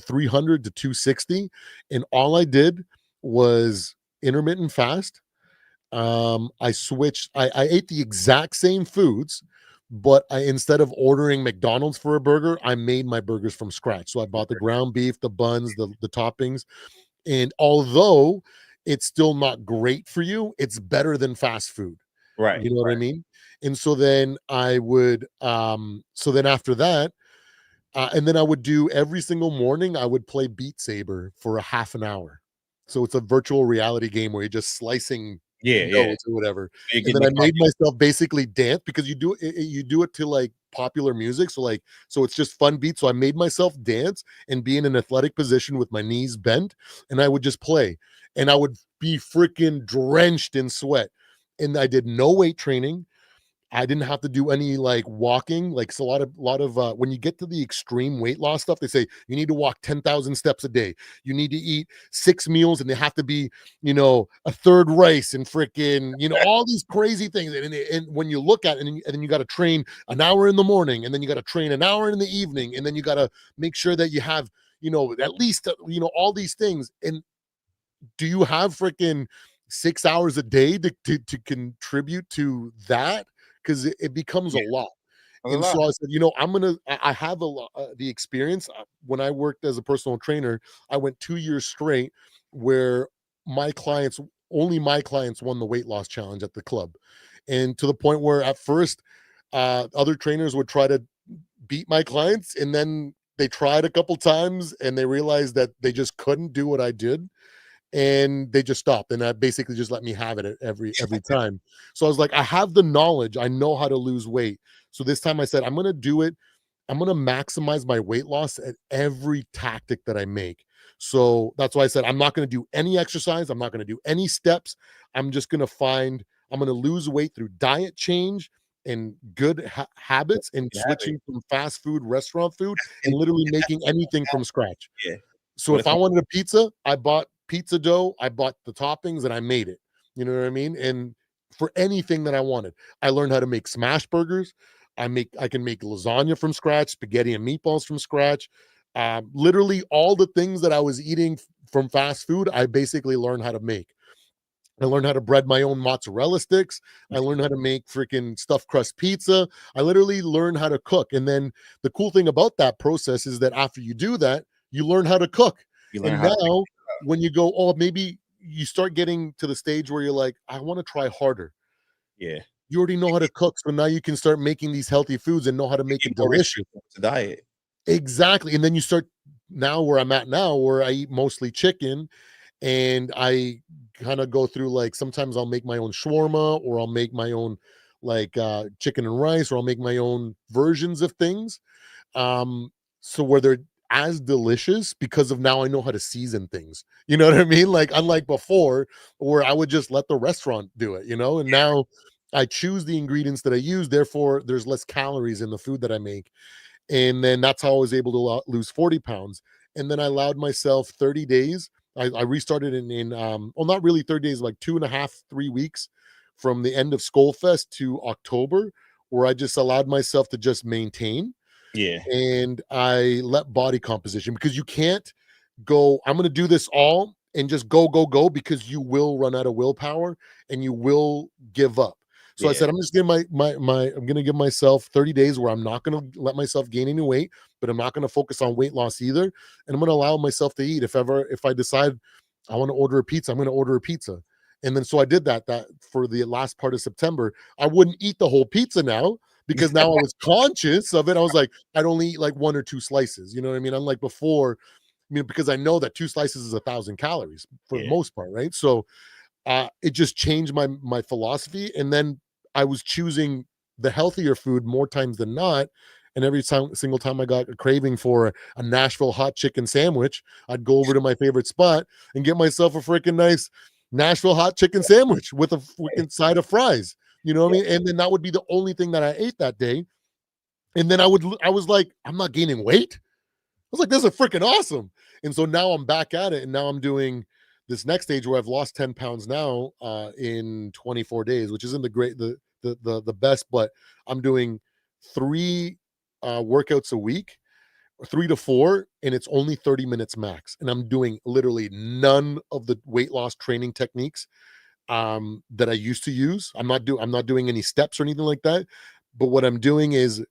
300 to 260, and all I did was intermittent fast. I ate the exact same foods, but instead of ordering McDonald's for a burger, I made my burgers from scratch. So I bought the ground beef, the buns, the toppings, and although it's still not great for you, it's better than fast food. Right. You know what I mean? And so then after that, and then I would do every single morning, I would play Beat Saber for a half an hour. So it's a virtual reality game where you're just slicing Yeah, yeah. doughs or whatever. You're And getting then the I made myself basically dance because you do it to like popular music. So it's just fun beats. So I made myself dance and be in an athletic position with my knees bent, and I would just play. And I would be freaking drenched in sweat. And I did no weight training. I didn't have to do any like walking. Like it's a lot of when you get to the extreme weight loss stuff, they say you need to walk 10,000 steps a day. You need to eat 6 meals and they have to be, a third rice and freaking, all these crazy things. And when you look at it, and then you got to train an hour in the morning, and then you got to train an hour in the evening, and then you got to make sure that you have, at least, all these things. And do you have freaking 6 hours a day to contribute to that? Because it becomes a Yeah. lot. That's a And lot. so I said, I have a lot the experience. When I worked as a personal trainer, I went 2 years straight where my clients only my clients won the weight loss challenge at the club. And to the point where at first other trainers would try to beat my clients, and then they tried a couple times and they realized that they just couldn't do what I did, and they just stopped, and that basically just let me have it every time. So I was like, I have the knowledge, I know how to lose weight. So this time I said, I'm going to do it. I'm going to maximize my weight loss at every tactic that I make. So that's why I said I'm not going to do any exercise, I'm not going to do any steps. I'm going to lose weight through diet change and good habits, and You have it. switching from fast food, restaurant food, and And, literally and that's making anything from scratch. yeah. So What if it's I gonna wanted a pizza, I bought pizza dough, I bought the toppings, and I made it. You know what I mean? And for anything that I wanted, I learned how to make smash burgers. I can make lasagna from scratch, spaghetti and meatballs from scratch. Literally all the things that I was eating from fast food, I basically learned how to make. I learned how to bread my own mozzarella sticks. I learned how to make freaking stuffed crust pizza. I literally learned how to cook. And then the cool thing about that process is that after you do that, you learn how to cook. you learn And how to now when you go, oh, maybe you start getting to the stage where you're like, I want to try harder. yeah. You already know how to cook. So now you can start making these healthy foods and know how to make Get it more delicious. to diet. Exactly. And then you start now where I'm at now, where I eat mostly chicken, and I kind of go through, like, sometimes I'll make my own shawarma, or I'll make my own, like, chicken and rice, or I'll make my own versions of things. Um, so where they're as delicious because of now I know how to season things. You know what I mean? Like, unlike before, where I would just let the restaurant do it, and now I choose the ingredients that I use, therefore there's less calories in the food that I make. And then that's how I was able to lose 40 pounds. And then I allowed myself 30 days. I restarted well, not really 30 days, like 2.5, 3 weeks from the end of Skol Fest to October, where I just allowed myself to just maintain, Yeah. and I let body composition, because you can't go, I'm going to do this all and just go, go, go, because you will run out of willpower and you will give up. So I Yeah. said, I'm just giving I'm going to give myself 30 days where I'm not going to let myself gain any weight, but I'm not going to focus on weight loss either. And I'm going to allow myself to eat. If I decide I want to order a pizza, I'm going to order a pizza. And then so I did that for the last part of September. I wouldn't eat the whole pizza now, because now I was conscious of it. I was like, I'd only eat like one or two slices. You know what I mean? Unlike before, because I know that two slices is 1,000 calories for the Yeah. most part, right? So it just changed my philosophy, and then I was choosing the healthier food more times than not. And every single time I got a craving for a Nashville hot chicken sandwich, I'd go over to my favorite spot and get myself a freaking nice Nashville hot chicken sandwich with a freaking side of fries. You know what I Yeah. mean? And then that would be the only thing that I ate that day. And then I was like, I'm not gaining weight. I was like, this is freaking awesome. And so now I'm back at it. And now I'm doing this next stage where I've lost 10 pounds now in 24 days, which isn't the best, but I'm doing three workouts a week, 3 to 4, and it's only 30 minutes max. And I'm doing literally none of the weight loss training techniques that I used to use. I'm not doing any steps or anything like that. But what I'm doing is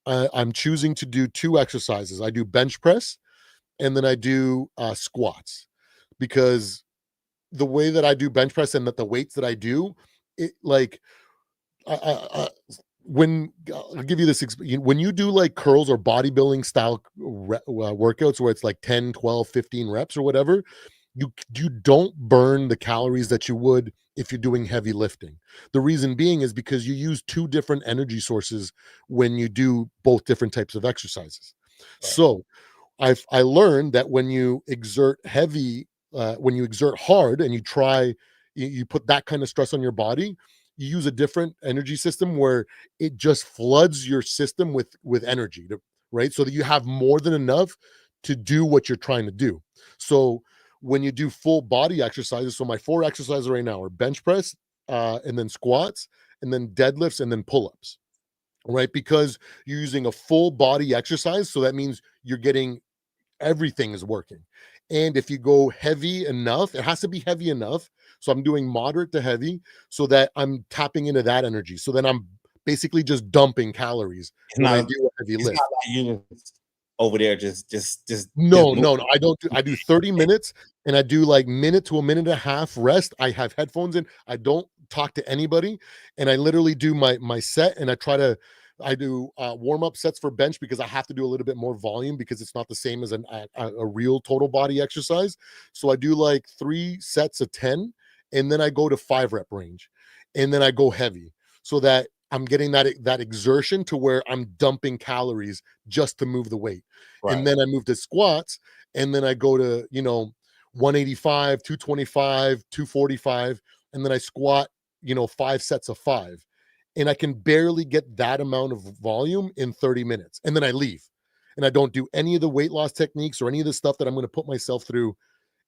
I'm choosing to do two exercises. I do bench press, and then I do squats, because the way that I do bench press and that the weights that I do, it like when I'll give you this when you do like curls or bodybuilding style workouts where it's like 10, 12, 15 reps or whatever, you don't burn the calories that you would if you're doing heavy lifting. The reason being is because you use two different energy sources when you do both different types of exercises. Right. So I learned that when you exert hard and you put that kind of stress on your body, you use a different energy system where it just floods your system with energy, right? So that you have more than enough to do what you're trying to do. So when you do full body exercises, so my 4 exercises right now are bench press, and then squats, and then deadlifts, and then pull-ups, right? Because you're using a full body exercise, so that means you're getting everything is working. And if you go heavy enough, it has to be heavy enough. So I'm doing moderate to heavy so that I'm tapping into that energy. So then I'm basically just dumping calories It's when I not. do a heavy It's lift. not like you over there just No, moving. no, no. I do 30 minutes, and I do like minute to a minute and a half rest. I have headphones in. I don't talk to anybody, and I literally do my set, and I try to I do warm-up sets for bench because I have to do a little bit more volume because it's not the same as a real total body exercise. So I do like 3 sets of 10, and then I go to 5 rep range, and then I go heavy so that I'm getting that exertion to where I'm dumping calories just to move the weight. And Right. then I move to squats, and then I go to, 185, 225, 245, and then I squat, 5 sets of 5. And I can barely get that amount of volume in 30 minutes. And then I leave. And I don't do any of the weight loss techniques or any of the stuff that I'm going to put myself through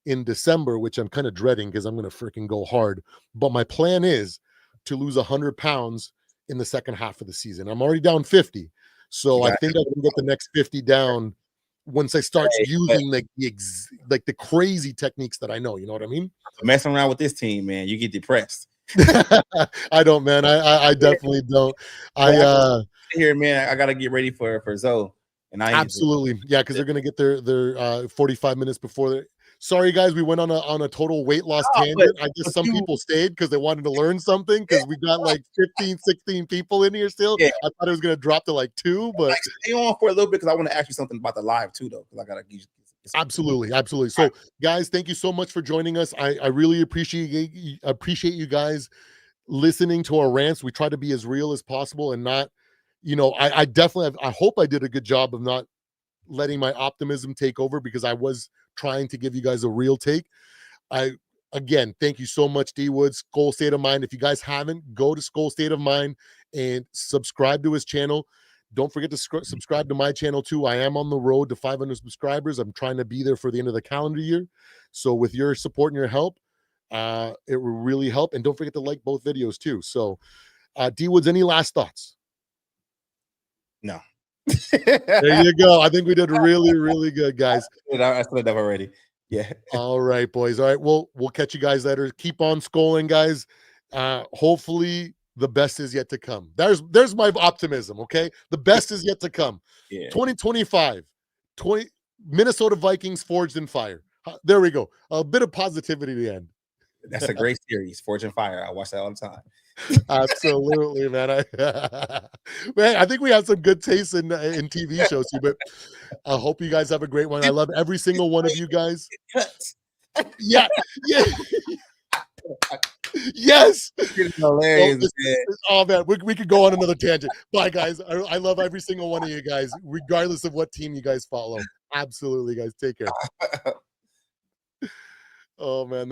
in December, which I'm kind of dreading because I'm going to freaking go hard. But my plan is to lose 100 pounds in the second half of the season. I'm already down 50. You So I got think I can get the next 50 down once I start but using like the crazy techniques that I know. You know what I mean? messing around with this team, man, you get depressed. I don't, man. I definitely don't. Here, man, I gotta get ready for Zoe. And I Absolutely. Yeah, because they're gonna get their 45 minutes before they sorry guys, we went on a total weight loss tangent. I guess some people stayed because they wanted to learn something because we got like 15, 16 people in here still. Yeah. I thought it was gonna drop to like 2, but stay on for a little bit because I want to ask you something about the live too, though. Because I gotta absolutely. So guys, thank you so much for joining us. I really appreciate you guys listening to our rants. We try to be as real as possible and not, I definitely I hope I did a good job of not letting my optimism take over because I was trying to give you guys a real take. Again, thank you so much, D Woods, Skol State of Mind. If you guys haven't, go to Skol State of Mind and subscribe to his channel. Don't forget to subscribe to my channel too. I am on the road to 500 subscribers. I'm trying to be there for the end of the calendar year. So with your support and your help, it will really help. And don't forget to like both videos too. So D Woods, any last thoughts? No. There you go. I think we did really, really good, guys. I said that already. Yeah. All right, boys. All right. We'll catch you guys later. Keep on scoring, guys. Hopefully the best is yet to come. There's my optimism. Okay. The best is yet to come. Yeah. 2025, Minnesota Vikings forged in fire. There we go. A bit of positivity to the end. That's a great series, Forge and Fire. I watch that all the time. Absolutely, man. Man, I think we have some good taste in TV shows too, but I hope you guys have a great one. I love every single one of you guys. Yeah. Yes. Hilarious, oh man, we could go on another tangent. Bye, guys. I love every single one of you guys, regardless of what team you guys follow. Absolutely, guys. Take care. Oh man.